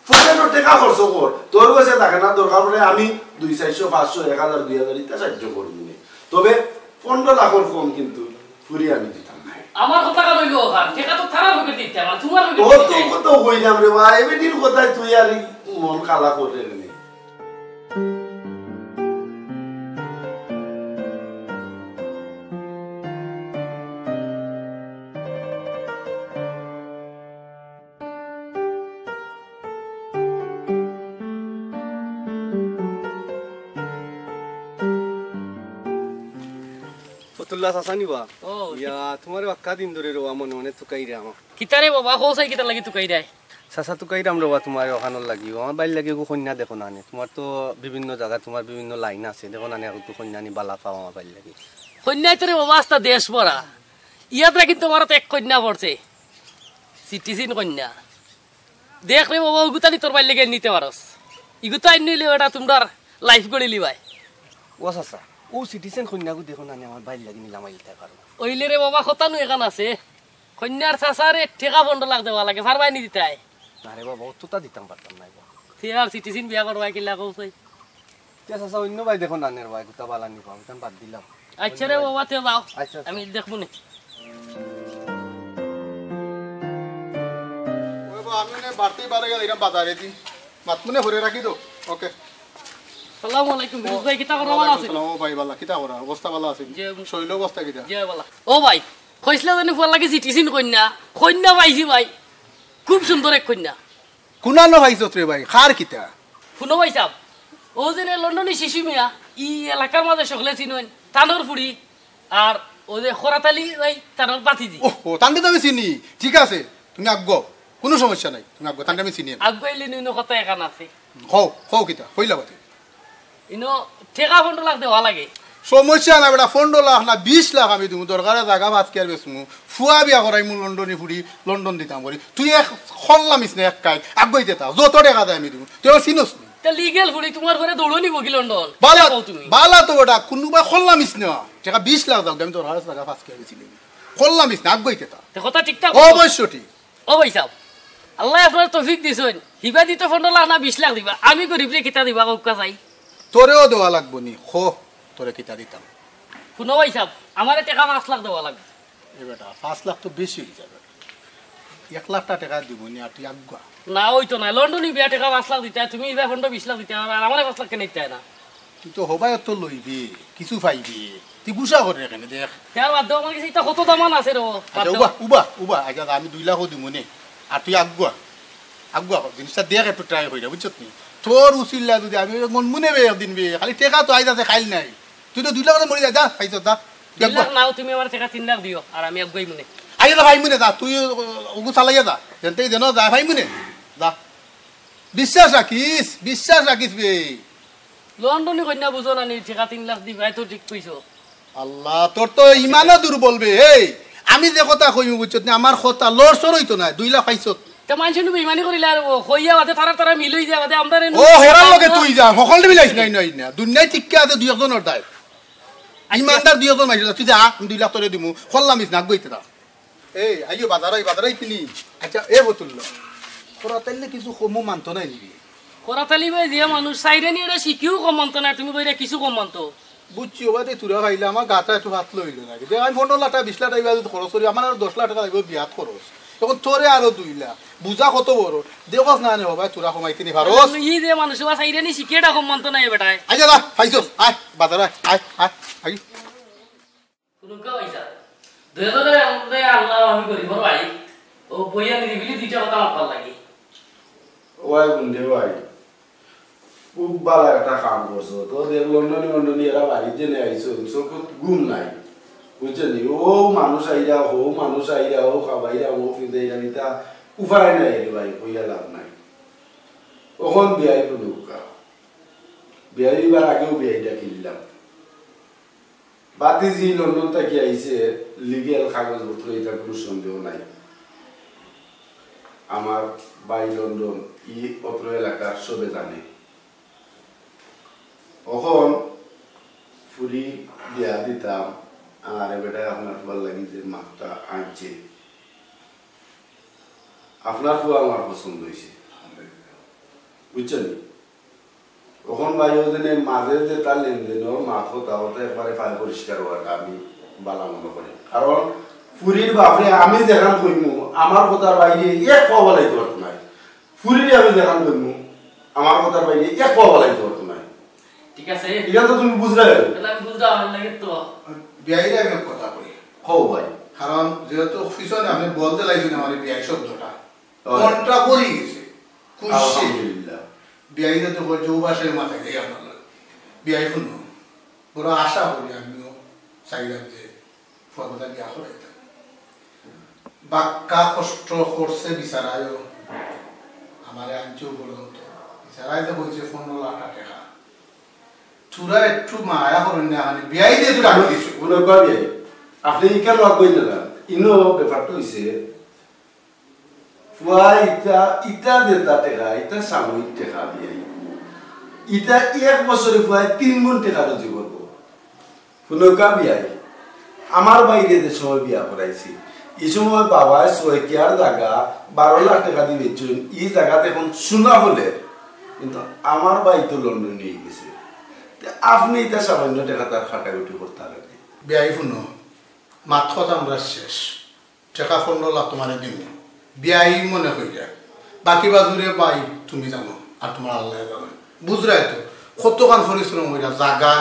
ফোনের টাকা খরচ কর তোর কাছে থাকে না দরকার পড়ে আমি 200 500 1000 2000 ইত্যাদি সাহায্য করব তবে 15 লাখের কম কিন্তু পুরি আমি দিতাম না আমার কথা কইলো ওখান টাকা তো থারা লোকে দিতে আমার তোমার লোকে দিতে ও তো কইলাম রে ভাই এবেটির কথা তুই আর মন কালা করে রে ফতুল্লাহ সাসানি বা ইয়া তোমার বাক্কা দিন ধরে রোয়া মনে মনে তুকাই রে আমার কিতারে বাবা হোসাই কিতা লাগি তুকাই রে সাসা তুকাই রাম রোয়া তোমার ওখানোর লাগি আমার বাইর লাগি কন্যা দেখো না তোমার তো বিভিন্ন জায়গা তোমার বিভিন্ন লাইন আছে দেখো না একটু কন্যা নি বালা পাও আমার বাইর লাগি কন্যাই তোরে বাবা আস্তা দেশ পড়া ইয়াত্রা কিন্তু আমার তো এক কন্যা পড়ছে সিটিজেন কন্যা দেখ রে বাবা ওগুতানি তোর বাইর লেগে নিতে পারস ইগুতো আইন নিলে ওটা তোমরা লাইফ করে লিবাই ও সাসা ও সিটিজেন কন্যাকে দেখো না আমার বাইর লাগি নিলাম আইতে পারো ওইলে রে বাবা খতানো এখান আছে কন্যার চাচারে টেকা 15 লাখ দেওয়া লাগে ফারবাই নি দিতে আয় আরে বাবা অতটা দিতাম পারতাম না আর সিটিজেন বিয়া করবাই কিলা কইছাই তে চাচা অন্য ভাই দেখো না নের ভাই গুতা বালা নি পাও তাম বাদ দিলাম আচ্ছা রে বাবা তে যাও আমি দেখবো নি ওই বাবা আমি নে বাড়তি বারে গেল এরা বাজারে দি মাতমনে ভরে রাখি তো ওকে আসসালামু আলাইকুম বিরুজ ভাই কিতা করা ভালো আছে ও ভাই ভালো কিতা করা অবস্থা ভালো আছে যে শৈল অবস্থা কিতা যে ভালো ও ভাই কইছলা জানি ফুল লাগে সিটিজেন কন্যা কন্যা পাইছি ভাই খুব সুন্দর এক কন্যা কুনানো ভাইছত রে ভাই খার কিতা শুনো ভাই সাহেব ও যে লন্ডনে শিশু মিয়া ই এলাকার মাঝে সকলে চিনেন তানোর ফুড়ি আর ও যে খরাতালি ভাই তানোর বাতিজি ও তান্ডে তো আমি চিনি ঠিক আছে তুমি আগ্গো কোনো সমস্যা নাই তুমি আগ্গো তান্ডে আমি চিনি আগ্গাইলে নিনো কথা এখান আছে হও হও কিতা কইলা বাতি ইনো টেকা 15 লাখ দেওয়া লাগে সমস্যা না বেটা 15 লাখ না 20 লাখ আমি তুমি দরকারে জায়গা ভাত কে আর বেসমু ফুয়া বিয়া করাই মু লন্ডনে ফুড়ি লন্ডন দিতাম করি তুই এক খল্লামিস না এক কাই আগ্গই দেতা যত টাকা দেয় আমি তুমি তুই চিনস না তে লিগ্যাল ফুড়ি তোমার ঘরে দৌড় নিব কি লন্ডন বালা বালা তো বেটা কোনবা খল্লামিস না টাকা 20 লাখ দাও আমি দরকারে জায়গা ভাত কে বেছিলি খল্লামিস না আগ্গই দেতা তে কথা ঠিকঠাক অবশ্যই ঠিক ও ভাই সাহেব আল্লাহ আপনার তৌফিক দিছেন হিবা দিতে 15 লাখ না 20 লাখ দিবা আমি গরিবরে কিতা দিবা কোকা চাই তোরেও দেওয়া লাগবো নি খো তোরে কিতা দিতাম শুনো ভাই সাহেব আমার টাকা 5 লাখ দেওয়া লাগবে এ বেটা 5 লাখ তো বেশি হয়ে যাবে 1 লাখ টাকা দিব নি আর তুই আগুয়া না ওই তো না লন্ডনে বিয়া টাকা 5 লাখ দিতে তুমি ইবা 20 লাখ দিতে আর আমারে 5 লাখ কেন দিতে না তুই তো হবাই তো লইবি কিছু পাইবি তুই গুছা করে কেন দেখ তার বাদ দাও আমার কাছে এটা কত দামান আছে রে উবা উবা উবা আচ্ছা আমি 2 লাখ দিব নে আর তুই আগুয়া আগুয়া জিনিসটা দেখ একটু ট্রাই কইরা বুঝছত নি তোর উসিল্লা যদি আমি মন মনে বে একদিন বে খালি টাকা তো আইতাছে খাইল নাই তুই তো 2 লাখ মরি যা পাইছ দা 2 লাখ নাও তুমি আমার টাকা 3 লাখ দিও আর আমি আগুই মনে আইলা ভাই মনে যা তুই ওগু চালাইয়া যা যেনতেই দেন যা ভাই মনে যা বিশ্বাস রাখিস বে লন্ডনে কন্যা বুঝো না নি টাকা 3 লাখ দিবাই তো ঠিক কইছো আল্লাহ তোর তো ইমানও দুর্বল বে এই আমি যে কথা কইমু বুঝছত না আমার কথা লড়সর হইতো না 2 লাখ পাইছ তে মানছনু বেইমানি করিলা আর কইয়া বাদে তারা মিলই যায় বাদে আমদারে ও হেরার লগে তুই যা সকলে মিলাইছ নাই না দুনিয়ায় ঠিককে আছে 2 জনের দায় ইমানদার 2 জন মাইছ তুই যা 2 লাখ তোরে দিমু খল্লামিস না গইতে দা এই আইও বাজারাই কিনি আচ্ছা এ বতুল্লা তোরা তাইলে কিছু কম মানতো নাই নি কোরাতালি ভাই যে মানুষ সাইরেনি এটা শিখিও কম মানতো না তুমি কইরা কিছু কম মানতো বুঝছি ওবাদে তুরা খাইলে আমার গাটা একটু হাত লইল না যে আমি 15 লাখ টাকা 20 লাখ টাকা খরচ করি আমার আর 10 লাখ টাকা লাগবে বিয়াত খরচ তখন তোরে আরো 2 লাখ বুঝা কত বড় দেওয়াস না নে বাবা তোরা কমাইতে নি পারোস ই যে মানুষ বা সাইরেনি শিখেটা কম মানতো না এ বেটায় আইজা যা ফাইছস আয় বাজার আয় আই পুরুকা পয়সা দেদরে আমরে আল্লাহ আমি করি বড় ভাই ও বইয়া নিবিলি দুইটা কথা আমার ভালো লাগে ওই গুন্ডে ভাই খুব ভালো একটা কাম করছো তো দেখ লন্ডনে এরা বাড়ি জেনে আইছো চোখত ঘুম নাই বুঝছেন ও মানুষ আইরা ও খাবাইরা ও ফিদাইরা নিতা উপায় নাই রে ভাই কইয়া লাভ নাই ওখন বিয়াই প্রদুকা বিয়াইবার আগেও বিয়াইটা কিনলাম বাতিজি লন্ডন থেকে আইছে লিগেল কাগজপত্র এটা কোনো সন্দেহ নাই আমার বাই লন্ডন অত্র এলাকার সবে জানে ওখন ফুরি বিয়া দিতাম আর বেটা আপনার ভাল লাগি যে মাছটা আনছে আপনার ফুয়া আমার পছন্দ হয়েছে বুঝছেন ওখন ভাই ওদিনে মাঝে যে তার লেনদেন মাছ তাও তো একবারে পায় পরিষ্কার হওয়াটা আমি বালা মনে করি কারণ ফুরির বাপরে আমি যেখান কইমু আমার কথার বাইরে এক পাওয়া বলাইতে পারতো নাই ফুরির আমি যেখান কইমু আমার কথার বাইরে এক পাওয়া বলাইতে পারতো নাই ঠিক আছে এটা তো তুমি বুঝলে আমি বুঝলাম আমার লাগে তো বিয়াইরে আমি কথা কই হও ভাই কারণ যেহেতু পিছনে আপনি বলতে লাগছেন আমার বিয়াই শব্দটা মনটা পড়ে গেছে খুশি আলহামদুলিল্লাহ বিয়াইরে তো বলছে ও বাসায় মাথায় গিয়ে আপনার বিয়াই শুনো পুরো আশা করি আমিও চাইলাম যে ফুয়াকোটা বিয়া করাইতাম বাক্কা কষ্ট করছে বিচারায়ও আমার আনছেও পর্যন্ত বিচারাই তো বলছে 15 লাখ টাকা চূড়া একটু মায়া করেন না মানে বিয়াই দিয়ে তো ডাক দিছো মনে করি আপনি কেন কই না ইনো ব্যাপারটা হইছে ফুয়া ইটা দেতা টাকা ইটা সাময়িক টাকা দিয়ে ইটা এক বছরে ফুয়া 3 গুণ টাকা রোজি করবো ফুনকা বিয়াই আমার বাইরে যে সময় বিয়া করাইছি এই সময় বাবা 6 কেয়ার জায়গা 12 লাখ টাকা দিয়ে বেচুন এই জায়গাতে এখন শোনা হলে কিন্তু আমার বাই তো লন্ডন নিয়ে গেছে আপনি এটা সামান্য টাকা তার খাটাগুটি করতে হবে বিয়াই শুনো মাত্র আমরা শেষ টাকা 15 লাখ তোমার দিব বিয়াই মনে হয়ে যায় বাকি বাজুরে বাই তুমি জানো আর তোমার আল্লাহ জানো বুঝরাই তো কতক্ষণ পরিশ্রম হইয়া জাগা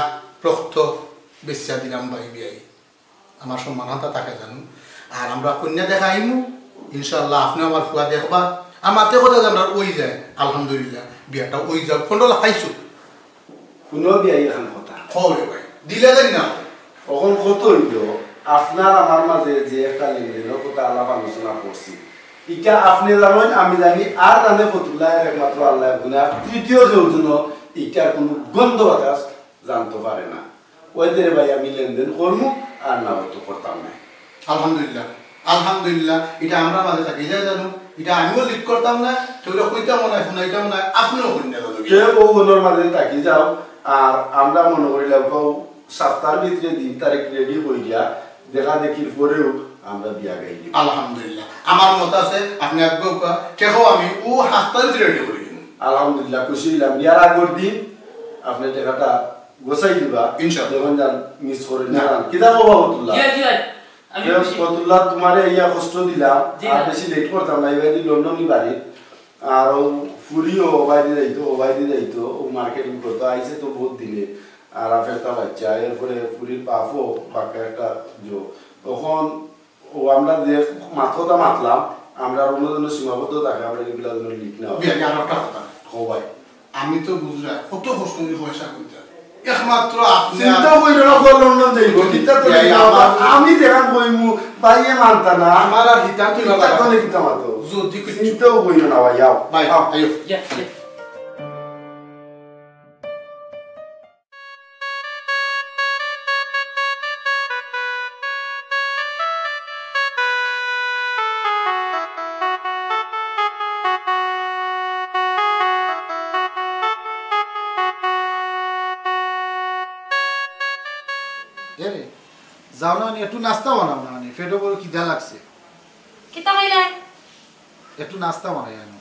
রক্ত বেশিয়া দিলাম ভাই বিয়াই আমার সম্মান হাতা তাকে জানো আর আমরা কন্যা দেখা আইমু ইনশাআল্লাহ আপনি আমার ফুয়া দেখবা আমাতে কথা যে আমরা ওই যায় আলহামদুলিল্লাহ বিয়াটা ওই যাও 15 লাখ পাইছো কোনো বিয়াই এখন কথা হবে ভাই দিলে দেন না তখন কত হইল আপনার আমার মাঝে যে একটা লেনদেনের কথা আলাপ আলোচনা করছি এটা আপনি জানেন আমি জানি আর জানে ফতুল্লাহ একমাত্র আল্লাহ গুনা তৃতীয় যৌজন এটার কোনো গন্ধ বাতাস জানতে পারে না ওইদের ভাই আমি লেনদেন করবো আর না হয়তো করতাম না আলহামদুলিল্লাহ আলহামদুলিল্লাহ এটা আমরা মাঝে থাকি যাই জানো এটা আমিও লিড করতাম না তোরা কইতাম না শুনাইতাম না আপনিও কইনা জানো কে ও গুণের মাঝে থাকি যাও আর আমরা মনে করিলাম সপ্তাহের ভিতরে 3 তারিখ রেডি হইয়া দেখা দেখির পরেও আমরা বিয়া গাইলি আলহামদুলিল্লাহ আমার মত আছে আপনি একবার কেহ আমি ও হাসপাতাল রেডি করি আলহামদুলিল্লাহ খুশি হইলাম বিয়ার আগের দিন আপনি টাকাটা গোছাই দিবা ইনশাআল্লাহ যখন যান মিস করে না কিদা বাবা ফতুল্লাহ জি জি আমি ফতুল্লাহ তোমারে ইয়া কষ্ট দিলাম আর বেশি লেট করতাম না এবারে লন্ডনই বাড়ি আর ফুরিও বাইরে যাইতো ও মার্কেটিং করতো আইছে তো বহুত দিনে আর একটা বাচ্চা এরপরে ফুরির পাফও বাক্কা একটা জো তখন ও আমরা যে মাথা মাতলাম আমরা অন্যজনের সীমাবদ্ধ থাকে আমরা এগুলা লিখ না ভাই আমি তো বুঝলা কত কষ্ট করে পয়সা করতে একমাত্র আপনি চিন্তা কইরা রাখো লন্ডন যাইবো কিতা তো আমি দেখান কইমু বাইয়ে মানতা না আমার আর হিতা কি বাবা তো লিখতা মাতো যদি চিন্তাও কইরা না ভাই আও ভাই আইও যাও না একটু নাস্তা বানাও না মানে পেটে বড় খিদা লাগছে কিতা কইলা একটু নাস্তা বানাই আনো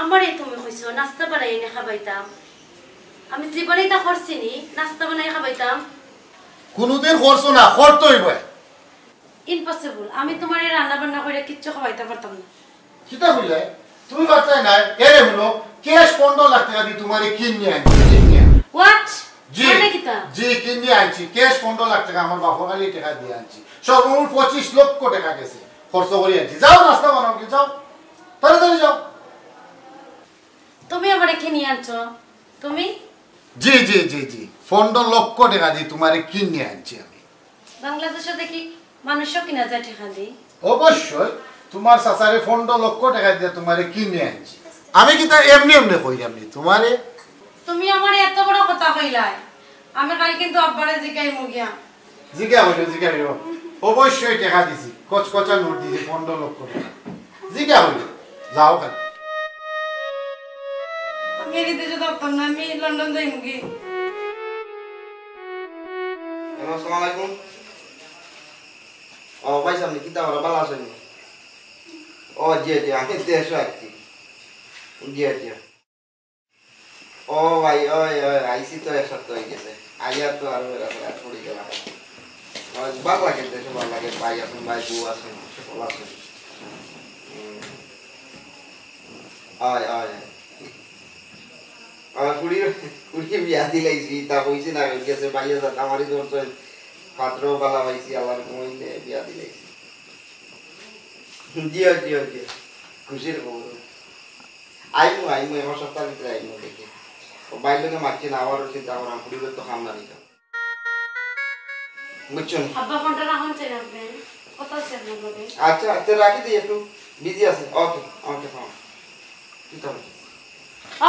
আমারই তুমি কইছো নাস্তা বানাই এনে খাবাইতাম আমি জীবনে তা করছিনি নাস্তা বানাই খাবাইতাম কোনদিন করছো না করতেই বয় ইম্পসিবল আমি তোমার রান্না বান্না করে কিচ্ছু খাওয়াইতে পারতাম না কিতা কইলে তুমি বাচ্চাই না এরে হলো ক্যাশ 15 লাখ টাকা দি তোমারে কিনে আনছি হোয়াট জি জি কিনে আনছি ক্যাশ 15 লাখ টাকা আমার বাবা খালি টাকা দিয়ে আনছি সর্বমোট 25 লক্ষ টাকা গেছে খরচ করে আনছি যাও নাস্তা বানাও কি যাও তাড়াতাড়ি যাও তুমি আমারে কিনে আনছো তুমি জি জি জি জি 15 লক্ষ টাকা দি তোমারে কিনে আনছি আমি বাংলাদেশে দেখি মানুষও কিনা যায় ঠেকা দিই। অবশ্যই তোমার চাচারে 15 লক্ষ টাকা দিয়ে তোমারে কিনে আনছি। আমি কিন্তু এমনি এমনি কইলাম নি তোমারে। তুমি আমার এত বড় কথা কইলাই, আমি কাল কিন্তু আব্বারে জিগাই মুগিয়া। জিগা হইলো অবশ্যই টাকা দিছি, কচকচা নোট দিছি 15 লক্ষ টাকা। জিগা হইলো যাও খালি। আমি এই দেশে থাকতাম না, আমি লন্ডন যাই মুগি। আসসালামু আলাইকুম। ও ভাই সামনে কিতা ওরা ভালো আছেন? ও জি আমি দেশ আছি। জি ও ভাই ওই আইসি তো এক সপ্তাহ হয়ে গেছে। আইয়া তো আর ছড়ি গেল। ভালো লাগে দেশে, ভালো লাগে। ভাই আছেন, ভাই বউ আছেন, সকল আছেন। কুড়ি বিয়া দিলাইছি তা কইছি না গেছে ভাইয়া যাত আমারই ধরছে পাত্র বালা পাইছি আল্লাহর কইলে বিয়া দিলাইছি। জি খুশির খবর। আইমু আমার সপ্তাহ ভিতরে আইমু দেখি। বাইরে মারছি না, আবার চিন্তা করাম পুরীর তো খাম না নিতাম। বুঝছেন? আব্বা ফোনটা রাখুন চাই আপনি কত আছে আপনার লগে? আচ্ছা রাখি দিই, একটু বিজি আছে। ওকে ফাম কি করব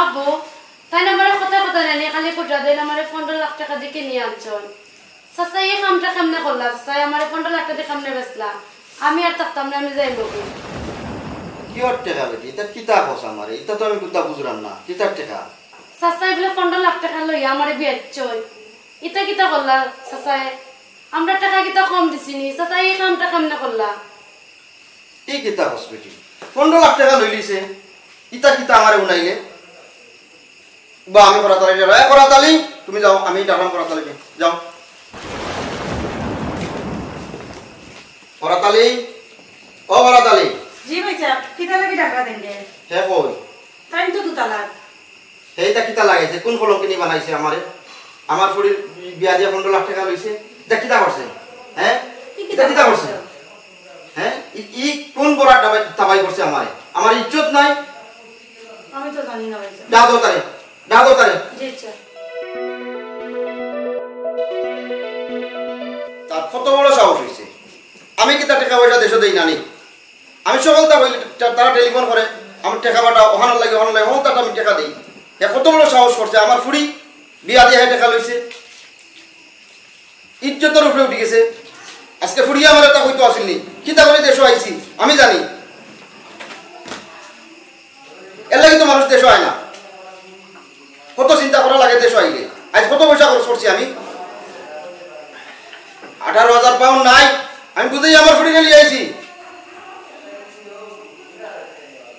আব্বু তাই না আমার কথা জানি খালি পুজা দেন আমার 15 লাখ টাকা দিয়ে নিয়ে আনছন। চাচা এই কামটা কেমনে করলা? চাচা আমার 15 লাখ টাকা দিয়ে কেমনে বেচলা? আমি আর থাকতাম না, আমি যাইব কি ওর টাকা বেটি? এটা কিতা কস আমারে? এটা তো আমি কথা বুঝলাম না। কিতার টাকা? চাচা বলে 15 লাখ টাকা লইয়া আমারে বেচছন। এটা কিতা করলা চাচা? আমরা টাকা কিতা কম দিছিনি, চাচা এই কামটা কেমনে করলা? এই কিতা কস বেটি? 15 লাখ টাকা লই লিছে, ইতা কিতা আমারে উনাইলে? বা আমি করাতালি তুমি যাও, আমি ডাকলাম করাতালি যাও। করাতালি ও করাতালি। জি ভাই সাহেব, কিতা লাগি টাকা দেন গে? হে কই? টাইম তো দুটা লাগ। হেইটা কিতা লাগাইছে? কোন কলঙ্কিনি বানাইছে আমারে? আমার ফুড়ির বিয়া দিয়া 15 লাখ টাকা লইছে। এটা কিতা করছে? হ্যাঁ এটা কিতা করছে? হ্যাঁ ই কোন বড় তাবাই করছে আমারে? আমার ইজ্জত নাই। আমি তো জানি না ভাই সাহেব। ডাকো তারে। জি আচ্ছা। তার কত বড় সাহস হইছে? আমি কি তার টাকা পয়সা দেশে দেই নানি? আমি সকল তারা টেলিফোন করে আমার টাকা পাঠাও, ওখানে লাগে ওখানে তার আমি টাকা দিই। কত বড় সাহস করছে? আমার ফুড়ি বিয়া দিয়ে টাকা লইছে, ইজ্জতের উপরে উঠে গেছে। আজকে ফুড়ি আমার তা হইতো আসেননি, কিতা করে দেশে আইছি আমি জানি। এর লাগে তো মানুষ দেশে আয় না। কত চিন্তা করা লাগে দেশে আইলে। আজ কত পয়সা খরচ করছি আমি? 18,000 পাউন্ড নাই, আমি বুঝেই আমার ফুড়ি নিয়ে আইছি।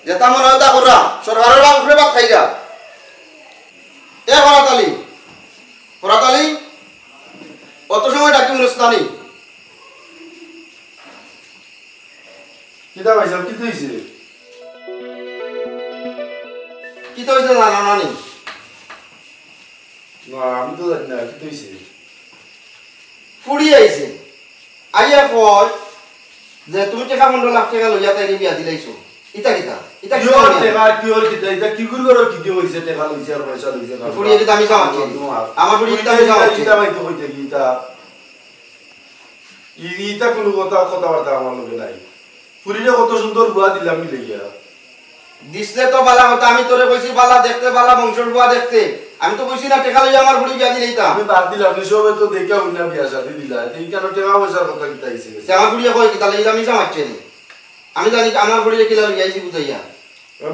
যেটা মনে হয় তা করা, সরকারের উপরে ভাত খাইগা। এ করাতালি কত সময় ডাকি অনুষ্ঠানি? কিতা ভাইসাব কি হইছে? কি তো হইছে জানা নানি? না আমি তো জানি না কি হইছে। ফুড়ি আইছে, আইয়া কয় যে তুমি টাকা 15 লাখ টাকা লইয়া তাই বিয়া দিলাইছো। ইতা কিতা ইতা কি ওর টাকা কি ওর কিতা এটা কি করব কি কি হইছে? টাকা লইছে আর পয়সা লইছে না। ফুড়ি এটা আমি জামাচ্ছি, আমার ফুড়ি এটা আমি জামাচ্ছি। ইতা ভাই তো কইতে কি ইতা ইতা কোনো কথাবার্তা আমার লগে নাই। ফুড়িরে কত সুন্দর বুয়া দিলাম নি লইয়া দিছলে তো বালা কথা। আমি তোরে কইছি বালা দেখতে, বালা বংশের বুয়া দেখতে। আমি তো কইছি না টাকা লইয়া আমার ফুড়ি বিয়া দিলাইতা। আমি বাদ দিলাম সবে তো দেখা হইনা বিয়া শাদি দিলা। এই কেন টাকা পয়সার কথা কিতা হইছে? সে আমার ফুড়ি কই কিতা লইয়া আমি জামাচ্ছি নি। আমি জানি আমার ফুড়িরে কিলা লইয়া আইছি বুঝাইয়া।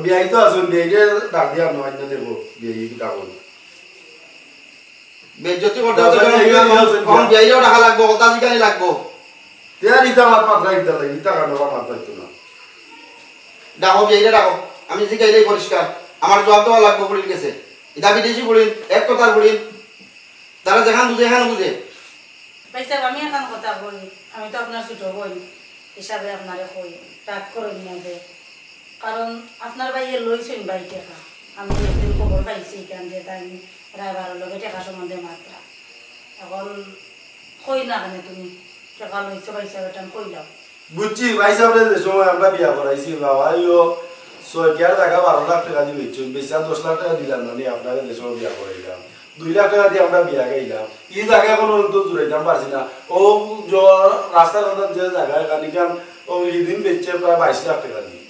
বিয়াই তো আসুন বিয়াইরে ডাক দিয়া নয় না দেখো বিয়াই কিতা কই। বেজ্জতি করতে হবে কোন বিয়াইও টাকা লাগবে, কথা জিগানি লাগবে। তেয়ার ইতা মাত্রা ইতা লাগি ইতা কানো মাত্রা পাইতো না। ডাকো বিয়াইরে ডাকো, আমি জিগাইলেই পরিষ্কার। আমার জবাব দেওয়া লাগবে ফুড়ির কাছে। ইতা বিদেশি ফুড়িন, এক কথার ফুড়িন, তারা যেখান বুঝে এখান বুঝে। ভাই সাহেব আমি এখন কথা বলি, আমি তো আপনার ছোট বোন হিসাবে আপনারে কই রাগ করেন না যে, কারণ আপনার ভাইয়ে লইছেন ভাই টাকা। আমি একদিন খবর পাইছি কেন যে তাই ড্রাইভারের লগে টাকা সম্বন্ধে মাত্রা। এখন কই না কেন তুমি টাকা লইছো ভাই সাহেব? এটা কইলাম বুঝছি ভাই সাহেবের যে সময় আমরা বিয়া করাইছি বাবা ইও 6 টাকা 12 লাখ টাকা দিয়েছি, বেশি 10 লাখ টাকা দিলাম না। আপনাকে যে সময় বিয়া করাইলাম 2 লাখ টাকা দিয়ে আমরা বিয়া গাইলাম এই জায়গা কোনো তো জুড়াইতাম পারছি না ও রাস্তার কথা যে জায়গায় কানিকান ও এদিন বেচছে প্রায় 22 লাখ টাকা দিয়ে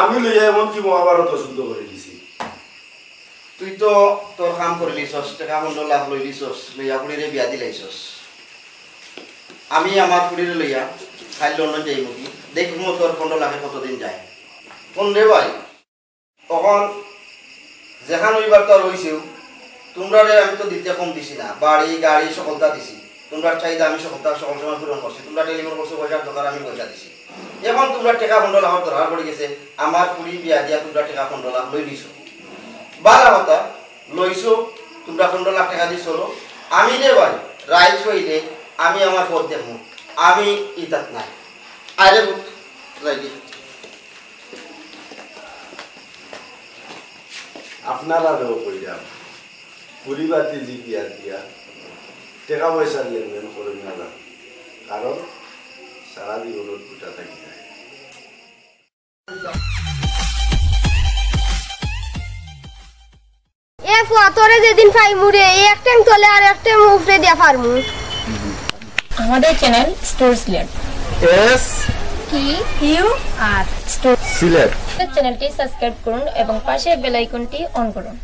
আমি লইয়া এমন কি মহাভারত শুদ্ধ করে দিছি তুই তো তোর কাম করে লিছস টাকা 15 লাখ লই লিছস লইয়া পুরিরে বিয়া দিলাইছস আমি আমার পুরিরে লইয়া খাই লন্ডন যাইব কি দেখমু তোর 15 লাখে কতদিন যায় কোন রে ভাই তখন যেখান ওইবার তোর হইছেও তোমরা আমি তো দিতে কম দিছি না বাড়ি গাড়ি সকলটা দিছি তোমরা চাইদা আমি সকল সময় পূরণ করছি তোমরা টেলিফোন করছো পয়সার দরকার আমি পয়সা দিছি এখন তোমরা টাকা 15 লাখ দরকার পড়ে গেছে আমার পুরি বিয়া দিয়া তোমরা টাকা 15 লাখ লই দিছো বালা কথা লইছো তোমরা 15 লাখ টাকা দিছো আমি রে ভাই রাইট হইলে আমি আমার পথ দেখমু আমি ইতাত নাই আরে রাইট আপনারা দেব কইলাম পরিবারটি জি বিয়া দিয়া টাকা পয়সা লেনদেন করে না কারণ সারা জীবনের দুটা থাকি যায় এ ফুয়া তোরে যেদিন পাই মুড়ে এক ট্যাং তোলে আর এক ট্যাং উপরে দিয়া পারমু আমাদের চ্যানেল স্টোর সিলেট এস কি ইউ আর স্টোর সিলেট চ্যানেলটি সাবস্ক্রাইব করুন এবং পাশের বেল আইকনটি অন করুন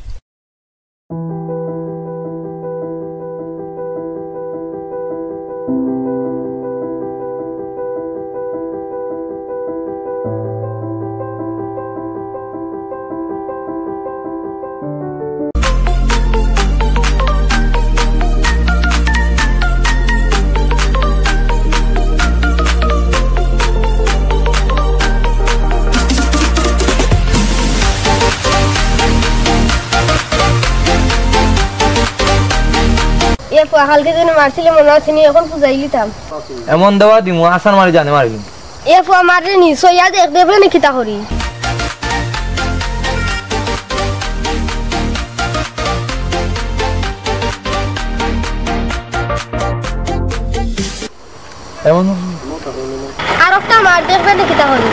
কালকে যেন মারছিলে মনে আছে নি এখন পূজাই লিতাম এমন দেওয়া দিমু আসান মারি জানে মারিম এ ফুয়া মারে নি সইয়া দেখ দেবে নাকি তা করি এমন আর একটা মার দেখবে নাকি তা করি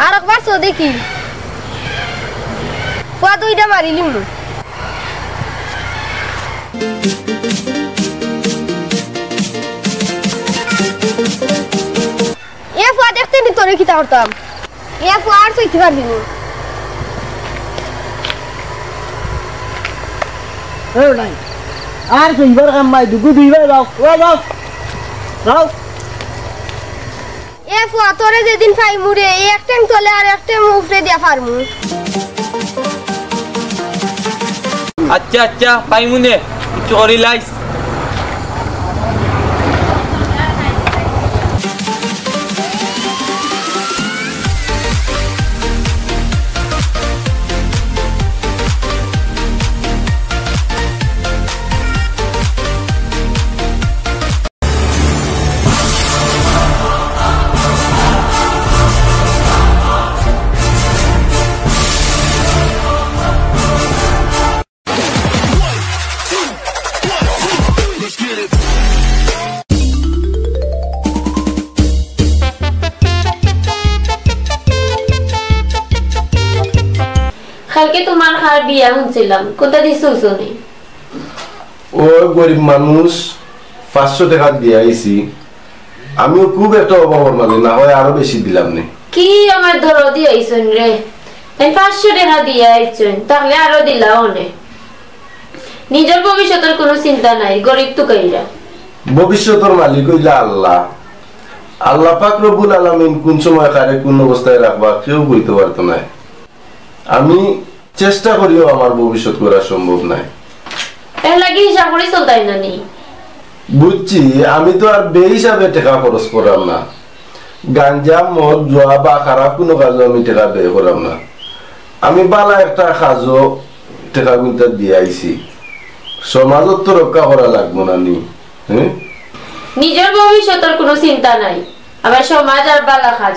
আর একবার তো দেখি ফুয়া দুইটা মারিলিম এ ফুয়া দেখতে নি তোরে কি করতাম এ ফুয়া আর সইতে পারবি না আর সুন্দর কাম ভাই দুইবার যাও যাও যাও এ ফুয়া তোরে যেদিন পাই মুড়ে এক ট্যাং তোলে আর এক ট্যাং উপরে দিয়া পারমু আচ্ছা আচ্ছা পাইমুনে কিছু করি লাইস কালকে তোমার খার বিয়া শুনছিলাম কোথা দিয়ে শুনছনি ও গরিব মানুষ 500 টাকা দিয়ে আইছি আমিও খুব একটা অভাবের মাঝে না হয় আরো বেশি দিলাম নে কি আমার ধরো দিয়ে আইছন রে তাই 500 টাকা দিয়ে আইছন তাহলে আরো দিলাও নে নিজের ভবিষ্যতের কোনো চিন্তা নাই গরিব তো কইরা ভবিষ্যতের মালিক হইলা আল্লাহ আল্লাহ পাক রব্বুল আলামিন কোন সময় কারে কোন অবস্থায় রাখবা কেউ বলতে পারতো না আমি চেষ্টা করিও আমার ভবিষ্যৎ করা সম্ভব নাই এর লাগি হিসাব করে চলতাই না নি বুঝছি আমি তো আর বেহিসাবে টাকা খরচ করাম না গাঞ্জা মদ জুয়া বা খারাপ কোনো কাজে আমি টাকা ব্যয় করাম না আমি বালা একটা কাজও টাকা গুনতে দিয়ে আইছি সমাজত তো রক্ষা করা লাগবো না নি নিজের ভবিষ্যতের কোনো চিন্তা নাই আবার সমাজ আর বালা কাজ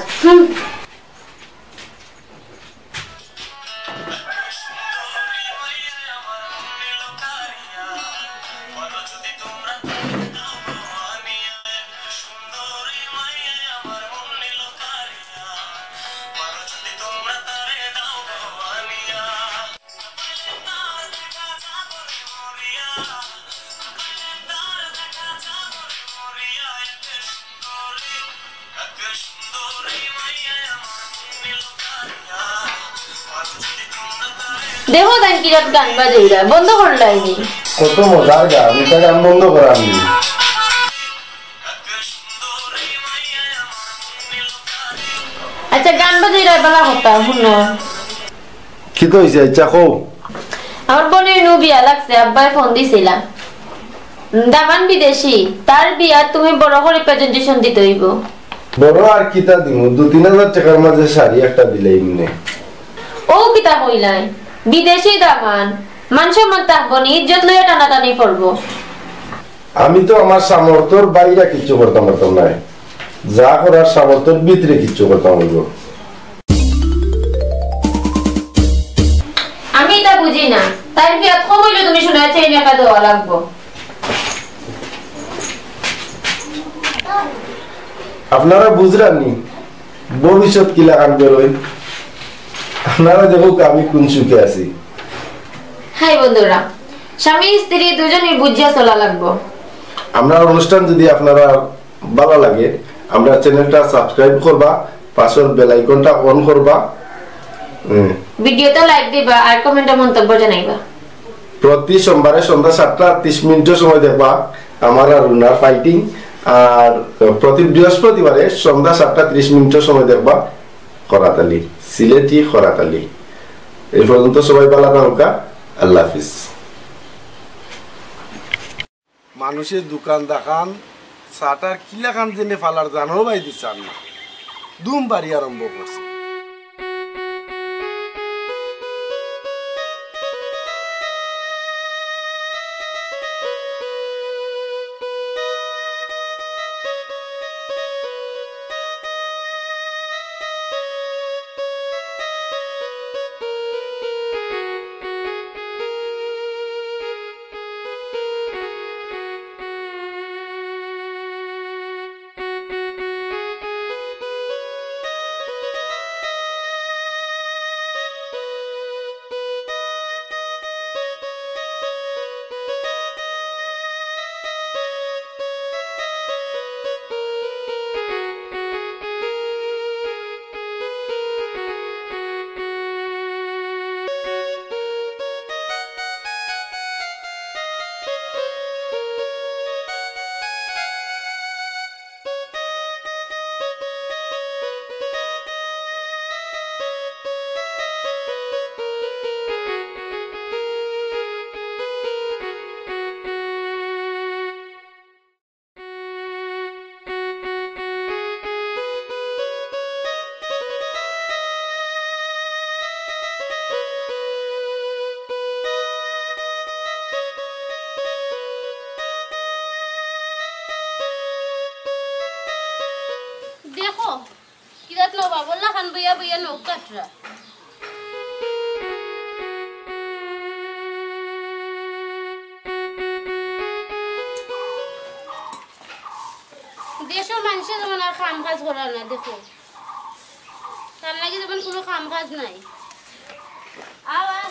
দেখো তাই কিরাত গান বাজাইরা বন্ধ করলাইনি কত মজার গান এটা গান বন্ধ করানি আচ্ছা গান বাজাইরা বলা কথা শুনো কি তো হইছে আচ্ছা কও আমার বোনের নু বিয়া লাগছে আব্বাই ফোন দিছিলাম দামান বিদেশি তার বিয়া তুমি বড় করে প্রেজেন্টেশন দিতে হইব বড় আর কিতা দিমু 2-3,000 টাকার মাঝে শাড়ি একটা দিলাই মনে ও কিতা কইলাই বিদেশি দামান মানসম্মান থাকবনি ইজ্জত লইয়া টানাটানি করবো আমি তো আমার সামর্থ্যর বাইরে কিছু করতাম না যা করার সামর্থ্যের ভিতরে কিছু করতাম হইব আমি এটা বুঝি না তার বিয়া কম হইলে তুমি শুনে চেয়ে টাকা দেওয়া লাগবো আপনারা বুঝরানি ভবিষ্যৎ কি লাগান বেরোয় আপনারা দেখো আমি কোন সুখে আছি হাই বন্ধুরা স্বামী স্ত্রী দুজনই বুঝিয়া চলা লাগবো আমরা অনুষ্ঠান যদি আপনারা ভালো লাগে আমরা চ্যানেলটা সাবস্ক্রাইব করবা পাশের বেল আইকনটা অন করবা ভিডিওতে লাইক দিবা আর কমেন্টে মন্তব্য জানাইবা প্রতি সোমবারে সন্ধ্যা 7:30 সময় দেখবা আমার আর রুনার ফাইটিং আর প্রতি বৃহস্পতিবারে সন্ধ্যা 7:30 সময় দেখবা খরাতালি সিলেটি খরাতালি এই পর্যন্ত সবাই ভালো থাকুকা আল্লাহ হাফিজ মানুষের দোকান দেখান চাটার কিলা খান জেনে ফালার জানো ভাই দিচ্ছান না দুম বাড়ি আরম্ভ করছে দেখো কিরাত নবা বললা খান বইয়া বইয়া নৌকাটরা দেশের মানুষের যেমন আর কাম কাজ করার না দেখো তার নাকি যেমন কোনো কাম কাজ নাই আবার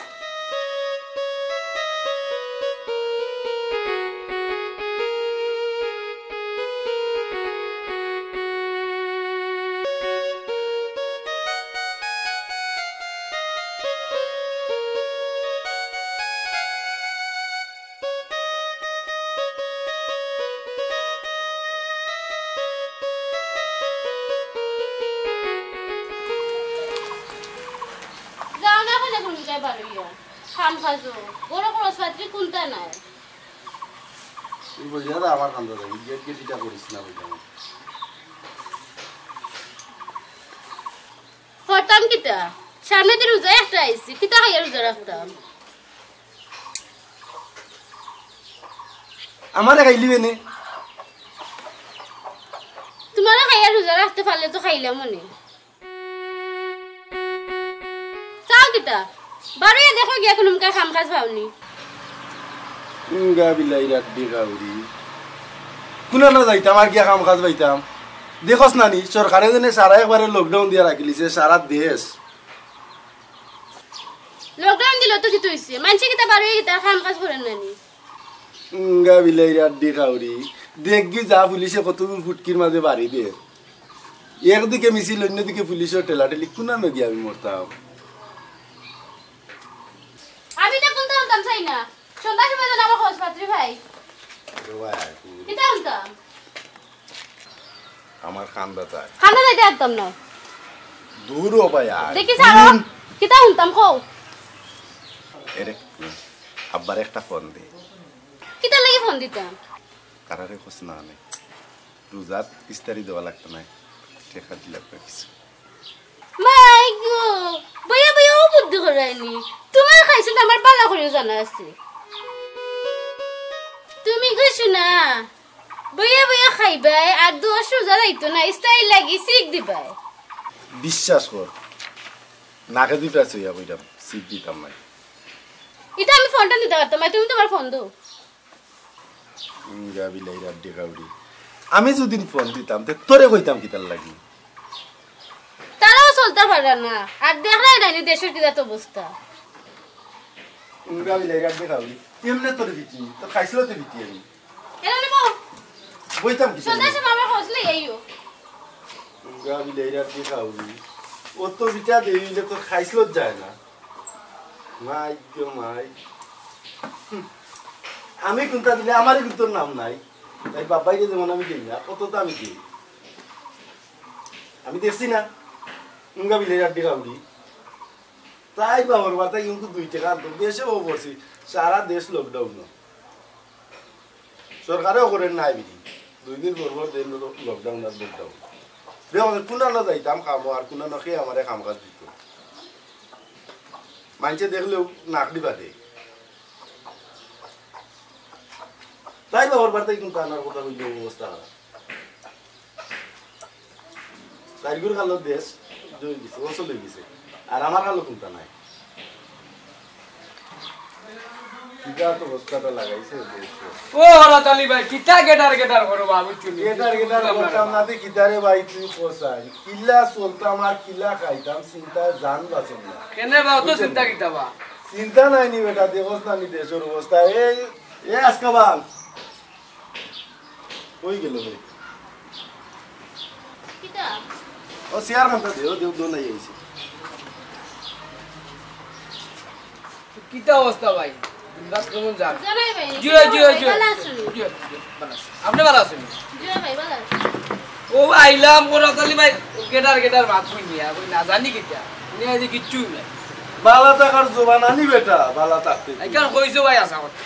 খাম খাজো বড় বড় ছাত্রী কোনটা নাই তুই বুঝিয়া দা আমার কান্দ দেই গেট গেটিটা করিস না বুঝলাম হতাম কিটা সামনে দিন রোজা একটা আইছি কিটা খাইয়া রোজা রাখতাম আমারে খাইলিবে নে তোমার খাইয়া রোজা রাখতে পারলে তো খাইলাম মনে চাও কিটা বারোয়া দেখো গিয়া কোনো মুখে খাম কাজ পাওনি গা বিলাই রাত বিগাউরি কোনা না যাইতাম আর গিয়া কাম কাজ পাইতাম দেখোস নানি সরকারে জনে সারা একবারে লকডাউন দিয়া রাখিলিছে সারা দেশ লকডাউন দিল তো কি হইছে মানসি কিটা বারোয়া কিটা কাম কাজ করেন নানি গা বিলাই রাত বিগাউরি দেখগি যা পুলিশে কত ফুটকির মাঝে বাড়ি দে একদিকে মিছিল অন্যদিকে পুলিশের টেলাটেলি কোনা মে গিয়া আমি মরতাম চাই না সন্ধ্যা সময় তো আমার খোঁজ পাত্রী ভাই কিতা উনতাম আমার খান্দা তাই খানা যাইতে একদম না দূর ও ভাই দেখি সারা কিতা উনতাম কও এরে আব্বার একটা ফোন দে কিতা লাগি ফোন দিতাম কারারে খোঁজ না নে রোজাত ইস্তারি দেওয়া লাগতো না টেকা দিলে কিছু মাই গো বয়া বয়া ও বুদ্ধি করাইনি তোমার খাইছেন আমার পালা করে জানা আছে তুমি গেছো না বয়া বয়া খাইবাই আর 10 রোজা যাইতো না স্টাইল লাগি শিখ দিবাই বিশ্বাস কর নাকে দি প্রাইস হইয়া বইরাম শিখ দিতাম না এটা আমি ফোনটা দিতে পারতাম তুমি তোমার ফোন দাও গাবি লাইরা দেখাউরি আমি যদি ফোন দিতাম তে তোরে কইতাম কিতার লাগি তারাও চলতে পারে না আর দেখলাই না দেশের কি এত অবস্থা গাবি লাইরা দেখাউরি এমনে তোরে দিতি তো খাইছিল তো দিতি আমি এমনে বল কইতাম কি সন্ধ্যা সময় আমার খোঁজলে আইও গাবি লাইরা দেখাউরি ও তো বিচার দেইলে তো খাইছিল যায় না মাই গো মাই আমি কোনটা দিলে আমারই কিন্তু নাম নাই তাই বাবাইকে যেমন আমি দিই না কত তো আমি দিই আমি দেখছি না উঙ্গা বিলে রাড্ডি খাউরি তাই বাবার বার্তা কিন্তু 2 টাকা তো দেশে ও পড়ছি সারা দেশ লকডাউন সরকারেও করেন নাই বিধি 2 দিন পর দিন লকডাউন আর লকডাউন দেখো কোনা না যাইতাম খাবো আর কোনা না খেয়ে আমারে কাম কাজ দিত মানুষে দেখলেও নাকড়ি বাদে তাই বাবার বার্তায় কিন্তু আনার কথা হইল অবস্থা খারাপ তাইগুর কালো দেশ জয় গেছে অচল হয়ে গেছে আর আমার কালো কোনটা নাই কিটা তো অবস্থাটা লাগাইছে ও হরাতালি ভাই কিটা গেটার গেটার করো বাবু চুনি গেটার গেটার করতাম না তে কিটারে ভাই তুই পোসাই কিল্লা চলতাম আর কিল্লা খাইতাম চিন্তা জান বাঁচে না কেনে বাও তো চিন্তা কিটা বা চিন্তা নাই নি বেটা দেখোস না নি দেশের অবস্থা এই আজকাবাল ওই গেল রে কিটা ও শেয়ার খানটা দেও দেও দো নাই আইছে কিটা অবস্থা ভাই বিন্দাস কেমন যান জানাই ভাই জিও জিও জিও ভালো আছেন জিও আপনি ভালো আছেন জিও ভাই ভালো আছেন ও আইলাম হরাতালি ভাই গেটার গেটার ভাত কই নিয়া কই না জানি কিটা নিয়া যে কিচ্ছু নাই বালা টাকার জবান আনি বেটা বালা টাকতে আইকার কইছো ভাই আসা কথা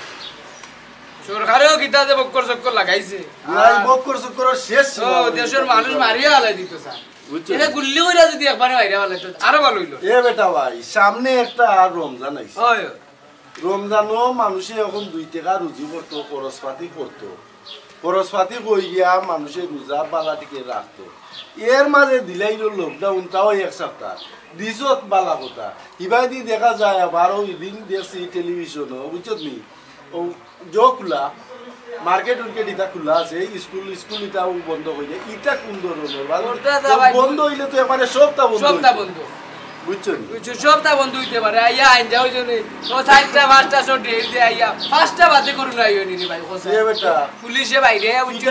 সরকারেও কিটা যে বক্কর চক্কর লাগাইছে নাই বক্কর চক্কর শেষ ও দেশের মানুষ মারিয়া আলাই দিত স্যার এটা গুল্লি কইরা যদি একবারে মাইরা আলাই তো আরো ভালো হইলো এ বেটা ভাই সামনে একটা রমজান আইছে হয় রমজানও মানুষে এখন 2 টাকা রুজি করতো খরচপাতি করতো খরচপাতি কই গিয়া মানুষে রোজা বালা টিকে রাখতো এর মাঝে দিলাইল লকডাউনটাও 1 সপ্তাহ দিছত বালা কথা ইবাই দি দেখা যায় আবার ওই দিন দেখছি টেলিভিশন বুঝছো নি ও জো খোলা মার্কেট উর্কেট ইটা খোলা আছে স্কুল ইটাও বন্ধ হয়ে যায় ইটা কোন ধরনের বন্ধ হইলে তো এবারে সবটা বন্ধ বুঝছো সবটা বন্ধ হইতে পারে আইয়া আইন যাও জনে ও 4টা 5টা সব ডেট দিয়ে আইয়া 5টা বাজে করুন আইও নি ভাই কোসা এ বেটা পুলিশে বাইরে বুঝছো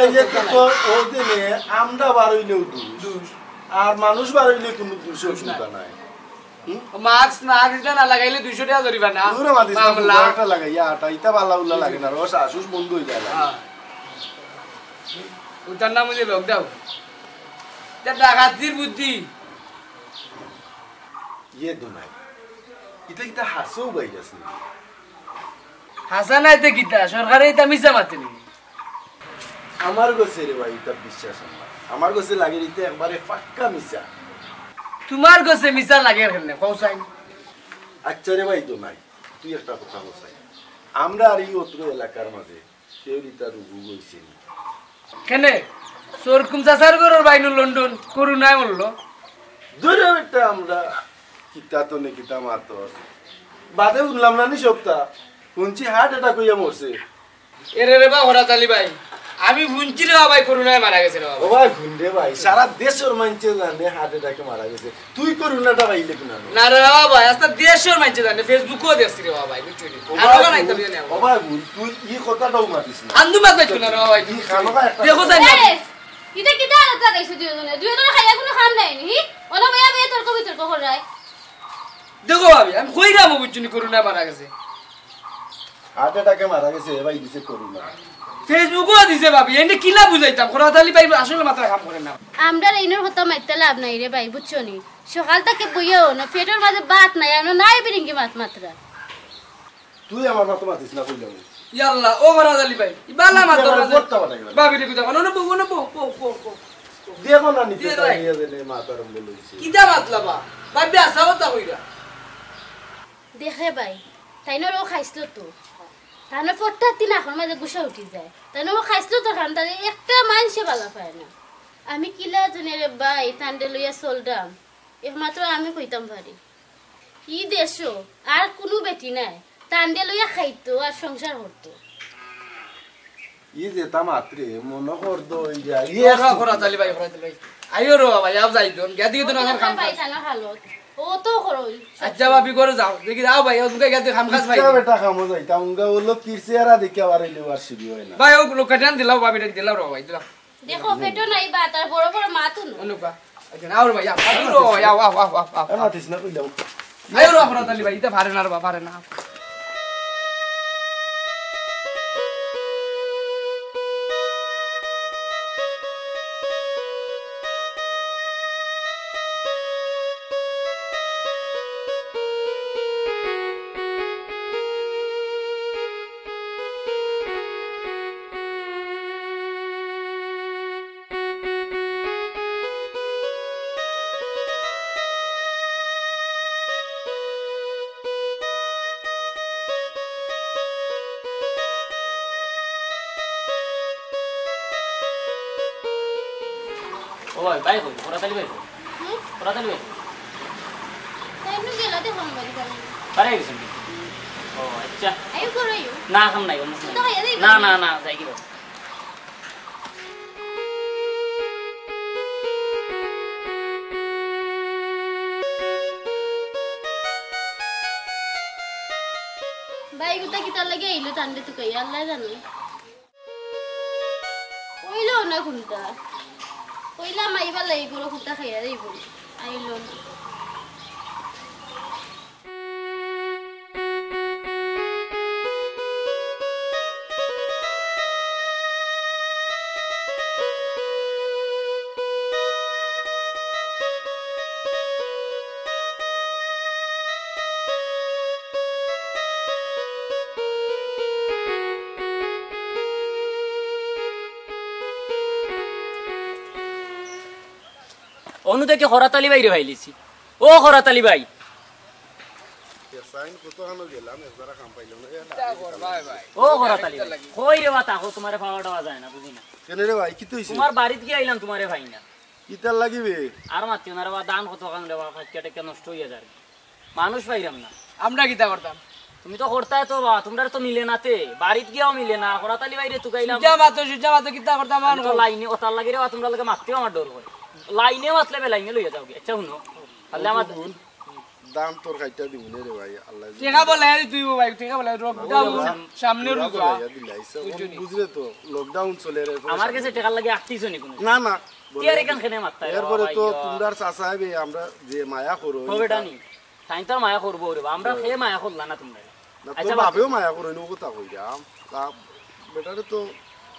তো ওই দিনে আমরা বার হইলেও দোষ আর মানুষ বার হইলে কোনো দোষ নাই মাস্ক না লাগাইলে 200 টাকা জরিমানা পুরো মামলা একটা লাগাইয়া আটা ইটা বালা উল্লা লাগে না রস আসুস বন্ধ হই যায় ওটার নাম হইছে লকডাউন তা ডাকাতির বুদ্ধি ইয়ে দুনাই এটা হাসও বাইরাস না হাসা নাইতে কিটা সরকারে এটা মিছা মাতেনি আমার গোছে রে ভাই এটা বিশ্বাস আমার গোছে লাগে দিতে একবারে পাক্কা মিছা তোমার গোছে মিছা লাগে কেন কৌসাই আচ্ছা রে ভাই দুনাই তুই একটা কথা বলছাই আমরা আর এই অত্র এলাকার মাঝে কেউ রিতা রুগু হইছে কেনে সরকুম চাচার ঘরের বাইনু লন্ডন করুণায় বললো ধরে একটা আমরা কিতা তো নে কিতা মাতর বাদে উঠলাম না নি সপ্তাহ শুনছি হার্ট অ্যাটাক হইয়া মরছে এরে রে বা হরাতালি ভাই আমি শুনছি রে ভাই করুণায় মারা গেছে রে ও ভাই শুনরে ভাই সারা দেশের মানুষে জানে হার্ট অ্যাটাকে মারা গেছে তুই করুণাটা পাইলে কিনা না রে ভাই আস্তা দেশের মানুষে জানে ফেসবুকও দেখছি রে ভাই বুঝছিস আর না ইতালি না ও ভাই তুই এই কথাটাও মাতিস না আন্দু মাত বাইছ না রে ভাই দেখো জানি এটা কি দাঁড়া লাগাইছে দুইজনে খাইয়া কোনো খান নাই নি ওনা ভাইয়া ভাইয়া তর্ক বিতর্ক করায় দেখো ভাবি আমি কইরাম বুঝছিনি করুণায় মারা গেছে হার্ট অ্যাটাকে মারা গেছে ভাই দিছে করি না ফেসবুকও দিছে ভাবি এনে কিলা বুঝাইতাম খরাতালি ভাই আসলে মাথা কাম করে না আমরা এইনের হতা মাইতে লাভ নাই রে ভাই বুঝছো নি সকাল থেকে বইও না পেটের মাঝে ভাত নাই আমরা নাই বিরিঙ্গি মাত্রা তুই আমার মাথা মাতিস না কইলাম ইয়াল্লাহ ও খরাতালি ভাই বালা মাত্র ভাবি রে কুদা না বউ না বউ দেখো না নিতে তাইয়া দেনে মাথার মধ্যে লইছে কিটা মাতলাবা ভাবি আসাও তা কইরা দেখে ভাই তাইনো ও খাইছিল তো তানো ফটটা তিন এখন মাঝে গুছা উঠি যায় তানো ও খাইছিল তো খান তাই একটা মানসে ভালো পায় না আমি কিলা জানি রে ভাই তান্ডে লইয়া চলদাম একমাত্র আমি কইতাম পারি কি দেশো আর কোনো বেটি নাই তান্ডে লইয়া খাইতো আর সংসার করতো ই যে তামাত্রে মন করদো ইয়া ইয়ে খরাতালি ভাই আইও রো ভাই আব যাই দন গাদি দন আমার কাম ভাই তানো হালত ও তো করই আচ্ছা ভাবি করে যাও দেখি যাও ভাই ও দুকে গাদি খাম খাস ভাই বেটা খামো যাইতাম উঙ্গা ওলো কিরসেরা দেখে আবারইলে আর শিবি হয় না ভাই ও লোকটান দিলাও ভাবি দিলাও রো ভাই দিলাও দেখো পেটো নাই বা তার বড় বড় মাথু ন অনুকা আচ্ছা আও ভাই আও রো আও না তিস না কইলাম আইও রো খরাতালি ভাই ইতা ভারে না রে ভারে না ওই ভাই কই খরাতালি ভাই খরাতালি ভাই তাইনো গেলা দেখো বাড়ি বাড়ি পারে গেছেন ও আচ্ছা আইও করইও না খাম নাই না না না যাই কি ভাই গুতা কি তার লাগে আইলো তান্ডে তো কই আল্লাহ জানে কইলো না কোনটা কইলা মাইবা লাইগুলো কুতা খাইয়া দেই বল আইলো অনু দেখে খরাতালি ভাই রে ভাইলিছি ও খরাতালি ভাই ও খরাতালি ভাই কই রে বাতা হো তোমারে পাওয়াটা যায় না বুঝি না কেন রে ভাই কি তুইছিস তোমার বাড়িতে কি আইলাম তোমারে ভাই না কিতার লাগিবে আর মাত্তি না রে বা দান কত কান রে বা ফাটকাটে কেন নষ্ট হইয়া যায় মানুষ পাইরাম না আমরা কিতা করতাম তুমি তো করতাই তো বা তোমরা তো মিলে নাতে বাড়িতে গিয়াও মিলে না খরাতালি ভাই রে তুকাইলাম সুজা মাতো কিতা করতাম তো লাইনে ওতার লাগি রে তোমরা লাগে মারতেও আমার ডর করে লাইনে মাতলে বে লাইনে লইয়া যাওগে আচ্ছা শুনো তাহলে আমার দাম তোর খাইটা দিব রে ভাই আল্লাহ টেকা বলে তুই ভাই টেকা বলে লকডাউন সামনে রুজা বুঝলে তো লকডাউন চলে রে আমার কাছে টাকা লাগে আটতিছো নি কোন না না তিয়ারে কান খেনে মারতাই এরপরে তো তোমরার চাচাইবে আমরা যে মায়া করো হবেটা নি তাই তো মায়া করব রে আমরা খেয়ে মায়া করলা না তোমরা আচ্ছা বাপেও মায়া করো নো কথা কইরাম তা বেটারে তো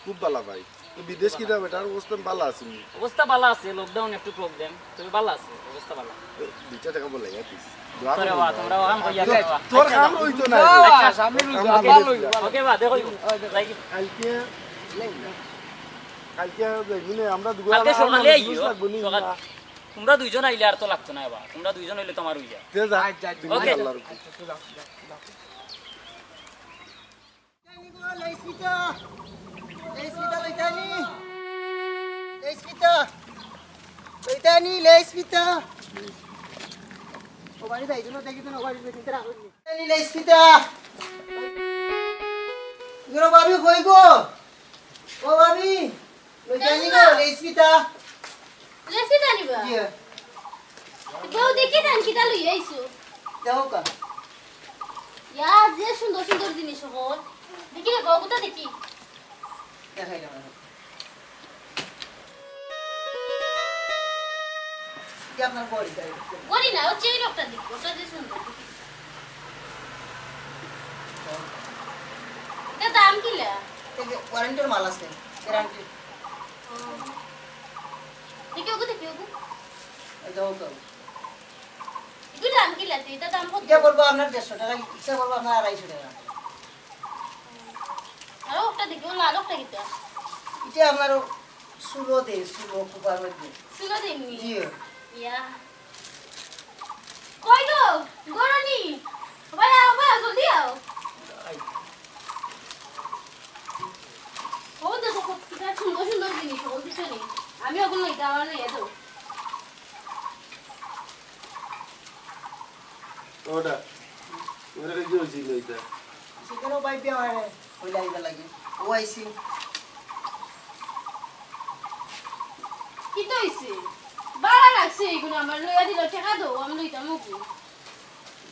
খুব ভালো ভাই তো বিদেশ কি দা বেটার অবস্থা ভালো আছে অবস্থা ভালো আছে লকডাউন একটু প্রবলেম তবে ভালো আছে অবস্থা ভালো দুইটা টাকা বলে গেছিস তোরে বা তোমরা কাম কইয়া দেবা তোর কাম হইতো না আচ্ছা সামনে লুজা ভালো ওকে বা দেখো লাইক কালকে যাইবনে আমরা দুগা কালকে সকালে আইও সকাল তোমরা দুইজন আইলে আর তো লাগতো না বা তোমরা দুইজন হইলে তোমার হই যায় তে যা ওকে Leisvita. Gino babi koi go. O babi. Lojani go Leisvita. Leisvita ni ba? Iya. Bau দেখি ধান কিটা লই আইছো। দেখো কা। ইয়া যে সুন্দর সুন্দর জিনিস হল। দেখি রে বউ কোথা দেখি। দেখাই না। কি আপনার বড়ি তাই? বড়ি না ও চেই রকটা দেখো। ওটা যে সুন্দর। এটা দাম কিলা ওয়ারেন্টির মাল আছে গ্যারান্টি দেখো দেখো এই দাও তো এটা দাম কিলা এটা দাম কত এটা বলবো আপনার 150 টাকা ইচ্ছা বলবো আপনার 250 টাকা আর ওটা দেখো লাল ওটা কিটা এটা আপনার সুলো দে সুলো কুপার মধ্যে সুলো দেনি জি ইয়া কই গো গরনি ভাই আও ভাই জলদি আও ও দেখো কত সুন্দর সুন্দর জিনিস ও পিছনে আমি ওগুলো এটা আমার নেই এত ওটা ওরে কি হইছিল এটা সেখানেও পাইপ দিয়ে আমার ওই লাইবা লাগে ও আইসি কি তো হইছে বাড়া লাগছে এগুলো আমার লইয়া দিল টাকা দাও আমি লইতাম ওকে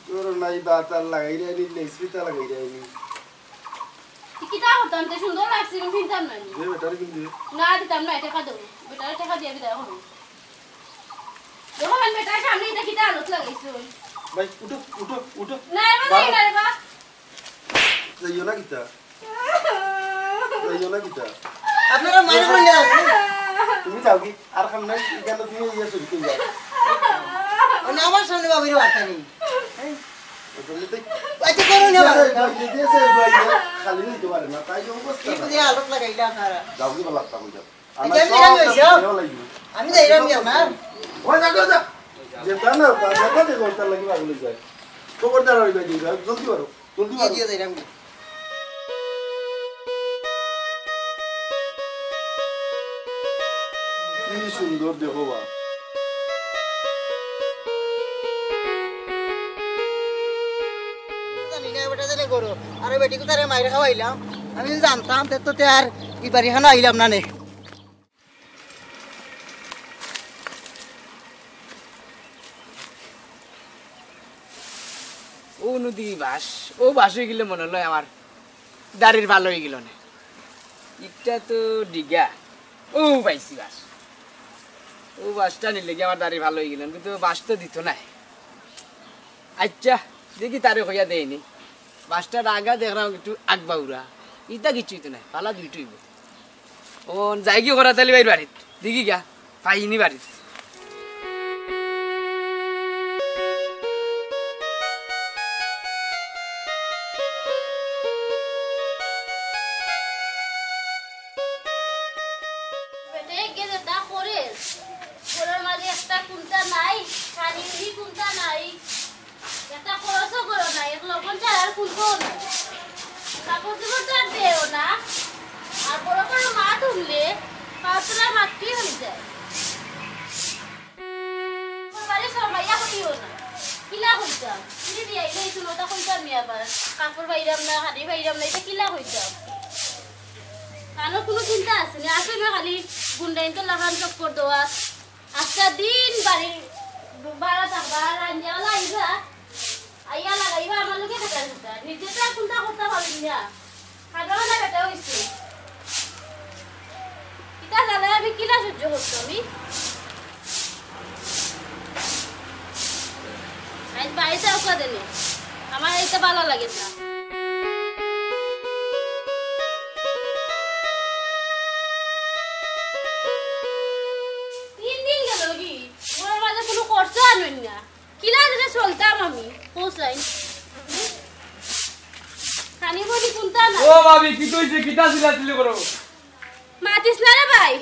তোর নাই দাঁতার লাগাই রে নি স্পিতা লাগাই রে নি কিটা হতাম তে সুন্দর লাগছে আমি কিনতাম না নি দে বেটার কিন দে না দিতাম না টাকা দাও বেটার টাকা দিয়ে বিদায় করো দেখো আমি বেটার সামনে এটা কিটা আলোচ লাগাইছো ভাই উঠো উঠো উঠো না রে বা যাইও না কিতা যাইও না কিতা আপনারা মাইরে বললে তুমি যাও কি আর খান নাই কেন তুমি ইয়া শুরু করে যাও মানে আমার সামনে বাবির বার্তা নেই বললে তো আচ্ছা করো না দিয়েছে ভাই খালি নিতে পারে না তাই অবস্থা কি দিয়ে আলোক লাগাইলা আপনারা যাও কি বলা লাগতা যাও আমি যাইরাম না ওই যা যা যেটা না কথা দেখো তার লাগি বাগুলি যায় খবরদার হই যাই জলদি করো জলদি করো দিয়ে যাইরাম কি সুন্দর দেখো বা জানি না বেটা জানে করো আরে বেটি কো তারে মাইরা খাওয়াইলাম আমি জানতাম তো তে আর কি বাড়ি খানা আইলাম না নে ও নদী বাস ও বাস হয়ে গেলে মনে হলো আমার দাড়ির ভালো হয়ে গেল না ইটা তো ডিগা ও পাইছি বাস ও বাসটা নিলে কি আমার দাড়ি ভালো হয়ে গেল কিন্তু বাস তো দিত না আচ্ছা দেখি তারে হইয়া দেয়নি বাসটার আগা দেখলাম একটু আগবাউরা ইটা কিছুই তো নাই পালা দুইটুইব ও যাই কি করা তালি বাইর বাড়িত দেখি গা পাইনি বাড়িত কাপড় বাইরাম না হাড়ি বাইরাম না এটা কিলা হইতাম কারণ কোনো চিন্তা আছে না আসলে খালি গুন্ডাইন তো লাগান চক্কর দেওয়া আজকা দিন বাড়ি বাড়া থাকবা রান্না লাইবা আইয়া লাগাইবা আমার লোকে দেখা যেটা নিজে তো চিন্তা করতে পারি না খাওয়া না বেটা হয়েছে এটা জানে আমি কিলা সহ্য করতো আমি আজ বাড়িতে আসা দেনি আমার এইটা ভালো লাগে না তিন দিন গেল কি ওর মাঝে কোনো খরচা আনুন না কিলা দিনে চলতাম আমি পৌঁছাই খানি বলি কোনটা না ও ভাবি কি কইছে কিটা দিলা দিলে করো মাতিস না রে ভাই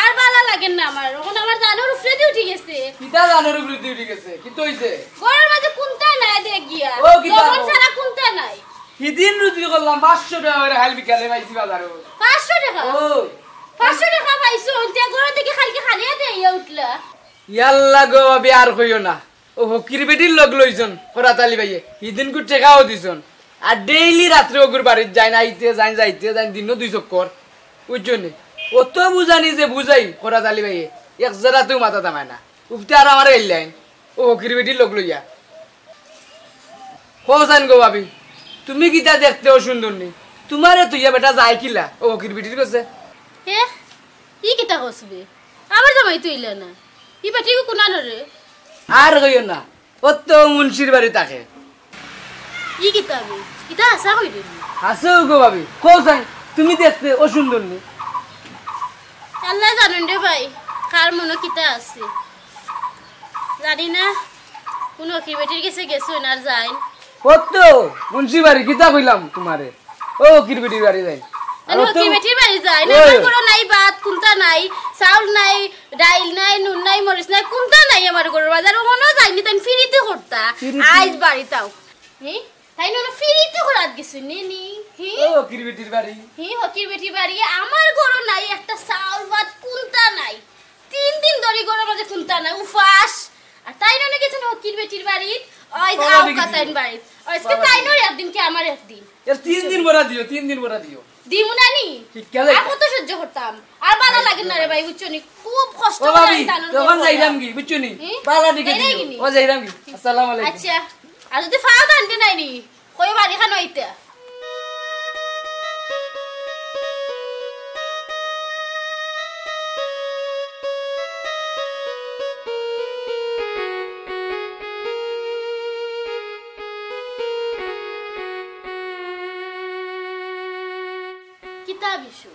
আর ভালো লাগে না আমার ওখানে আমার জানোর উপরে দিয়ে উঠে গেছে কিটা জানোর উপরে দিয়ে উঠে গেছে কি কইছে ঘরের মাঝে কোনটা নাই দেখ গিয়া ও কিটা সারা কোনটা নাই কিদিন রুজি করলাম 500 টাকা করে হাল বিকালে পাইছি বাজারে 500 টাকা ও 500 টাকা পাইছো তে ঘরে থেকে খালি খালিয়া দেইয়া উঠলা ইয়াল্লা গো ভাবি আর কইও না ও হকির বেটির লগ লইছন ফরাতালি ভাইয়ে ইদিন কু টাকাও দিছন আর ডেইলি রাত্রে ওগুর বাড়িতে যায় না যাইতে যাই দিন 2 চক্কর বুঝছনি অত বুঝানি যে বুঝাই ফরাতালি ভাইয়ে এক জরা তুই মাথা দামায় না উফতে আর আমার এলাইন ও হকির বেটির লগ লইয়া হোসান গো ভাবি তুমি কিটা দেখতেও সুন্দর নি তোমারে তুইয়া বেটা যাই কিলা ও হকির বেটির কাছে হে ই কিটা কসবে আমার জামাই তুইলা না ই বেটি কোনা রে আর কইও না ও তো মুন্সির বাড়ি থাকে ই কিতাবে ইটা আসা কই দিবি হাসো গো ভাবি কোসাই তুমি দেখতে ও সুন্দর নি আল্লাহ জানেন রে ভাই কার মনে কিতা আছে জানি না কোন কি বেটির কাছে গেছো না যাই কত মুন্সি বাড়ি কিতা কইলাম তোমারে ও কির বেটির বাড়ি যাই আরে কি বেটির বাড়ি যাই না আমার কোনো নাই ভাত কোনটা নাই চাউল নাই ডাইল নাই নুন নাই মরিচ নাই কোনটা নাই আমার ঘরের বাজার ওনো যাইনি তাই ফ্রিতে করতা আইজ বাড়ি তাও হি তাই না ফ্রিতে করাত গেছ নি হি ও কির বেটির বাড়ি হি হকির বেটির বাড়ি আমার ঘর নাই একটা চাউল ভাত কোনটা নাই 3 দিন ধরে ঘরের মাঝে কোনটা নাই উফাস আর তাই না গেছেন হকির বেটির বাড়ি আইজ আও কাতাইন বাড়ি আজকে তাই না একদিন কি আমার একদিন এর 3 দিন বড়া দিও 3 দিন বড়া দিও দিমু নানি আর কত সহ্য করতাম আর ভালো লাগে না রে ভাই বুঝছনি খুব কষ্ট করে টানুন তখন যাইরাম কি বুঝছনি পালা দিকে ও যাইরাম কি আসসালামু আলাইকুম আচ্ছা আর যদি ফাও দান্তে নাই নি কই বাড়ি খানো আইতে কিতাব ইস্যু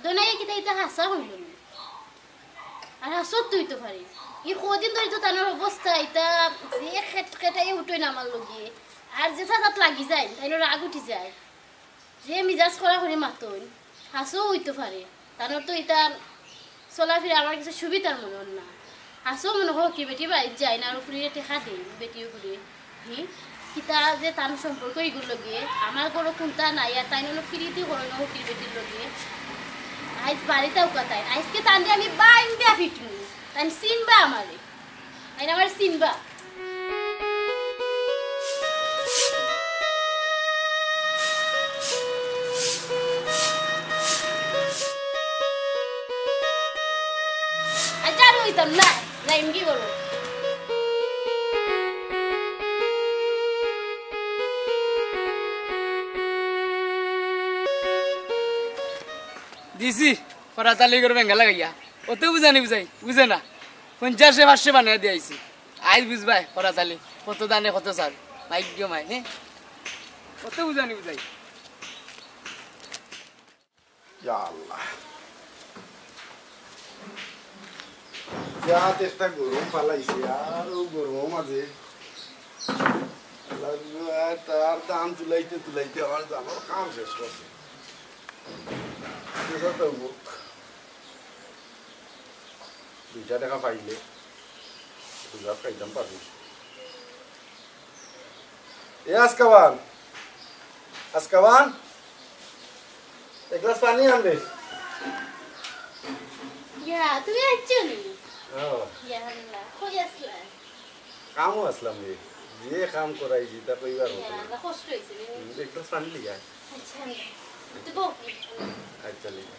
দোনাই কিতা ইতা হাসা হইল আর হাসত তুই তো পারি ই কদিন ধরে তো তানোর অবস্থা এটা যে খেটাই উঠোই না আমার লগে আর যে সাজাত লাগি যায় তাইনোর রাগ উঠি যায় যে মিজাজ করা করে মাতন হাসও হইতে পারে তানোর তো এটা চলাফেরা আমার কিছু সুবিধার মনে হল না হাসও মনে হোক কি বেটি বাড়ি যায় না আর উপরে টেকা দিই বেটিও করে হি কিতা যে তার সম্পর্ক এগুলো লগে আমার কোনো কোনটা নাই আর তাই নলো ফ্রিতে করে না হকির বেটির লগে আইজ বাড়িতেও কথাই আজকে তান দিয়ে আমি বাইন দিয়া ফিটনি তাই চিনবা আমারে আইন আমার চিনবা আচ্ছা আর হইতাম না যাইম কি করবো দিছি পরাতালি করে বেঙ্গা লাগাইয়া অত বুঝানি বুঝাই বুঝে না 50-500 বানিয়ে দিয়েছি আইজ বুঝবাই পরাতালি কত দানে কত চাল ভাগ্য মাই হ্যাঁ অত বুঝানি বুঝাই ইয়া আল্লাহ যা একটা গরম পালাইছে আর ও গরম মাঝে তার দাম তুলাইতে তুলাইতে আমার দামের কাম শেষ করছে দুইটা টাকা পাইলে দুটা খাইতাম পারবি এ আজকাবান আজকাবান এক গ্লাস পানি আনবে ইয়া তুমি আইছো নি হ্যাঁ ইয়া আল্লাহ কই আসলা কামও আসলাম রে যে কাম করাইছি তা কইবার হতো না ইয়া কষ্ট হইছে এক গ্লাস পানি লিয়া আচ্ছা তো বউ আচ্ছা লিয়া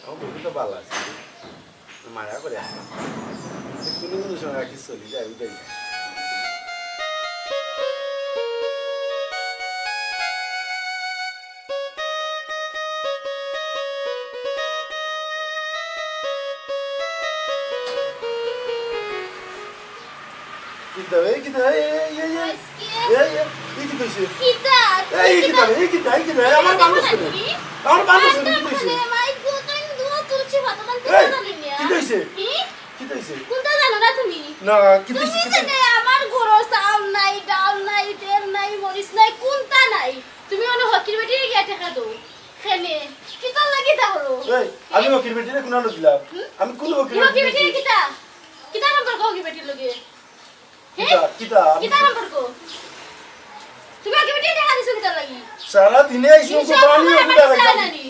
আমার বউ তো ভালো আছে মায়া করে আসলাম কোনো কোনো সময় রাখি চলি যায় উঠে যায় আমি হকির বেটিরে কোন লোক দিলাম আমি কোন হকির বেটিরে কিতা কিতা নম্বর হকির বেটির লগে কিতা কিতা নম্বর কো তুমি হকির বেটিরে দেখা দিছো কিতা লাগি সারা দিনে আইছো তো পানি উঠা লাগি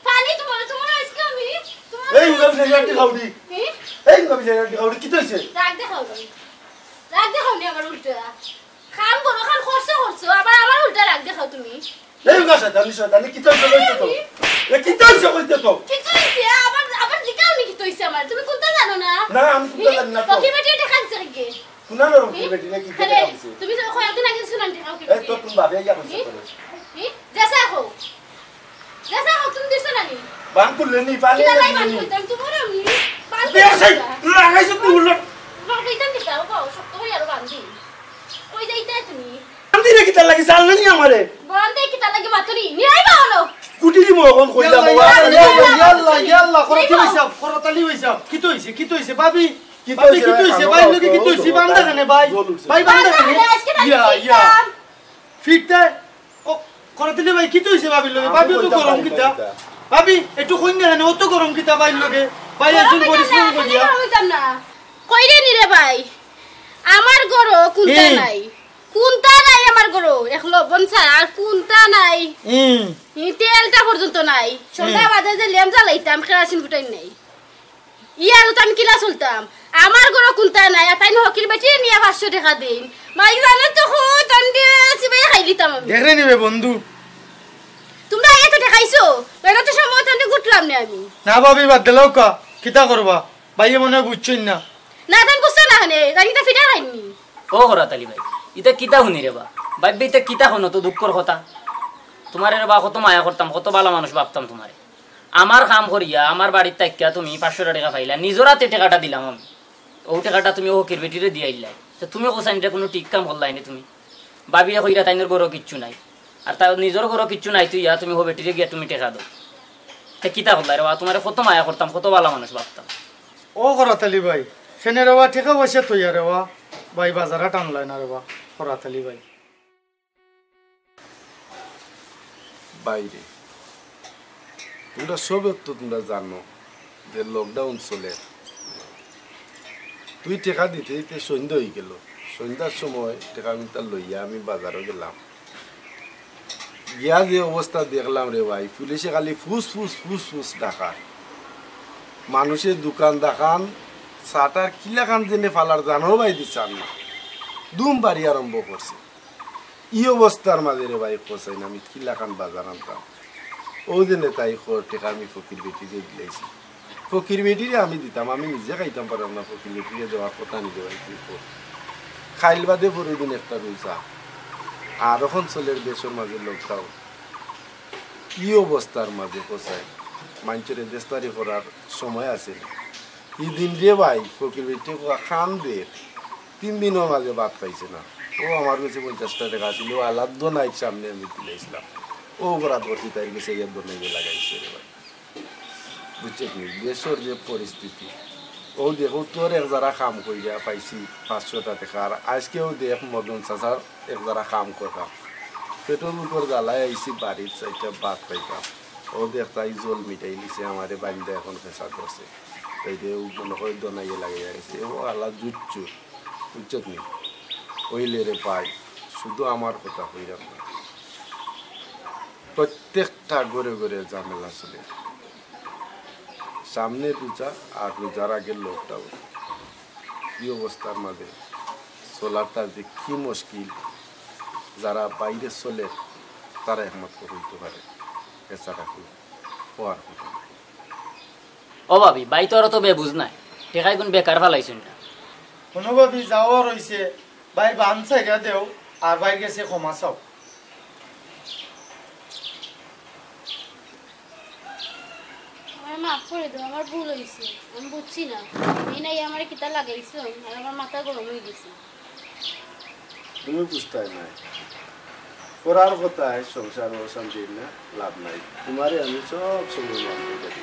পানি তোমার আজকে আমি এই উগাম জায়গাটি খাউদি এই উগাম জায়গাটি খাউদি কিতা হইছে রাগ দেখাও নি আমার উল্টা খান বড় খান খরচ করছো আবার আমার উল্টা রাগ দেখাও তুমি এই উগা শয়তানি কিতা হইছে তো এ কিতা হইছে কইতে তো কিতা হইছে আবার জিকাও নি কিতা হইছে আমার তুমি কোনটা জানো না না আমি কোনটা জানি না তো হকির বেটিরে দেখা দিছো কি কোনা না হকির বেটিরে কি কিতা হইছে তুমি তো কয়েকদিন আগে শুনান দেখাও কি এই তো তুমি ভাবে ইয়া কইছো জেসা তুমি দিছো না নি বান করলে নি পানি কিলা লাই বান করতাম তোমার আমি বান করতে লাগাইছো তুমি উল্টো বান কইতাম দিতাও বাও সব তো আর বান দি কই যাইতা তুমি বান দিরে কিতা লাগি জানলে নি আমারে বন্ধে কিতা লাগি মাতরি নিরাইবা হলো কুটি দি মগন কইলা বাবা ইয়াল্লা ইয়াল্লা করতে হইছে করতালি হইছে কি তো হইছে ভাবি ভাবি কি তো হইছে ভাই লোকে কি তো হইছে বান্দা কেনে ভাই ভাই বান্দা কেনে ইয়া ফিটতে ও করতালি ভাই কি তো হইছে ভাবি লোকে ভাবি তো গরম কিতা ভাবি একটু কই না কেন অত গরম কিতা ভাই লোকে ভাই একটু পরিশ্রম করিয়া কইরে নি রে ভাই আমার গরো কুনতা নাই আমার গরো এক লবণ ছাড়া আর কুনতা নাই তেলটা পর্যন্ত নাই সন্ধ্যা বাজে যে লেম জ্বালাইতাম কেরাসিন ফুটাই নাই ইয়ার তো আমি কিলা চলতাম আমার গরো কুনতা নাই আর তাই হকির বেটি নিয়ে 500 টাকা দিন ভাই জানো তো তন্ডে সিবাই খাই দিতাম আমি দেখরে নিবে বন্ধু তোমরা এত দেখাইছো এটা তো সময় তন্ডে গুটলাম না আমি না ভাবি বাদ দিলাও কা কিতা করবা ভাইয়ে মনে বুঝছই না না তাই বুঝছ না হনে জানি তা ফিটা খাইনি ও হরাতালি ভাই ইতা কিতা শুনি রে বা ভাববে ইতা কিতা শুনো তো দুঃখর কথা তোমারে রে বা কত মায়া করতাম কত ভালো মানুষ ভাবতাম তোমারে আমার কাম করিয়া আমার বাড়ির তাকিয়া তুমি 500 টাকা পাইলা নিজের হাতে টাকাটা দিলাম আমি ও টাকাটা তুমি হকির বেটিরে দিয়ে আইলাই তো তুমি কোসাইনটা কোনো ঠিক কাম করলাই না তুমি ভাবিয়া কইরা তাইনের গরো কিচ্ছু নাই আর তার নিজের গরো কিচ্ছু নাই তুই ইয়া তুমি হো বেটিরে গিয়া তুমি টাকা দাও তা কিতা করলাই রে বা তোমারে কত মায়া করতাম কত ভালো মানুষ ভাবতাম ও করতালি ভাই সেনে রে বা টাকা পয়সা তো ইয়া রে বা ভাই বাজারে টানলাই না রে বা করতালি ভাই বাইরে তোমরা সবে তো তোমরা জানো যে লকডাউন চলে তুই টেকা দিতে দিতে সন্ধ্যা হয়ে গেল সন্ধ্যার সময় টেকা মিটা লইয়া আমি বাজারে গেলাম গিয়া যে অবস্থা দেখলাম রে ভাই পুলিশে খালি ফুস ফুস ফুস ফুস ডাকা মানুষের দোকান দেখান চাটার কিলাখান জেনে ফালার জানো ভাই দিচ্ছান না দুম বাড়ি আরম্ভ করছে ই অবস্থার মাঝে রে ভাই পচাই না আমি কিলাখান বাজার আনতাম ও জেনে তাই টেকা আমি ফকির বেটিরে দিলাইছি ফকির বেটিরে আমি দিতাম আমি নিজে খাইতাম পারলাম না ফকির বেটিরে দেওয়ার কথা নিতে ভাই খাইল বাদে পরের দিন একটা রুইসা আর এখন চলের দেশের মাঝে লকডাউন কি অবস্থার মাঝে পচাই মানুষের দেশতারি করার সময় আছে এই দিন রে ভাই ফকির বেটি খান দে 3 দিনের মাঝে ভাত পাইছে না ও আমার কাছে 50 টাকা ছিল আলাদ নাই সামনে আমি দিলাইছিলাম ও বরাদ করছি তাই গেছে ইয়ে দোনে লাগাইছে রে ভাই বুঝছে কি দেশের যে পরিস্থিতি ও দেখো তোর এক যারা কাম করিয়া পাইছি 500 টাকা আর আজকেও দেখ মদন চাচার এক যারা কাম করতাম পেট্রোল উপর জ্বালাই আইসি বাড়ির চাইটা ভাত পাইতাম ও দেখ তাই জল মিটাই নিছে আমারে বান্ধে এখন ফেসা করছে তাই দিয়ে মনে করে দোনাইয়ে লাগাইয়া গেছে ও আলা জুচ্ছু বুঝছত নি ওইলে রে পাই শুধু আমার কথা হইলাম না প্রত্যেকটা ঘরে ঘরে ঝামেলা চলে সামনে রোজা আর রোজার আগের লকডাউন কি অবস্থার মাঝে চলাটা যে কি মুশকিল যারা বাইরে চলে তারা একমাত্র হইতে পারে এছাড়া কি হওয়ার কথা ও ভাবি বাই তোর তো বেবুঝ নাই টেকাই কোন বেকার ফালাইছেন না কোনো ভাবি যাওয়া রইছে ভাই বান সাইডা দেও আর ভাই গেছে ক্ষমা চাও মাফ করে দাও আমার ভুল হয়েছে আমি বুঝছি না এই নাই আমার কিতা লাগাইছো আর আমার মাথা গরম হয়ে গেছে তুমি বুঝতে নাই পড়ার কথায় সংসার অশান্তির না লাভ নাই তোমারে আমি সব সময় মানতে পারি